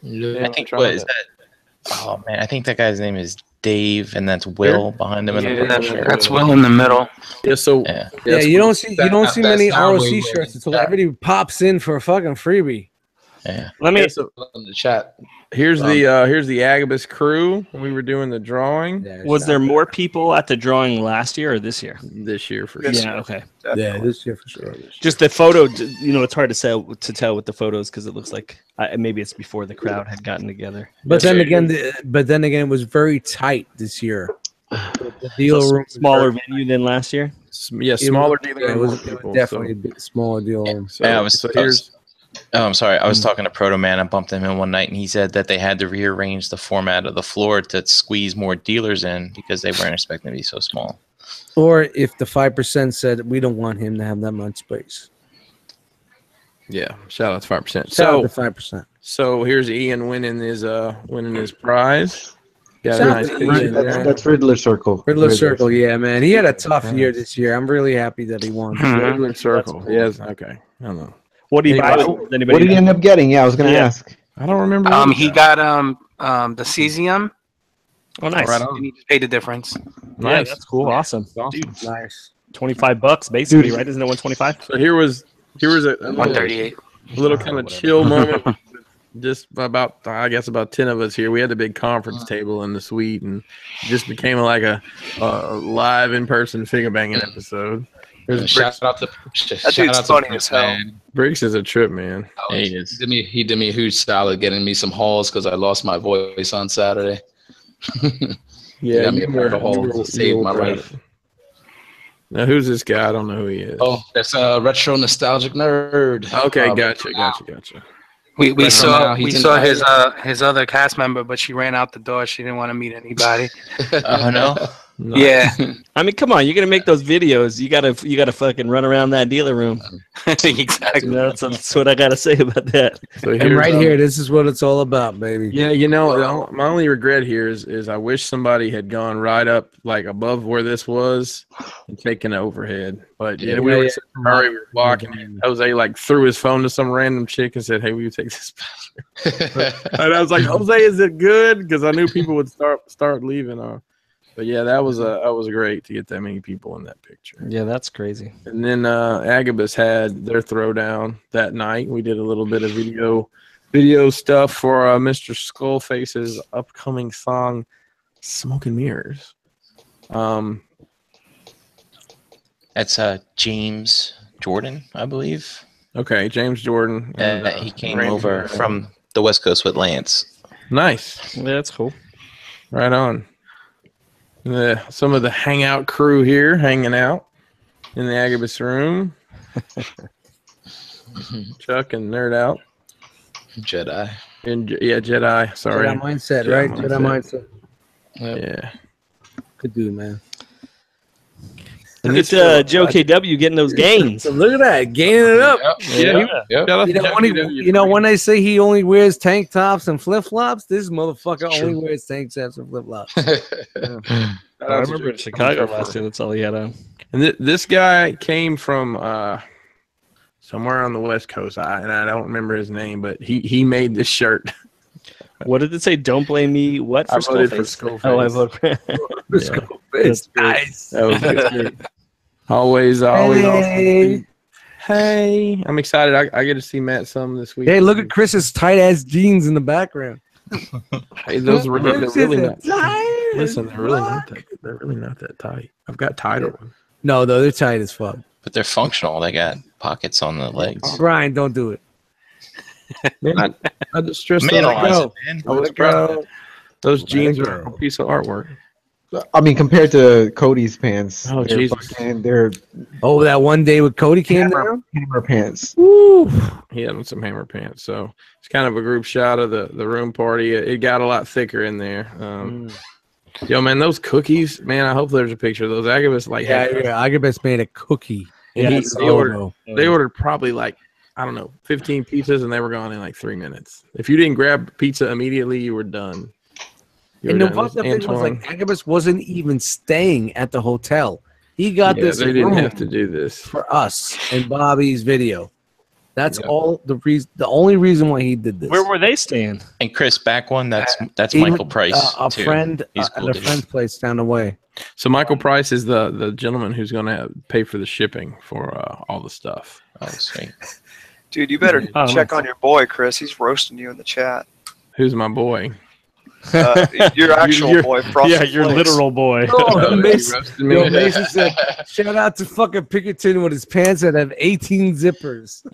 I think what is that? Oh man, I think that guy's name is Dave, and that's Will behind him in the blue shirt. That's Will in the middle. Yeah. So Yeah, you don't see That's many not R.O.C. way shirts way until back. everybody pops in for a fucking freebie. Yeah. Let me. in the chat. here's the Agabus crew. We were doing the drawing Was there more people at the drawing last year or this year? this year for This sure. Yeah. Okay. Yeah, this year for sure. Just the photo. It's hard to tell with the photos because it looks like maybe it's before the crowd had gotten together. But then again, it was very tight this year. The deal room was Smaller venue than last year. Yeah, smaller dealer. Yeah, it was people, definitely a bit smaller deal room. So, Yeah, here's I'm sorry. I was talking to Proto Man. I bumped him in one night, and he said that they had to rearrange the format of the floor to squeeze more dealers in because they weren't expecting to be so small. Or if the 5% said we don't want him to have that much space. yeah. Shout out to 5%. Shout out to So 5%. so here's Ian winning his prize. Got a Shout out nice to picture Ian, there. That's Riddler Circle. Riddler Circle, yeah, man. He had a tough year this year. I'm really happy that he won. Riddler Circle. cool. Yes. Okay. I don't know. What do you buy? Anybody- Does anybody What did he know? end up getting? Yeah, I was gonna Yeah. ask. I don't remember. He got the cesium, Oh, nice. Right and on. he just paid the difference. Yeah, Nice. that's cool. Awesome. Awesome. Nice. $25 basically, Dude. right? Isn't it 125? So here was a 138. little kind of chill moment. Just about 10 of us here. We had a big conference table in the suite, and it just became like a live in-person figure banging episode. There's Shout out to That dude's funny as hell. man. Briggs is a trip, man. Yeah, he is. He did me a huge solid getting me some hauls because I lost my voice on Saturday. Yeah, got me a you pair of were- holes you to were- save you were my right. life. Now, who's this guy? I don't know who he is. Oh, that's a retro nostalgic nerd. Okay, Um, gotcha. We Right saw now, we he's saw in- his other cast member, but she ran out the door. She didn't want to meet anybody. Oh no. No. Yeah, I mean, come on, you're gonna make those videos. You gotta fucking run around that dealer room. exactly. That's what I gotta say about that. So And here's, right here, this is what it's all about, baby. Yeah, my only regret here is I wish somebody had gone right up like above where this was and taken the overhead. But we were in a hurry, we were walking. And Jose like threw his phone to some random chick and said, "Hey, will you take this picture?" And I was like, "Jose, is it good?" Because I knew people would start leaving. But yeah, that was great to get that many people in that picture. Yeah, that's crazy. And then Agabus had their throwdown that night. We did a little bit of video stuff for Mr. Skullface's upcoming song, "Smoke and Mirrors." That's James Jordan, I believe. Okay, James Jordan. And, He came Randy over Jordan. from the West Coast with Lance. Nice. Yeah, that's cool. Right on. Some of the hangout crew here hanging out in the Agabus room. Chuck and Nerd Out. Jedi. And Jedi. Sorry. Jedi mindset, Jedi right? mindset. Jedi mindset. Yeah. Good dude, man. And Look at Joe KW getting those gains. So look at that, gaining it up. Yep. Shout out to You know, Joe when they say he only wears tank tops and flip flops, this motherfucker only wears tank tops and flip flops. KW. I remember in Chicago last year. That's all he had on. And this guy came from somewhere on the West Coast. I don't remember his name, but he made this shirt. What did it say? Don't blame me. What for I voted for Skullface? Skullface. Oh, I voted for. It's nice. That was good. always awesome. Hey, I'm excited. I get to see Matt some this week. Hey, look at Chris's tight ass jeans in the background. Hey, those are they're really not. tight. Listen, they're really not that. They're really not that tight. I've got tighter ones. No, they're tight as fuck. But they're functional. They got pockets on the legs. Brian, don't do it. Man, I just stressed Man, out. man. I was proud. Those jeans are a piece of artwork. I mean, compared to Cody's pants, Oh, they're Jesus. they're Oh, that one day with Cody came down. hammer pants. Woo. He had on some hammer pants, so it's kind of a group shot of the room party. It got a lot thicker in there. Yo, man, those cookies, man. I hope there's a picture of those. Agabus Agabus made a cookie. Yeah, Yeah, they ordered probably like, I don't know, 15 pizzas, and they were gone in like 3 minutes. If you didn't grab pizza immediately, you were done. And the fucked up thing was like Agabus wasn't even staying at the hotel. He got this. They didn't have to do this for us and Bobby's video. That's all the reason. The only reason why he did this. Where were they staying? And Chris, back one. That's He Michael went, Price. a too. friend He's at cool a dude. friend's place down the way. So Michael Price is the gentleman who's going to pay for the shipping for all the stuff. Oh, sweet. Dude, you better Oh, check nice. on your boy, Chris. He's roasting you in the chat. Who's my boy? Your actual boy, Frosted Yeah, your Flakes. literal boy. Oh, Mason, roasted me. yo, Mason said, "Shout out to fucking Pinkerton with his pants that have 18 zippers."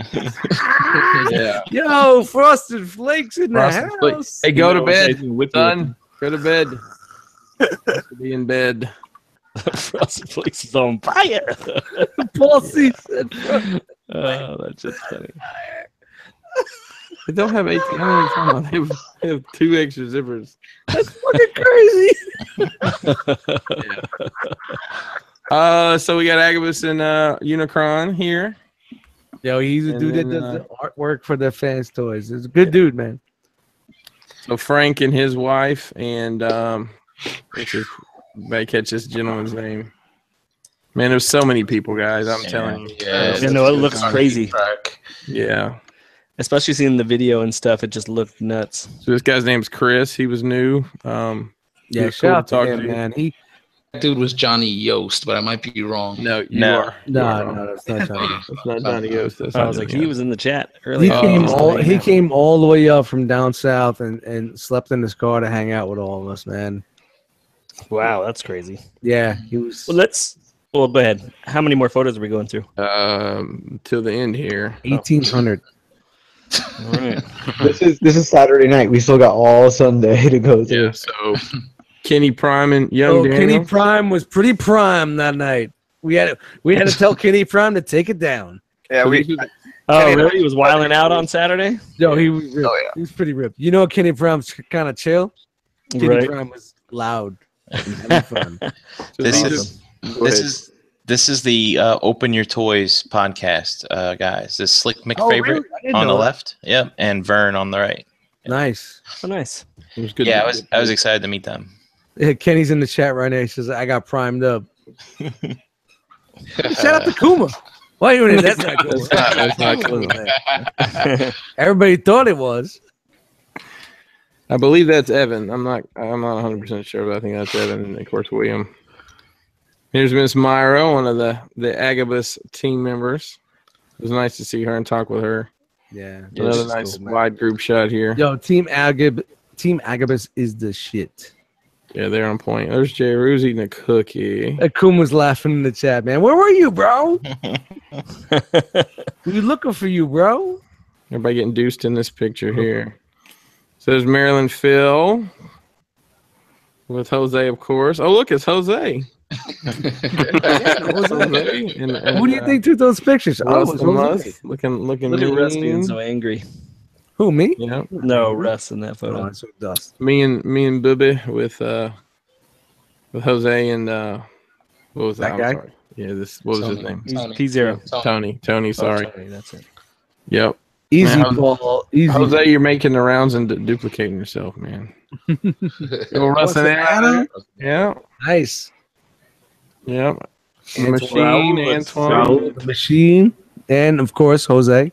Yeah. Yo, Frosted Flakes in the Frosted house. Flakes. Hey, go to bed, With son. Go to bed. Be in bed. Frosted Flakes is on fire. Paul C said, Oh, that's just funny. They don't have 18. I don't know what you're talking about. They have 2 extra zippers. "That's fucking crazy." So we got Agabus and Unicron here. Yo, he's a And dude that then, does the artwork for the fans' toys. He's a good dude, man. So Frank and his wife, and I catch this gentleman's name. Man, there's so many people, guys. I'm telling you. Yeah, You know, it looks crazy. Yeah. Especially seeing the video and stuff, it just looked nuts. So this guy's name's Chris. He was new. He Yeah, was shout out cool to to him, talk to. man. That dude was Johnny Yost, but I might be wrong. No, you No. are. You are wrong. No, that's not Johnny. That's not Johnny Yost. That's I not was like, Johnny he Yost. was in the chat He earlier. came all the way up from down south and slept in his car to hang out with all of us, man. Wow, that's crazy. Yeah, he was Well, go ahead. How many more photos are we going through? Till the end here. 1,800. All right. This is Saturday night. We still got all Sunday to go through. Yeah. So Kenny Prime and Young Oh, Daniel. Kenny Prime was pretty prime that night. We had to tell Kenny Prime to take it down. Yeah, Oh, really? He was wilding out on Saturday? Yo, he was ripped. Oh, yeah. He was pretty ripped. You know, Kenny Prime's kind of chill. Kenny Right. Prime was loud. And having fun. So This these is are- go this ahead. this is the Open Your Toys podcast, guys. This Slick Oh, McFavorite really? I didn't on the know that. left, yep, and Vern on the right. Nice. Oh, nice. It was good. Yeah, I was excited to meet them. Yeah, Kenny's in the chat right now. He says, "I got primed up." Shout out to Kuma. Why you in it? That's not cool. That's not cool. Everybody thought it was. I believe that's Evan. I'm not 100% sure, but I think that's Evan, and of course William. Here's Miss Myra, one of the Agabus team members. It was nice to see her and talk with her. Yeah. Another nice wide group shot here. Yo, Team Agabus is the shit. Yeah, they're on point. There's Jay Ruse eating a cookie. Akuma's laughing in the chat, man. Where were you, bro? We were looking for you, bro. Everybody getting deuced in this picture here. So there's Marilyn Phil with Jose, of course. Oh, look, it's Jose. Jose. And, Who do you think took those pictures? Oh, it was Russell Jose. Musk, looking Look at Russ being mean. so angry. Who, me? Yeah, No, Russ in that Oh, photo. that's Dust. me and Bubby with Jose and what was that? That I'm guy? sorry. Yeah, what was his Tony. name? He's Tony. P0. Tony. Sorry. Sorry, that's it. Yep. Easy Man, ball. Easy. Jose, you're making the rounds and duplicating yourself, man. Little Russ and Adam. Yeah. Nice. Yep. Antoine. Machine, Antoine. Raul, the machine. And, of course, Jose.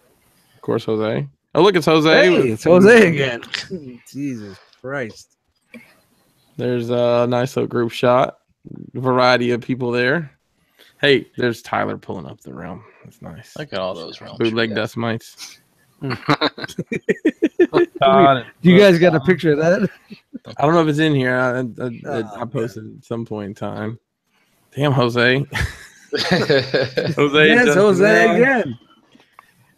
Of course, Jose. Oh, look, it's Jose. Hey, it's Jose again. Jesus Christ. There's a nice little group shot. Variety of people there. Hey, there's Tyler pulling up the realm. That's nice. Look at all those realms. Bootleg dust mites. You guys got a picture of that? I don't know if it's in here. I posted at some point in time. Damn, Jose. Jose. Yes, Jose again.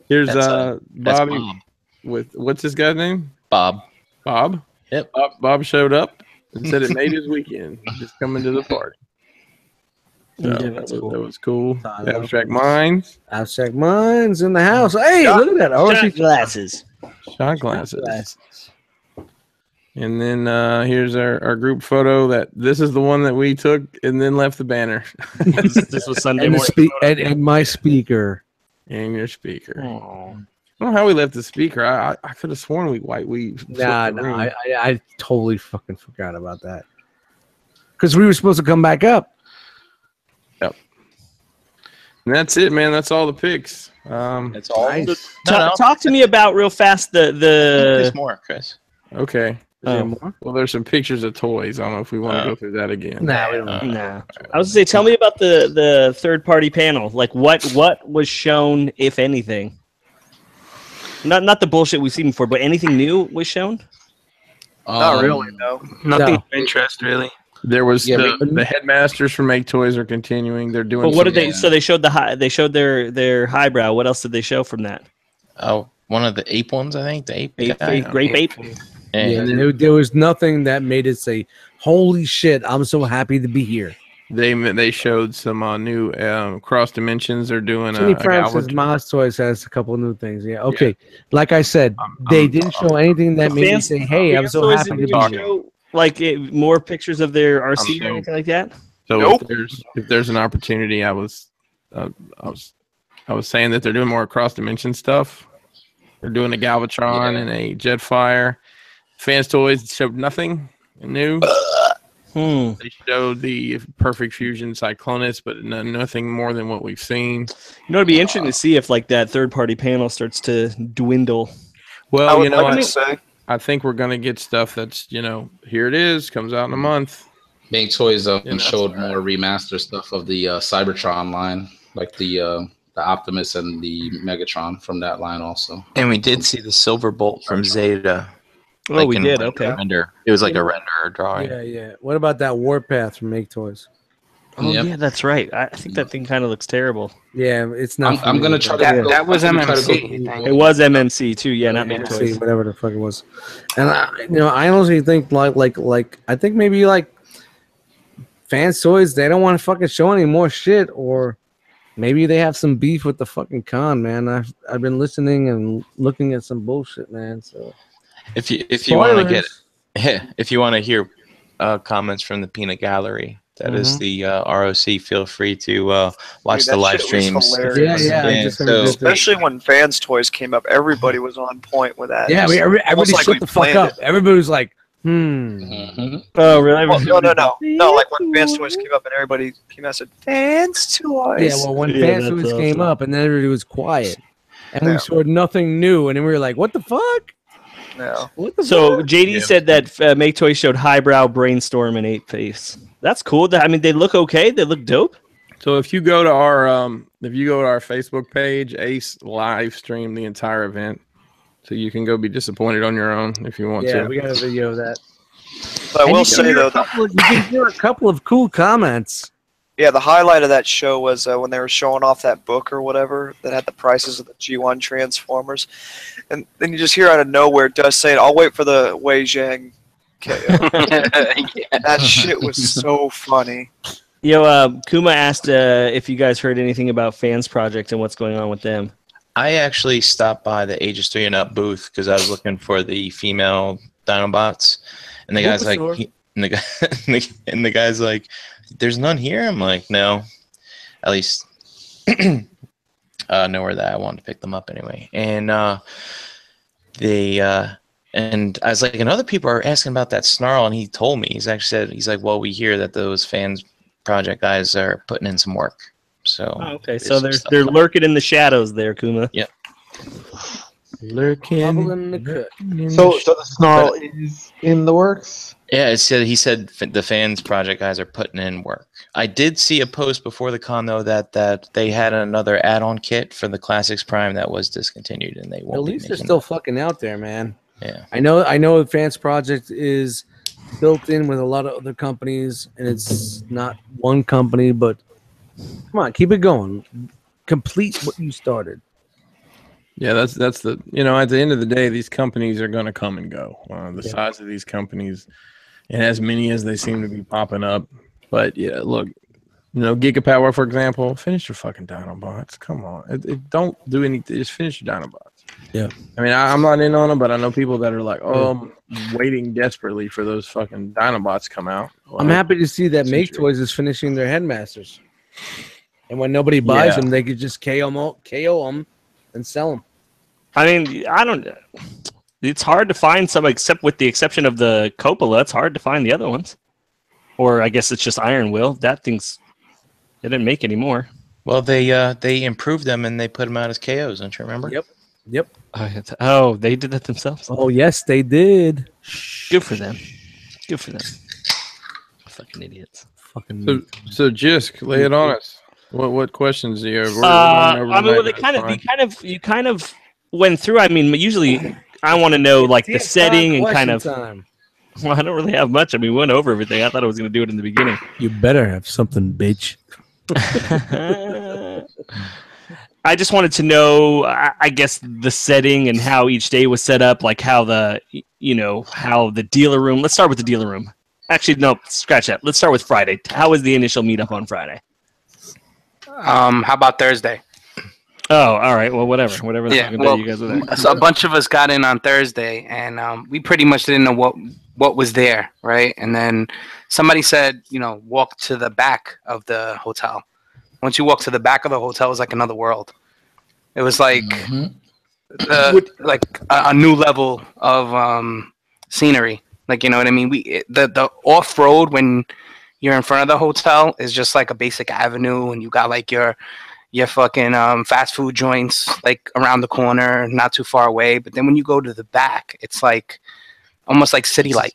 Here's That's Bobby Bob. with what's this guy's name? Bob. Bob. Yep. Bob showed up and said it made his weekend. Just coming to the party. So Yeah, that, that's was, cool. that was cool. Tyler. Abstract Minds. Abstract Minds in the house. Hey, look at that. Shot glasses. Shot glasses. And then here's our group photo. This is the one that we took and then left the banner. This was Sunday And, morning. and my speaker. And your speaker. Aw. I don't know how we left the speaker. I could have sworn we Nah, I totally fucking forgot about that. Because we were supposed to come back up. And that's it, man. That's all the picks. That's all. Nice. Talk to me about real fast There's more, Chris. Okay. There more? Well, there's some pictures of toys. I don't know if we want to go through that again. Nah, we don't. Nah. I was gonna say, tell me about the third party panel. Like what was shown, if anything? Not the bullshit we've seen before, but anything new was shown? Not really, no. Nothing No. of interest, really. There was Yeah, the headmasters from Make Toys are continuing. They're doing. But what did some- they? So they showed they showed their highbrow. What else did they show from that? Oh, one of the ape ones, I think. The ape. guy. Grape ape. Yeah, there was nothing that made it say, "Holy shit! I'm so happy to be here." They showed some new cross dimensions. They're doing Jenny a Francis Galvatron. Moss Toys has a couple of new things. Yeah, okay. Like I said, they didn't show anything that made me say, "Hey, I'm so happy to be Did here." show, like more pictures of their RC or I'm anything like that? So Nope. if there's an opportunity, I was saying that they're doing more cross dimension stuff. They're doing a Galvatron and a Jetfire. Fans Toys showed nothing new. Hmm. They showed the Perfect Fusion Cyclonus, but nothing more than what we've seen. You know, it'd be interesting to see if like that third party panel starts to dwindle. I Well, would you know, like I, to say, I think we're gonna get stuff that's here it is, comes out in a month. Make Toys know, showed more remaster stuff of the Cybertron line, like the Optimus and the Megatron from that line also. And we did see the silver bolt from Zeta. Oh, we in did. like Okay. a render. It was like a render or drawing. Yeah. What about that Warpath from Make Toys? Oh Yep. yeah, that's right. I think that thing kind of looks terrible. Yeah, it's not. I'm gonna try to. That, that was I'm gonna try to go MMC. through- I think. It was MMC too. Yeah, not Make See, Toys. whatever the fuck it was. And I honestly think like I think maybe like Fans Toys, they don't want to fucking show any more shit, or maybe they have some beef with the fucking con, man. I've been listening and looking at some bullshit, man. So If you want to get Spoilers. if you want to hear comments from the Peanut Gallery, that is the R.O.C. Feel free to watch Dude, the that live shit was streams. hilarious. Yeah, I Yeah, just heard so- this. especially when Fans Toys came up, everybody was on point with that. Yeah, Just everybody almost like shut we the fuck planned up. it. Everybody was like, Mhm. Oh really? Well, no. Like when Fans Toys came up and everybody came out and said, Fans Toys. Yeah, well, when Yeah, Fans that's Toys came awesome. up, and then everybody was quiet, and we Yeah. saw nothing new, and then we were like, "What the fuck? No. What the So fuck?" JD said that Make Toys showed Highbrow, Brainstorm, and Ape Face. That's cool. I mean, they look okay. They look dope. So if you go to our Facebook page, Ace live streamed the entire event, so you can go be disappointed on your own if you want Yeah, to. we got a video of that. But I And will you can say, hear though, you can hear a couple of cool comments. yeah, the highlight of that show was when they were showing off that book or whatever that had the prices of the G1 Transformers. And then you just hear out of nowhere Dust saying, I'll wait for the Wei Zhang KO. That shit was so funny. Yo, Kuma asked if you guys heard anything about Fans Project and what's going on with them. I actually stopped by the Ages 3 and Up booth because I was looking for the female Dinobots, and the guy's like, Bulbasaur. and the guy's like, "There's none here." I'm like, "No, at least nowhere that I wanted to pick them up anyway." And and I was like, and other people are asking about that Snarl, and he told me he's like, "Well, we hear that those Fans Project guys are putting in some work." So Oh, okay, there's so some stuff they're on. lurking in the shadows there, Kuma. Yep. Lurking. in the cut. So the snarl is in the works. Yeah, he said the fans project guys are putting in work. I did see a post before the con though that they had another add-on kit for the Classics Prime that was discontinued, and they won't. At least they're still fucking out there, man. Yeah, I know. Fans Project is built in with a lot of other companies, and it's not one company. But come on, keep it going. Complete what you started. Yeah, that's the at the end of the day, these companies are going to come and go. The size of these companies, and as many as they seem to be popping up. But yeah, look, Gigapower, for example, finish your fucking Dinobots. Come on, don't do anything. Just finish your Dinobots. Yeah, I mean, I'm not in on them, but I know people that are like, I'm waiting desperately for those fucking Dinobots to come out. Well, I'm happy to see that Make Toys is finishing their Headmasters, and when nobody buys them, they could just KO them, and sell them. I mean, I don't. It's hard to find some, except with the exception of the Coppola. It's hard to find the other ones. Or I guess it's just Iron Will. That thing's. They didn't make any more. well, they improved them and they put them out as KOs. Don't you remember? Yep. Oh, they did that themselves. Oh yes, they did. Good for them. Good for them. Fucking idiots. Fucking. So Jisk, lay it on us. What questions do you have? I mean, well, you kind of went through. I mean, usually I want to know like the setting and kind of. Time. Well, I don't really have much. I mean, we went over everything. I thought I was going to do it in the beginning. You better have something, bitch. I just wanted to know, I guess, the setting and how each day was set up, like how how the dealer room. Let's start with the dealer room. Actually, no, scratch that. Let's start with Friday. How was the initial meetup on Friday? How about Thursday? Oh, all right. Well, whatever the Yeah, fucking well, day you guys were there. So a bunch of us got in on Thursday, and we pretty much didn't know what was there, right? And then somebody said, walk to the back of the hotel. Once you walk to the back of the hotel, it was like another world. It was like a new level of scenery. Like, you know what I mean? The off road when you're in front of the hotel is just like a basic avenue, and you got like your fucking fast food joints like around the corner, not too far away. But then when you go to the back, it's like almost like city-like,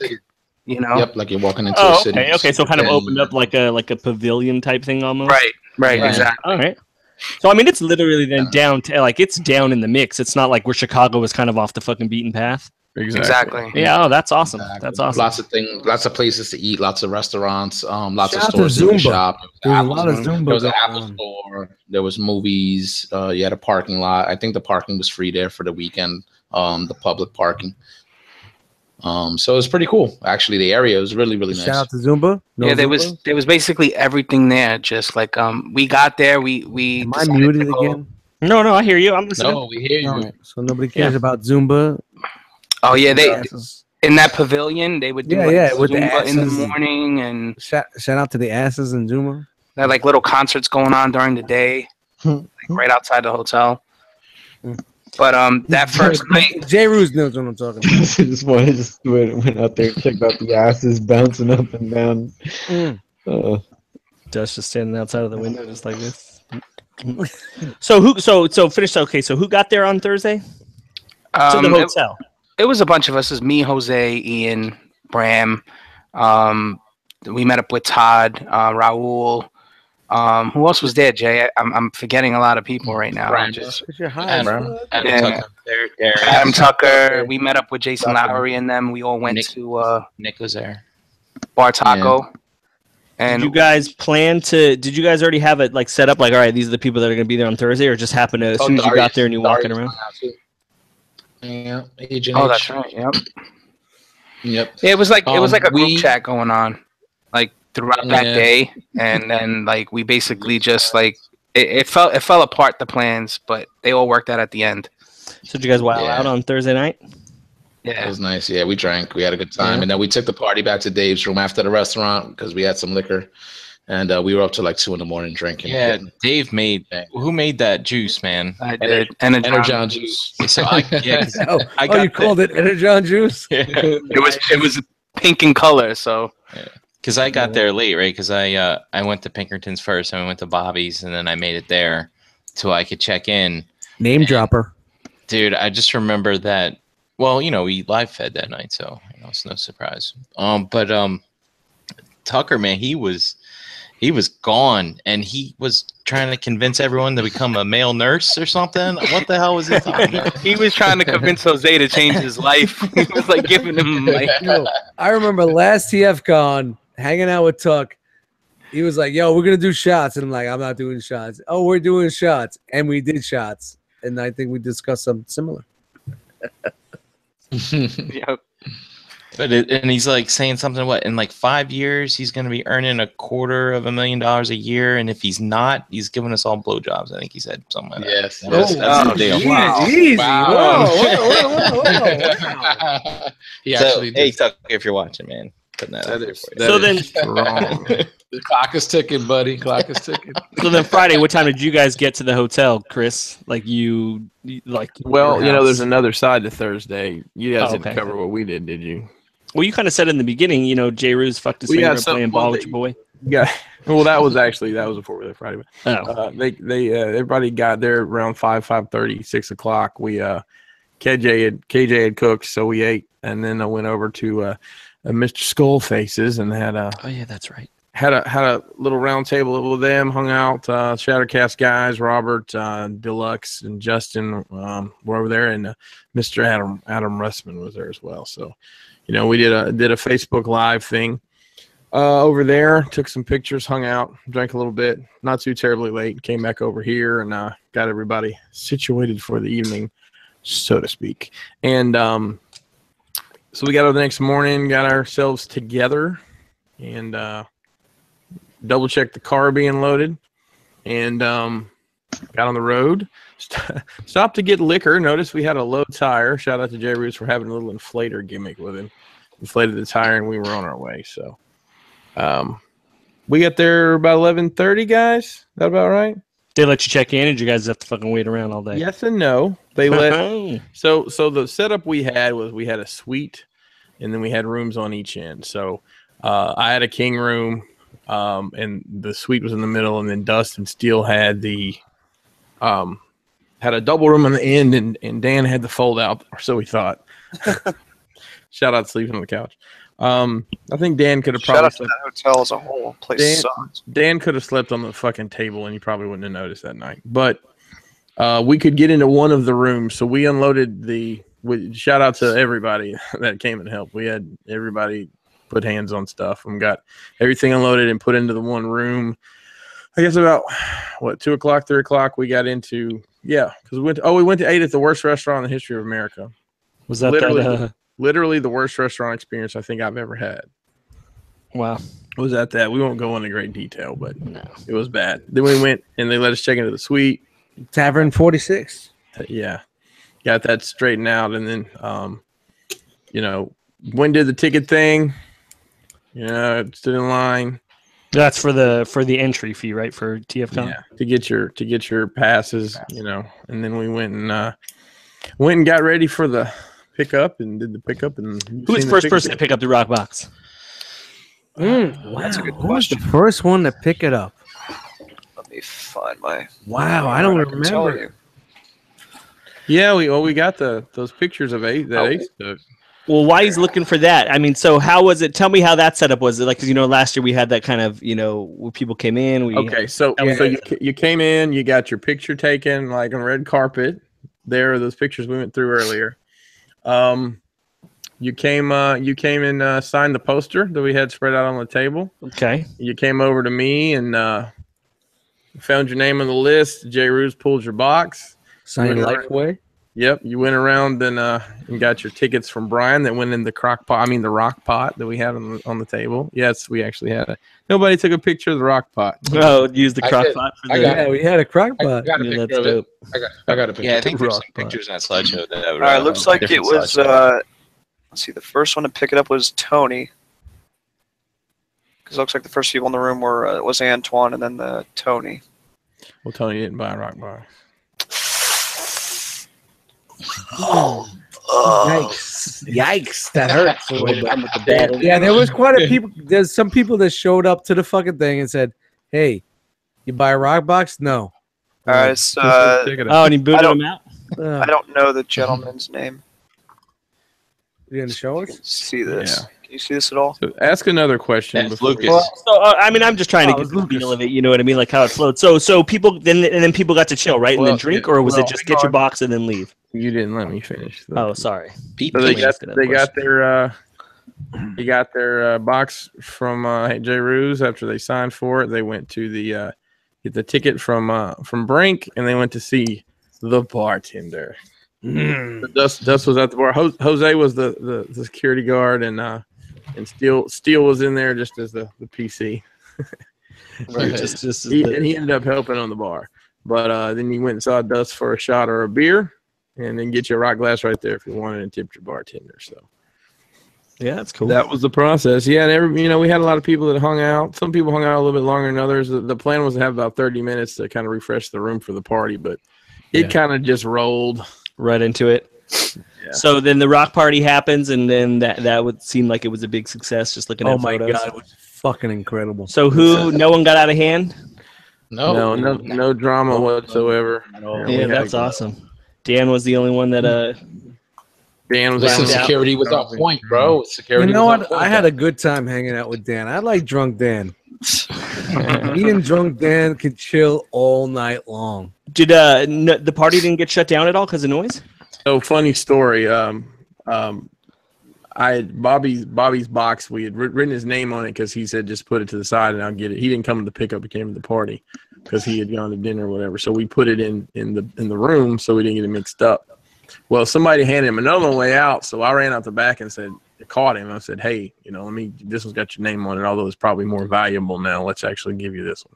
Yep, like you're walking into a city. Okay, so kind of opened up like a pavilion type thing almost. Right, exactly. All right. So I mean, it's literally then down to like it's down in the mix. It's not like where Chicago was kind of off the fucking beaten path. Exactly. Yeah. Oh, that's awesome. Exactly. That's awesome. Lots of things, lots of places to eat, lots of restaurants, lots Shout out of to stores you can Zumba. shop. There's a lot of Zumba There was an going Apple on. store. There was movies. You had a parking lot. I think the parking was free there for the weekend. The public parking. So it was pretty cool. Actually, the area was really, really nice. Shout out to Zumba. No There Zumba? was basically everything there. Just like we got there, we Am I decided muted to go- again? No, I hear you. I'm listening. No, we hear you. All right. So nobody cares about Zumba. Oh yeah, they Asses. in that pavilion they would do with the Zumba in the asses. morning, and Shout out to the asses in Zumba. they had like little concerts going on during the day, like right outside the hotel. But that first night, J. Ruse knows what I'm talking about. just went out there and checked out the asses bouncing up and down. Dust just standing outside of the window just like this. So finish. Okay, so who got there on Thursday? To the hotel. It was a bunch of us. It was me, Jose, Ian, Bram. We met up with Todd, Raul. Who else was there, Jay? I'm forgetting a lot of people right now. Adam Tucker. We met up with Jason Lowry and them. We all went to Nick was there. Bar Taco. And Did you guys already have it like set up? Like, all right, these are the people that are going to be there on Thursday, or just happened to, as soon as you got there and you're walking around? Yeah, oh, that's right. Yep. Yep. Yeah, it was like a group chat going on, like throughout that day, and then like we basically just like it fell apart, the plans, but they all worked out at the end. So did you guys wild out on Thursday night? Yeah, it was nice. Yeah, we drank. We had a good time, and then we took the party back to Dave's room after the restaurant because we had some liquor, and we were up to like 2 a.m. drinking. Yeah, Dave made. Who made that juice, man? I did. Energon juice. So I you called it Energon juice? Yeah. It was pink in color, so. Because I got there late, right? Because I went to Pinkerton's first, and I went to Bobby's, and then I made it there so I could check in. Name dropper. Dude, I just remember that. Well, we live fed that night, so it's no surprise. But Tucker, man, he was gone, and he was trying to convince everyone to become a male nurse or something. What the hell was he talking about? He was trying to convince Jose to change his life. He was like giving him like, Yo, I remember last TFCON hanging out with Tuck. He was like, "Yo, we're gonna do shots," and I'm like, "I'm not doing shots." Oh, we're doing shots, and we did shots, and I think we discussed something similar. Yep. But and he's like saying something. What, in like 5 years he's going to be earning $250,000 a year, and if he's not, he's giving us all blowjobs. I think he said something like that. Yes. That's the deal. Wow. Easy. Wow. Whoa. He So, actually hey, did. Tuck, if you're watching, man, putting that out there for you. So then, Wrong. The clock is ticking, buddy. Clock is ticking. so then Friday, what time did you guys get to the hotel, Chris? Like Well, your house? there's another side to Thursday. You guys Oh, didn't okay. cover what we did you? Well, you kind of said in the beginning, J. Ruse fucked his We finger got up some- playing well, ball they- with your boy. Yeah. Well, that was before we left Friday. Oh, They everybody got there around 5:30, 6 o'clock. We KJ had cooked, so we ate, and then I went over to Mr. Skull Faces and had a oh yeah, that's right. had a little round table with them, hung out. Shattercast guys, Robert, Deluxe, and Justin were over there, and Mr. Adam Russman was there as well. So, we did a Facebook Live thing over there. Took some pictures, hung out, drank a little bit. Not too terribly late. Came back over here and got everybody situated for the evening, so to speak. And so we got over the next morning, got ourselves together, and double checked the car being loaded, and got on the road. Stopped to get liquor. Noticed we had a low tire. Shout out to Jay Roos for having a little inflator gimmick with him. Inflated the tire, and we were on our way. So we got there about 11:30, guys. Is that about right? They let you check in, and you guys have to fucking wait around all day. Yes and no. They let. Oh. So the setup we had was we had a suite, and then we had rooms on each end. So I had a king room. And the suite was in the middle, and then Dustin Steele had had a double room on the end, and Dan had the fold out, or so we thought. Shout out sleeping on the couch. I think Dan could have Shout probably out to that hotel as a whole. Place sucks. Dan could have slept on the fucking table, and you probably wouldn't have noticed that night. But we could get into one of the rooms, so we unloaded shout out to everybody that came and helped. We had everybody put hands on stuff and got everything unloaded and put into the one room. I guess about 2 o'clock, 3 o'clock, we got into because we went to eat at the worst restaurant in the history of America. Was that literally the worst restaurant experience I think I've ever had. Wow. Was at that. We won't go into great detail, but it was bad. Then we went and they let us check into the suite. Tavern 46. Yeah, got that straightened out, and then when did the ticket thing. Stood in line. That's for the entry fee, right? For TFCON. Yeah, to get your passes, and then we went and got ready for the pickup and did the pickup. And Who was the first person to pick up the rock box? Wow, That's a good who was the question. first one to pick it up? Let me find my. Wow, I don't can tell remember. you. Yeah, we got those pictures of Ace took. Well, why he's looking for that? I mean, so how was it? Tell me how that setup was. Like, because last year we had that kind of, when people came in. Okay, so you came in, you got your picture taken like on red carpet. There are those pictures we went through earlier. You came and signed the poster that we had spread out on the table. Okay. You came over to me and found your name on the list. Jay Ruse pulled your box. Signing life away. Yep, you went around and got your tickets from Brian that went in the the rock pot that we had on the table. Yes, we actually had it. Nobody took a picture of the rock pot. Oh, use the I crock did. pot for I the. got Yeah, we had a crock I pot. got a Yeah, picture that's of it. I got a picture. Yeah, I think there's some Rock pot. pictures in that slideshow. That All right, looks like it was. Let's see. The first one to pick it up was Tony. Because it looks like the first people in the room was Antoine and then Tony. Well, Tony didn't buy a rock box. Yikes, that hurts. bad. Yeah, there was quite a people. There's some people that showed up to the fucking thing and said, "Hey, you buy a rock box?" No. All right, it's, Pick it up. Oh, and he booted I don't- him out. I don't know the gentleman's name. You gonna show You can us? see this. Yeah. Can you see this at all? So ask another question. That's before Lucas. Well, so I mean, I'm just trying to Oh, get it's the feel Lucas. of it. You know what I mean? Like how it floats. So people then people got to chill, right, and Well, then drink, yeah, or was well, it just hang get your on. box and then leave? You didn't let me finish. Oh, sorry. People. So Let me ask another they got their box from J. Ruse after they signed for it. They went to the get the ticket from Brink, and they went to see the bartender. Dust was at the bar. Jose was the security guard, and Steele was in there just as the PC. Right. Just And he ended up helping on the bar. But then you went and saw Dust for a shot or a beer, and then get your rock glass right there if you wanted and tipped your bartender. So yeah, that's cool. that was the process. Yeah, and we had a lot of people that hung out. Some people hung out a little bit longer than others. The plan was to have about 30 minutes to kind of refresh the room for the party, but it kind of just rolled right into it. Yeah. So then the rock party happens, and then that would seem like it was a big success. Just looking at Oh my photos. god, it was fucking incredible. So no one got out of hand? No drama whatsoever. Yeah, that's awesome. Dan was the only one that Dan was Listen, Round out. security was on point, bro. Security You know was on what? point. I had a good time hanging out with Dan. I like drunk Dan. Me and drunk Dan could chill all night long. Did the party didn't get shut down at all because of noise? So funny story. I had Bobby's box. We had written his name on it because he said just put it to the side and I'll get it. He didn't come to the pickup. He came to the party because he had gone to dinner or whatever. So we put it in the room so we didn't get it mixed up. Well, somebody handed him another one way out, so I ran out the back and caught him. I said, "Hey, this one's got your name on it. Although it's probably more valuable now. Let's actually give you this one."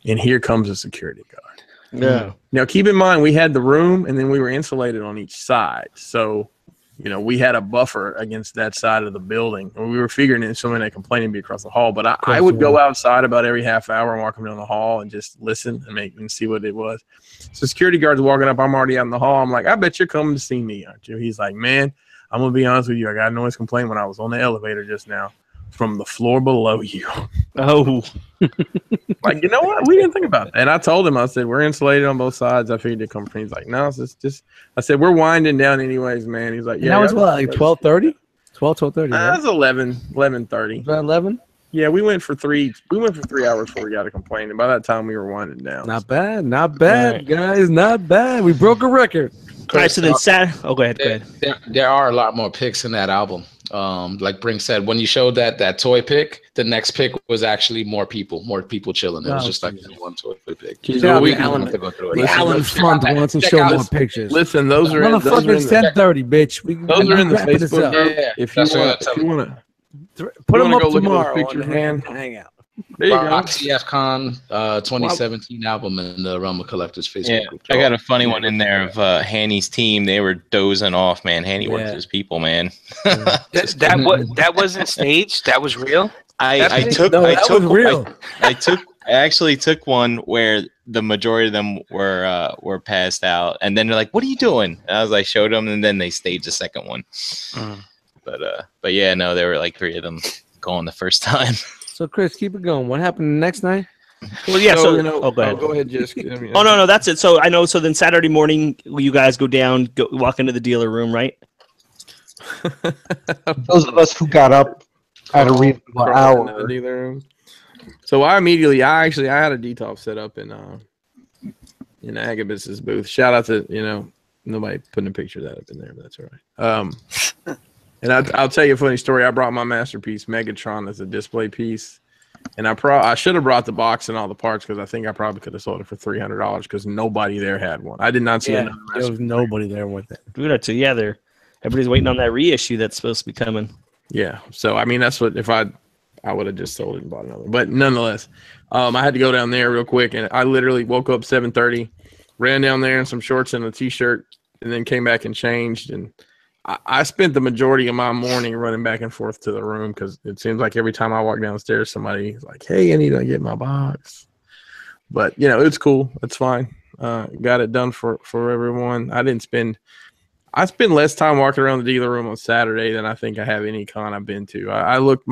And here comes a security guard. Yeah. Now, keep in mind, we had the room, and then we were insulated on each side. So, we had a buffer against that side of the building. And we were figuring if someone had complaining be across the hall. But I would go outside about every half hour and walk them down the hall and just listen and see what it was. So security guard's walking up. I'm already out in the hall. I'm like, I bet you're coming to see me, aren't you? He's like, man, I'm going to be honest with you. I got a noise complaint when I was on the elevator just now from the floor below you. Oh. Like, you know what? We didn't think about that. And I told him, I said, we're insulated on both sides. I figured it'd come from. He's like, no, it's just, I said, we're winding down anyways, man. He's like, yeah. That was what, like 12:30? 12:30. That was 11:30. About 11? Yeah, we went for 3 hours before we got a complaint. And by that time, we were winding down. Not bad, guys. Not bad. We broke a record. All right, so then Saturday. Oh, go ahead. There are a lot more picks in that album. Like Brink said, when you showed that toy pick, the next pick was actually more people chilling. It was just like one toy pick. We have to go through it. Alan Front wants to show more pictures. Listen, those are motherfuckers. 10:30, bitch. Those are in the Facebook group. Yeah, if you want to put them up go look at those tomorrow. pictures, man. Hang out. There you go. TFCON 2017 album in the Realm of Collectors Facebook group. I got a funny one in there of Hanny's team. They were dozing off, man. Hanny worked his people, man. That wasn't staged. That was real. I actually took one where the majority of them were passed out, and then they're like, "What are you doing?" And I was like, showed them, and then they staged the second one. But yeah, no, there were like 3 of them going the first time. So Chris, keep it going. What happened the next night? Well, yeah. So, go ahead, just. Oh no, that's it. So I know. So then Saturday morning, you guys go down, walk into the dealer room, right? Those of us who got up at a reasonable hour. So I actually had a detox set up in Agabus's booth. Shout out to nobody putting a picture of that up in there, but that's all right. And I'll tell you a funny story. I brought my masterpiece Megatron as a display piece, and I should have brought the box and all the parts because I think I probably could have sold it for $300 because nobody there had one. I did not see another masterpiece. There was nobody there with it. Dude, everybody's waiting on that reissue that's supposed to be coming. Yeah, so I mean that's what if I would have just sold it and bought another. But nonetheless, I had to go down there real quick, and I literally woke up 7:30, ran down there in some shorts and a t-shirt, and then came back and changed and. I spent the majority of my morning running back and forth to the room because it seems like every time I walk downstairs, somebo's like, hey, I need to get my box. But, it's cool. It's fine. Got it done for everyone. I spend less time walking around the dealer room on Saturday than I think I have any con I've been to. I looked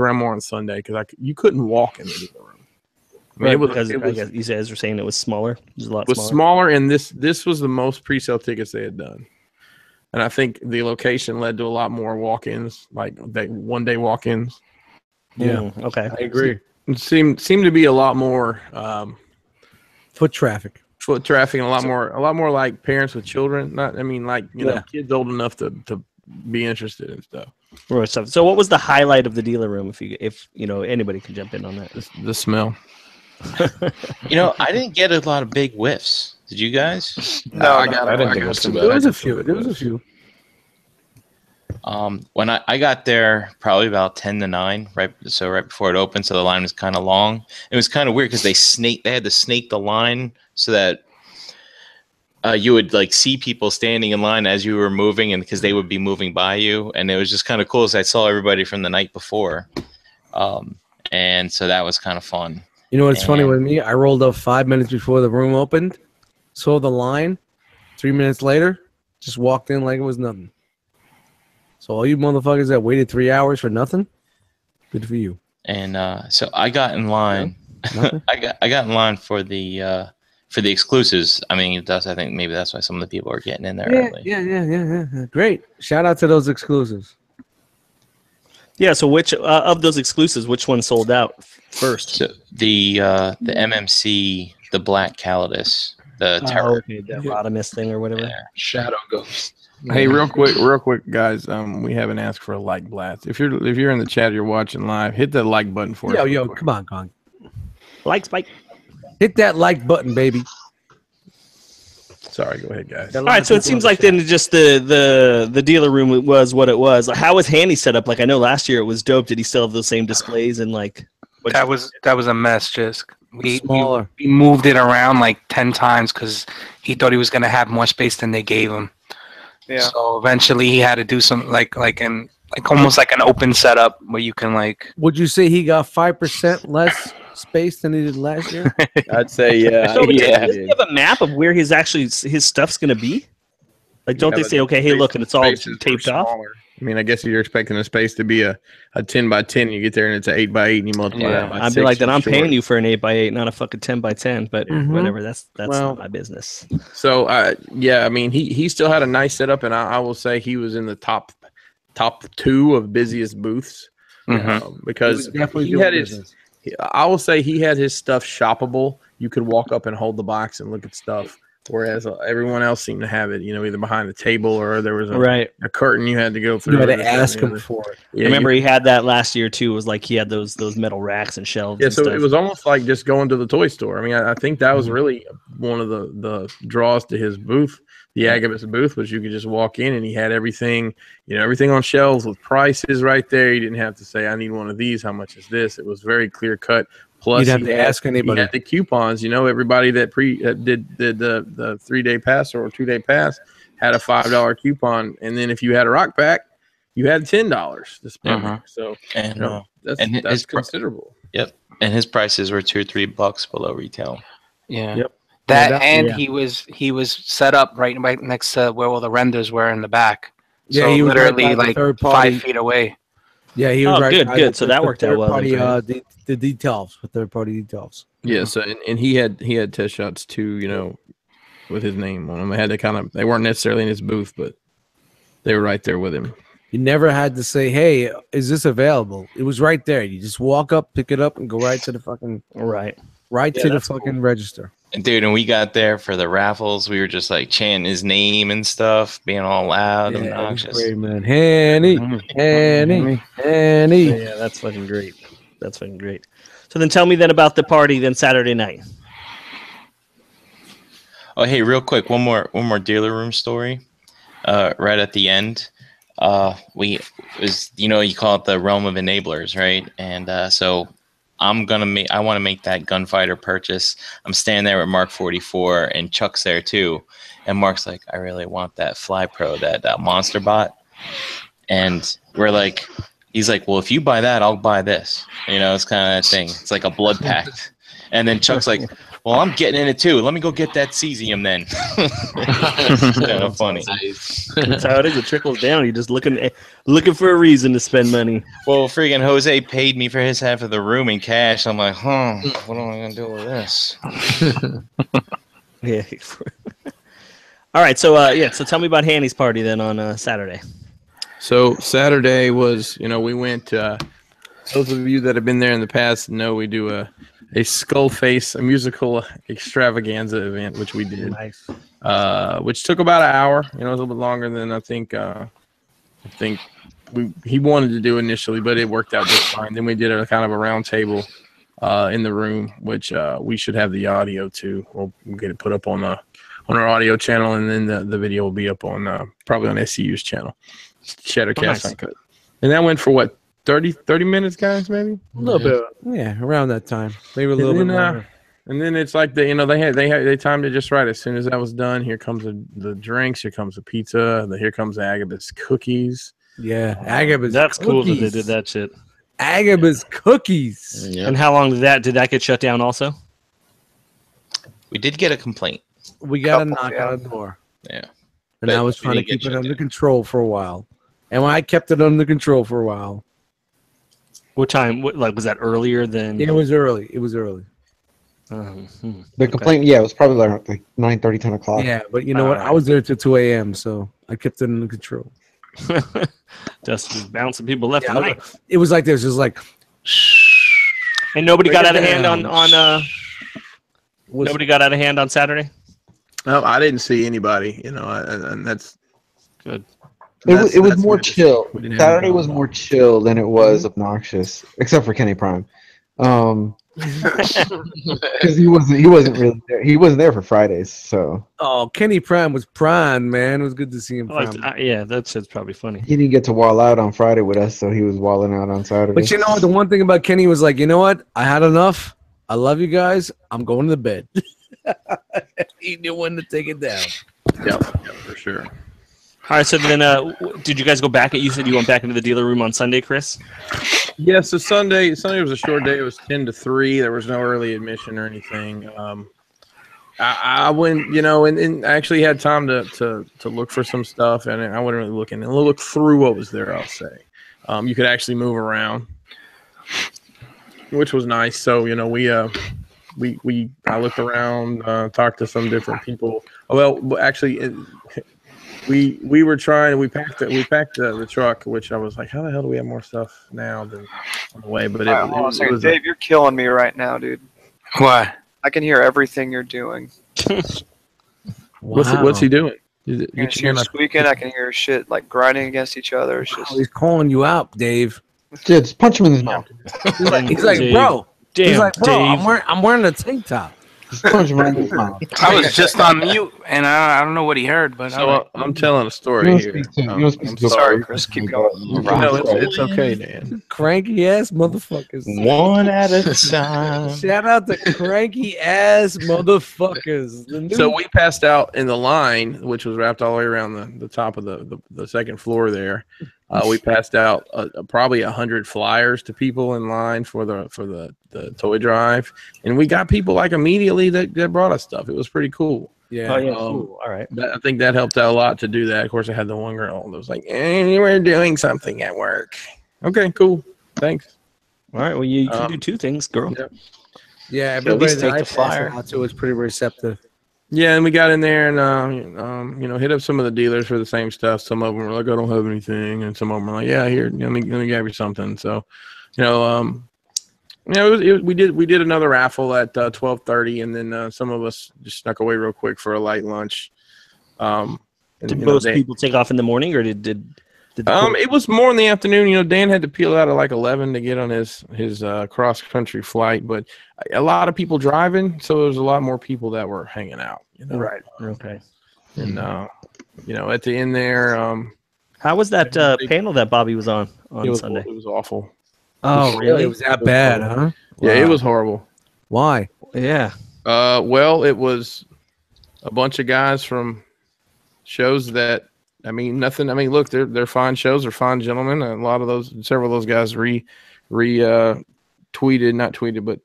around more on Sunday because you couldn't walk in the dealer room. I mean, because I guess you guys were saying it was smaller. It was a lot smaller, and this was the most pre-sale tickets they had done. And I think the location led to a lot more walk-ins, like one-day walk-ins. Yeah, okay, I agree. It seemed to be a lot more foot traffic, and a lot more like parents with children. Know, kids old enough to be interested in stuff. Right, so what was the highlight of the dealer room? If anybody can jump in on that. The smell. I didn't get a lot of big whiffs. Did you guys? No, I didn't think it was too bad. There was a few. When I got there, probably about 10 to 9, right before it opened, so the line was kind of long. It was kind of weird because they had to snake the line so that you would like see people standing in line as you were moving, and because they would be moving by you, and it was just kind of cool as I saw everybody from the night before, and so that was kind of fun. You know what's funny with me? I rolled up 5 minutes before the room opened, saw the line. 3 minutes later, just walked in like it was nothing. So all you motherfuckers that waited 3 hours for nothing, good for you. And so I got in line. No? I got in line for the exclusives. I mean, I think maybe that's why some of the people are getting in there early. Yeah. Great. Shout out to those exclusives. Yeah. So which of those exclusives, which one sold out first? So the MMC, the Black Calidus, the Terror, the Rodimus thing or whatever. Shadow Ghost. Hey, real quick, guys. We haven't asked for a like blast. If you're in the chat, you're watching live, hit that like button for us. Yo, come on, Kong. Like Spike. Hit that like button, baby. Sorry, go ahead, guys. All right, so it seems like then just the dealer room was what it was. Like, how was Handy set up? Like, I know last year it was dope. Did he still have those same displays and like? That was a mess. Just we moved it around like 10 times because he thought he was gonna have more space than they gave him. Yeah. So eventually he had to do some like almost like an open setup where you can like. Would you say he got 5% less space than he did last year? I'd say yeah. So does he have a map of where his stuff's gonna be? Like, don't they say, okay, hey, look, and it's all taped off? I mean, I guess if you're expecting a space to be a 10 by 10, you get there and it's an 8 by 8, and you multiply that by 6. I'd be like, then I'm paying you for an 8 by 8, not a fucking 10 by 10. But whatever, that's not my business. So yeah, I mean, he still had a nice setup, and I will say he was in the top 2 of busiest booths because he had his. I will say he had his stuff shoppable. You could walk up and hold the box and look at stuff. Whereas everyone else seemed to have it, either behind the table or there was a curtain you had to go through. You had to ask him for it. Yeah, remember he had that last year too. It was like he had those metal racks and shelves. Yeah, so it was almost like just going to the toy store. I mean, I think that was really one of the draws to his booth, the Agabus booth, was you could just walk in and he had everything, everything on shelves with prices right there. You didn't have to say, I need one of these. How much is this? It was very clear cut. Plus, you'd have to ask anybody. He had the coupons. Everybody that did the 3-day pass or 2-day pass had a $5 coupon, and then if you had a rock pack, you had $10 to spend. So that's considerable. Yep, and his prices were $2 or $3 below retail. Yeah. Yep. He was set up right next to where all the renders were in the back. Yeah, so he was literally like 5 feet away. Yeah, he was good. So that worked out well. The details, with third-party details. Yeah, so and he had test shots too, with his name on them. They had to they weren't necessarily in his booth, but they were right there with him. You never had to say, "Hey, is this available?" It was right there. You just walk up, pick it up, and go right to the fucking fucking register. And dude, and we got there for the raffles. We were just like chanting his name and stuff, being all loud, obnoxious. Great, man. Hanny. Yeah, that's fucking great. So then tell me then about the party then Saturday night. Oh, hey, real quick, one more dealer room story. Right at the end, you call it the realm of enablers, right? And so I want to make that gunfighter purchase. I'm standing there with Mark 44 and Chuck's there too. And Mark's like, I really want that Fly Pro, that monster bot. And he's like, well, if you buy that, I'll buy this. It's kind of that thing. It's like a blood pact. And then Chuck's like, Well, I'm getting in it too. Let me go get that cesium then. It's kind of funny. That's how it is. It trickles down. You're just looking for a reason to spend money. Well, freaking Jose paid me for his half of the room in cash. I'm like, what am I gonna do with this? Yeah. All right. So so tell me about Hanny's party then on Saturday. So Saturday was, we went. Those of you that have been there in the past know we do a skull face, a musical extravaganza event, which we did. Nice. Which took about an hour. It was a little bit longer than I think he wanted to do initially, but it worked out just fine. Then we did a kind of a round table in the room, which we should have the audio too. We'll get it put up on our audio channel, and then the video will be up on probably on SCU's channel, Shattercast Uncut. And that went for what? 30 minutes, guys, maybe A little bit, yeah, around that time. Maybe a little bit longer. And then it's like they timed it just right. As soon as that was done, here comes the drinks, here comes the pizza, here comes the Agabus cookies. Yeah, Agabus. That's cookies. cool that they did that shit. Agabus cookies. Yep. And how long did that get shut down? Also, we did get a complaint. We got a knock on the door. Yeah, and I was trying to keep it under control for a while. And when I kept it under control for a while. What time? Was that earlier than? It was early. The complaint, it was probably like 9:30, 10 o'clock. Yeah, but you know what? I was there till 2 a.m., so I kept it under control. Just bouncing people left and right. It was like this. It was like, and nobody got out of hand on nobody got out of hand on Saturday. No, I didn't see anybody. And that's good. It was more chill. Saturday was more chill than it was obnoxious, except for Kenny Prime, because he wasn't really there. He wasn't there for Fridays. So Kenny Prime was prime, man. It was good to see him. Yeah, that shit's probably funny. He didn't get to wall out on Friday with us, so he was walling out on Saturday. But you know what? The one thing about Kenny was like, you know what? I had enough. I love you guys. I'm going to bed. He knew when to take it down. Yep, for sure. All right, so then did you guys go back? You said you went back into the dealer room on Sunday, Chris? Yeah, so Sunday was a short day. It was 10 to 3. There was no early admission or anything. I went, and I actually had time to look for some stuff, and I wasn't really looking. And look through what was there, I'll say. You could actually move around, which was nice. So, I looked around, talked to some different people. Well, actually, we were trying. We packed the truck, which I was like, how the hell do we have more stuff now than on the way? But it was Dave, you're killing me right now, dude. Why? I can hear everything you're doing. What's he doing? I can hear squeaking. I can hear shit like grinding against each other. It's just he's calling you out, Dave. Yeah, just punch him in his mouth. He's like, bro. Damn, he's like, bro, Dave. I'm wearing a tank top. Punch him right in his mouth. I was just on mute, and I don't know what he heard, but so I'm telling a story here. I'm sorry, Chris. Keep going. It's okay, Dan. Cranky ass motherfuckers. One at a time. Shout out to cranky ass motherfuckers. So we passed out in the line, which was wrapped all the way around the top of the second floor there. We passed out probably 100 flyers to people in line for the toy drive, and we got people like immediately that brought us stuff. It was pretty cool. Yeah. Oh, yeah. Cool. All right. I think that helped out a lot to do that. Of course, I had the one girl that was like, we're doing something at work. Okay, cool. Thanks. All right. Well, you can do two things, girl. Yeah, at everybody least that take I the flyer. passed out to was pretty receptive. Yeah, and we got in there and hit up some of the dealers for the same stuff. Some of them were like, I don't have anything, and some of them were like, yeah, here, let me grab you something. So, we did another raffle at 12:30, and then some of us just snuck away real quick for a light lunch. Did most people take off in the morning, or did it was more in the afternoon. Dan had to peel out at like 11 to get on his cross country flight, but a lot of people driving, so there was a lot more people that were hanging out. Right. Okay. And at the end there, how was that panel that Bobby was on Sunday? It was awful. Oh, really? It was that bad, huh? Yeah, it was horrible. Why? Yeah. Well, it was a bunch of guys from shows that. Nothing. Look, they're fine shows. They're fine gentlemen. Several of those guys not tweeted, but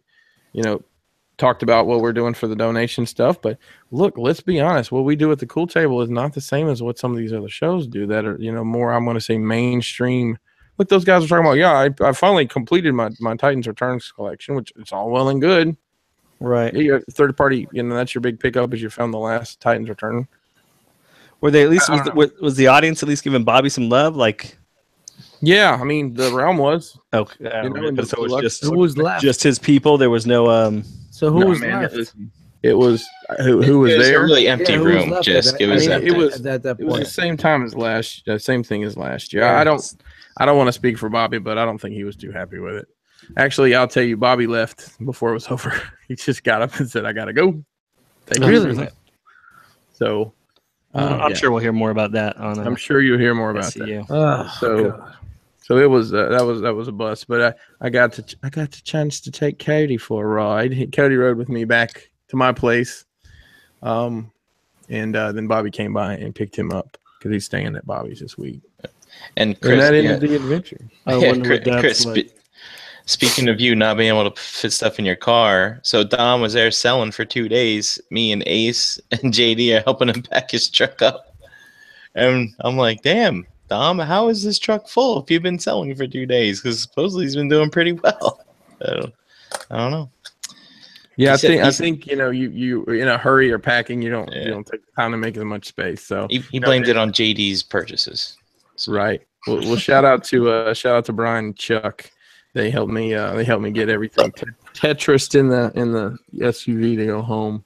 talked about what we're doing for the donation stuff. But look, let's be honest. What we do at the Cool Table is not the same as what some of these other shows do that are, more, I'm going to say, mainstream. What those guys are talking about. Yeah, I finally completed my Titans Returns collection, which it's all well and good. Right. Yeah, you're third party, that's your big pickup, is you found the last Titans Return. Were they at least was the audience at least giving Bobby some love? Like, yeah, I mean the realm was. Okay, but so it was just who was left? Just his people. There was no So who was left? It was who was It was there? a really empty who was room. left Just at it was that- empty. It was at that It was point. the same time as same thing as last year. Yeah. I don't want to speak for Bobby, but I don't think he was too happy with it. Actually, I'll tell you, Bobby left before it was over. He just got up and said, "I gotta go." Really? So, I'm sure we'll hear more about that on. I'm sure you'll hear more about SCU. that. So it was that was a bust, but I got the chance to take Cody for a ride. Cody rode with me back to my place, and then Bobby came by and picked him up because he's staying at Bobby's this week. And Chris, that ended the adventure. I wonder what that's Chris, like. speaking of you not being able to fit stuff in your car, so Dom was there selling for 2 days. Me and Ace and JD are helping him pack his truck up. And I'm like, damn, Dom, how is this truck full if you've been selling for 2 days? Because supposedly he's been doing pretty well. I don't know. Yeah, I think you in a hurry or packing, you don't take the time to make as much space. So He blamed it on JD's purchases. Right. Well, shout out to Brian and Chuck. They helped me get everything Tetris in the SUV to go home.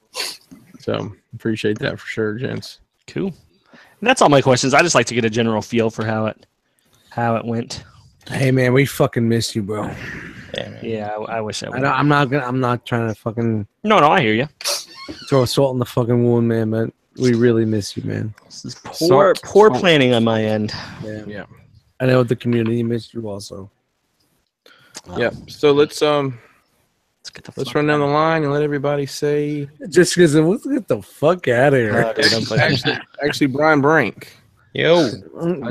So appreciate that for sure, gents. Cool. And that's all my questions. I just like to get a general feel for how it went. Hey man, we fucking missed you, bro. Yeah, man. Yeah, I wish I would. I'm not trying to fucking No, I hear you. throw salt in the fucking wound, man. But we really miss you, man. This is poor planning on my end. Yeah. I know the community missed you also. Yeah. So let's get the let's fuck run down out the line and let everybody say. Just because let's get the fuck out of here. Dude, I'm fucking- Actually, Brian Brink. Yo,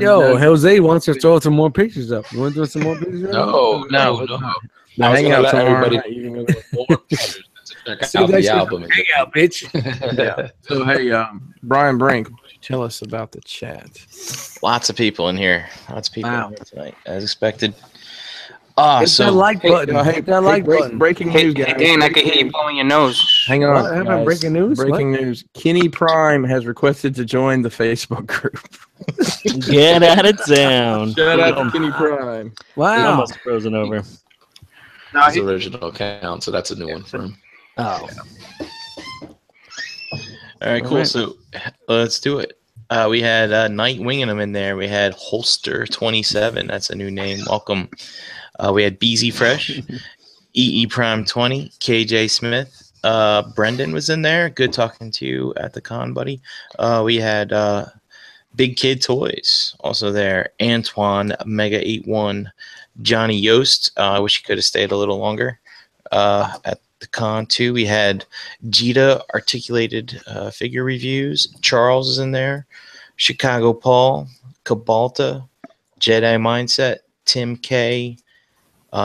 Yo, Jose wants to throw some more pictures up. You want to throw some more pictures up? No. Now I was hang gonna out let tomorrow everybody night. You can go more pictures to check See, out that's the your album. hang out, bitch. Yeah. So hey, Brian Brink, what you tell us about the chat? lots of people in here. Lots of people Wow. in here tonight, as expected. Hit that like button. Hit that like button. Breaking news, guys. Dan, I can hear you blowing your nose. Hang on. What happened? guys. Breaking news? Breaking news. Kenny Prime has requested to join the Facebook group. Get out of town. Shout out to Kenny Prime. I'm Wow. almost frozen over. No, His original account, so that's a new one for him. Oh. All right, cool. Alright. So let's do it. We had Night Winging them in there. We had Holster 27. That's a new name. Welcome. We had BZ Fresh, EE Prime 20, KJ Smith. Brendan was in there. Good talking to you at the con, buddy. We had Big Kid Toys also there. Antoine Mega 81, Johnny Yost. I wish he could have stayed a little longer at the con too. We had Jita Articulated Figure Reviews. Charles is in there. Chicago Paul, Cabalta, Jedi Mindset, Tim K,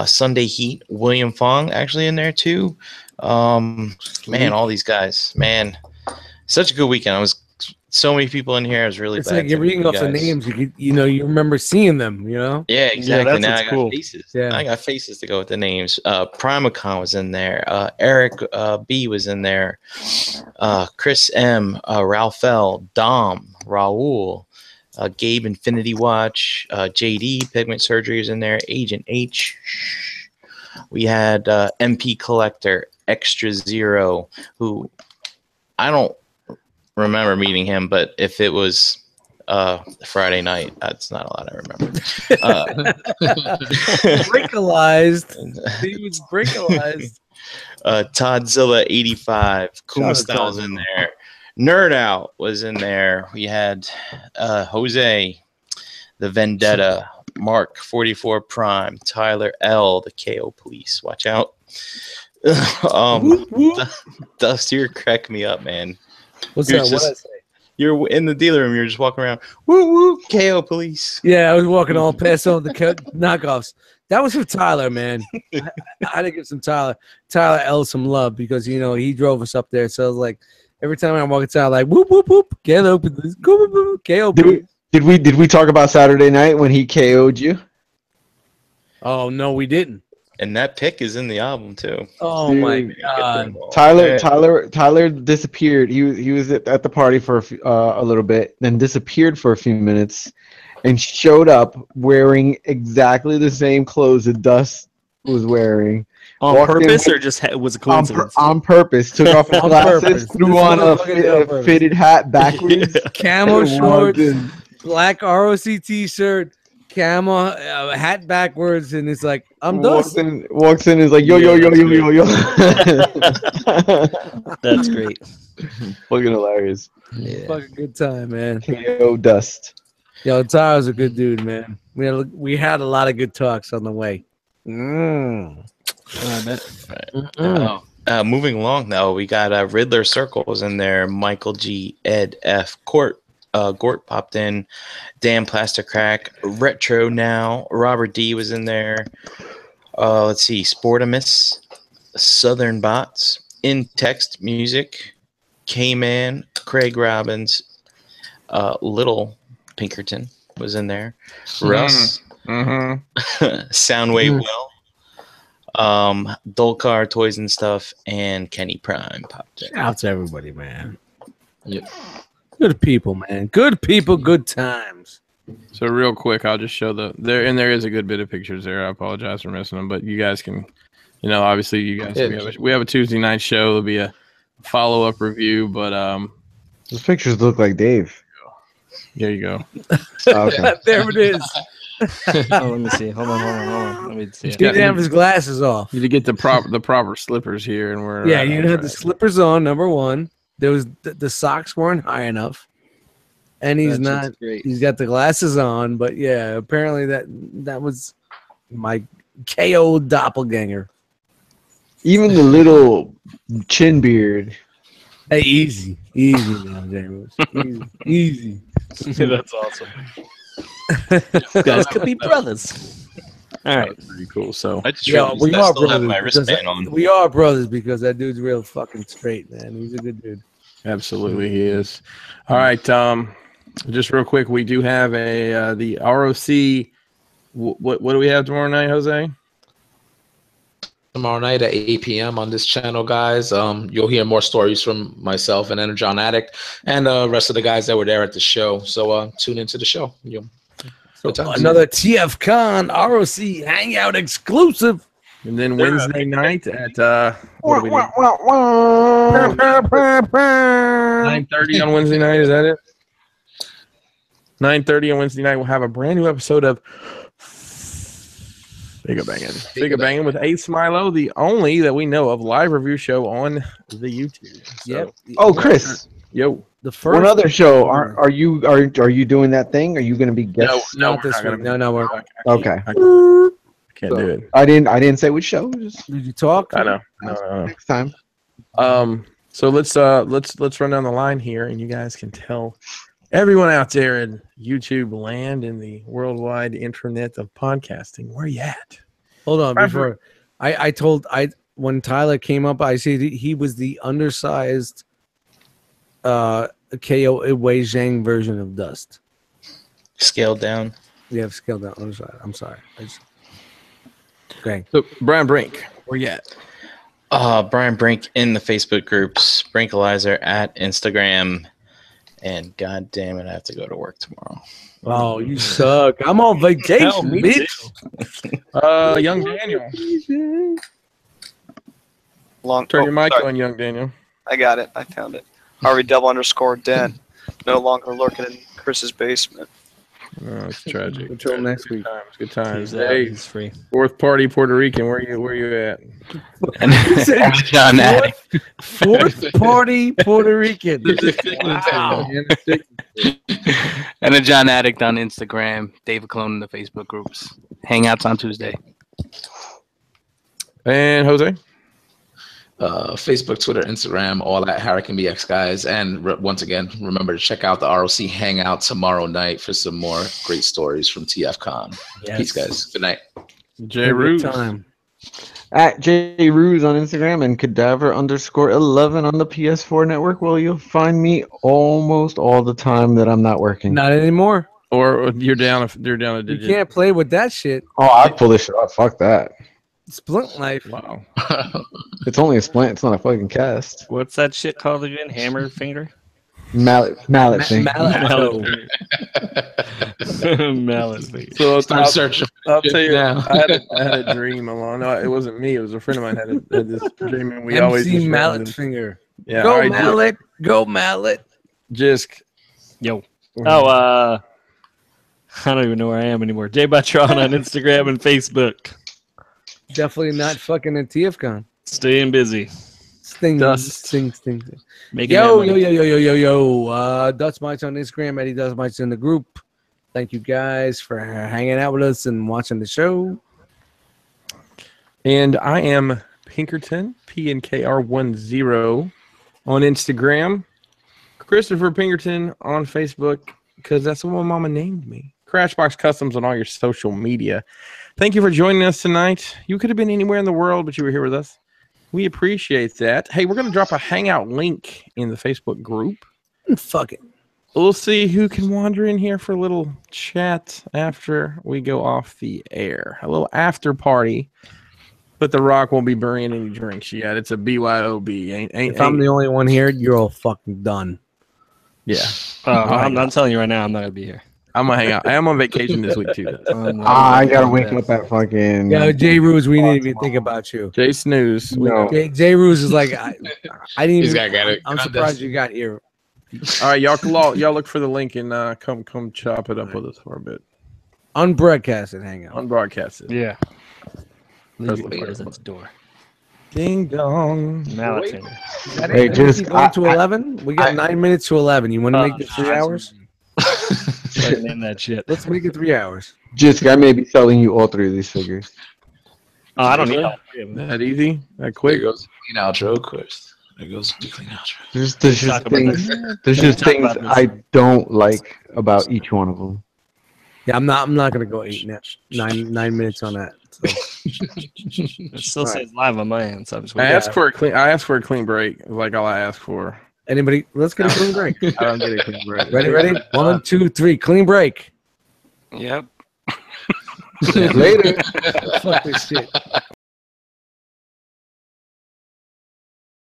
Sunday Heat, William Fong actually in there too. Man, all these guys, man, such a good weekend. I was so many people in here. I was really It's glad like you're to meet reading you off the guys. names. You remember seeing them. You know. Yeah, exactly. that's Now what's I got cool. faces. Yeah. I got faces to go with the names. Primacon was in there. Eric B was in there. Chris M, Ralph L, Dom, Raul, Gabe Infinity Watch, JD Pigment Surgery is in there. Agent H. We had MP Collector, Extra Zero, who I don't remember meeting him, but if it was Friday night, that's not a lot I remember. Brickalized. He was brickalized. Toddzilla 85, Kuma Shout out Styles Todd. in there. Nerd Out was in there. We had Jose, the Vendetta, Mark 44 Prime, Tyler L, the KO Police. Watch out. Dusty, you're cracking me up, man. What's You're that? What just- I say? You're in the dealer room. You're just walking around. Woo woo, KO Police. Yeah, I was walking all past all the knockoffs. That was for Tyler, man. I had to give Tyler L some love because he drove us up there. So I was like, every time I'm walking Tyler, like whoop whoop whoop, get open this, go KO. Did we talk about Saturday night when he KO'd you? Oh no, we didn't. And that pick is in the album too. Oh Dude, my god. Tyler disappeared. He was at the party for a little bit, then disappeared for a few minutes, and showed up wearing exactly the same clothes that Dust was wearing. On purpose or just was a coincidence? On purpose. Took off his glasses, threw on a fitted hat backwards. Camo shorts, black ROC t-shirt, camo hat backwards, and it's like, I'm Dust. Walks in and is like, yo. That's great. Fucking hilarious. Yeah. Fucking good time, man. KO Dust. Yo, Tyler's a good dude, man. We had a lot of good talks on the way. Moving along, though, we got Riddler Circles in there. Michael G, Ed F, Gort popped in. Dan Plaster Crack, Retro Now. Robert D was in there. Let's see, Sportimus, Southern Bots, In Text Music, K-Man, Craig Robbins, Little Pinkerton was in there. Russ, Soundwave Will, Dolcar Toys and Stuff, and Kenny Prime popped in. Shout out to everybody, man. Yep. Good people, man. Good people, good times. So real quick, I'll just show there is a good bit of pictures there. I apologize for missing them, but you guys can, obviously you guys, we have a Tuesday night show. There'll be a follow-up review, but those pictures look like Dave. There you go. Okay. There it is. Let me see. Hold on. Let me see. He didn't have his glasses off. You need to get the proper slippers here, and we're you had the slippers on. Number one, there was the socks weren't high enough, and he's not. He's got the glasses on, but yeah, apparently that was my KO doppelganger. Even the little chin beard. Hey, easy now, James. Easy. That's awesome. Guys could be brothers. All right, that's pretty cool. So we are brothers. We are brothers because that dude's real fucking straight, man. He's a good dude. Absolutely, he is. All right, just real quick, we do have the R.O.C. What do we have tomorrow night, Jose? Tomorrow night at 8 p.m. on this channel, guys. You'll hear more stories from myself and Energon Addict and the rest of the guys that were there at the show. So tune into the show. Another TFCON ROC Hangout exclusive. And then Wednesday night at 9:30 on Wednesday night. Is that it? 9:30 on Wednesday night. We'll have a brand new episode of Figure Banging with Ace Milo, the only that we know of live review show on the YouTube. Yep. Oh, Chris. Yo. The first one other show. Are you doing that thing? Are you going to be guest? No, not this week. No, we're okay. I can't do it. I didn't say which show. Did you talk? I know. Next time. So let's run down the line here, and you guys can tell everyone out there in YouTube land and the worldwide internet of podcasting, where you at? Hold on, before when Tyler came up, I said he was the undersized KO Wei Zhang version of Dust. Scaled down. Yeah, scaled down. Undersized. I'm sorry. Okay. So Brian Brink, where you at? Brian Brink in the Facebook groups, Brinkalizer at Instagram. And god damn it, I have to go to work tomorrow. Oh, you suck. I'm on vacation, bitch. Young Daniel. Turn your mic on, Young Daniel. I got it. I found it. Harvey_Den. No longer lurking in Chris's basement. Oh, it's tragic. Until next week. Good times. Hey, he's free. Fourth party Puerto Rican. Where you at? John Addict. Fourth party Puerto Rican. Wow. And a John Addict on Instagram. David Clone in the Facebook groups. Hangouts on Tuesday. And Jose? Facebook, Twitter, Instagram, all at HurricaneBX, guys. And once again, remember to check out the R.O.C. Hangout tomorrow night for some more great stories from TFCON. Yes. Peace, guys. Good night. J. Ruse. Time. At J Ruse on Instagram and cadaver_11 on the PS4 network. Well, you'll find me almost all the time that I'm not working. Not anymore. Or you're down a You digit. can't play with that shit. Oh, I'd pull this shit off. Fuck that. Splint knife. Wow. It's only a splint. It's not a fucking cast. What's that shit called again? Hammer finger? Mallet thing. Mallet. Mallet finger. So Start searching. I'll tell you, now. I had a dream along. No, it wasn't me. It was a friend of mine had this dream, and we always MC just Mallet random- finger. Yeah, Go all right, Mallet. Go Mallet. Jisk. Yo. Oh, I don't even know where I am anymore. J Butron on Instagram and Facebook. Definitely not fucking at TFCON. Staying busy. Sting. Dust. Sting. Making Yo. Dutch Mites on Instagram. Eddie Dutch Mites in the group. Thank you guys for hanging out with us and watching the show. And I am Pinkerton, PNKR10 on Instagram. Christopher Pinkerton on Facebook, because that's what my mama named me. Crashbox Customs on all your social media. Thank you for joining us tonight. You could have been anywhere in the world, but you were here with us. We appreciate that. Hey, we're going to drop a Hangout link in the Facebook group. Fuck it. We'll see who can wander in here for a little chat after we go off the air. A little after party. But The Rock won't be bringing any drinks yet. It's a BYOB. If I'm the only one here, you're all fucking done. Yeah. I'm telling you right now, I'm not going to be here. I'm going to hang out. I am on vacation this week, too. I gotta wake up at fucking. Yeah, J Ruse, we didn't even think about you. Jay Snooze. No. J Ruse is like, I didn't He's even. got it. I'm surprised you got here. All right, y'all look for the link and come chop it up with us for a bit. Unbroadcasted hangout. Unbroadcasted. Yeah. Press Leave the your button. presence door. Ding dong. Mallet finger. Hey, just going to 11. We got 9 minutes to 11. You want to make it 3 hours? Name that shit. Let's make it 3 hours. Just I may be selling you all three of these figures. Oh, I don't need all three of them. That easy? That There quick? goes the clean outro, of course. There goes the clean outro. There's Talk just about things. this. There's just Talk things about this. I don't like about each one of them. Yeah, I'm not gonna go 9 minutes on that. So. It still says live on my end, so I'm just I waiting. asked for a clean break. Like all I asked for. Anybody? Let's get a clean break. I don't get a clean break. Ready? 1, 2, 3. Clean break. Yep. Later. Fuck this shit.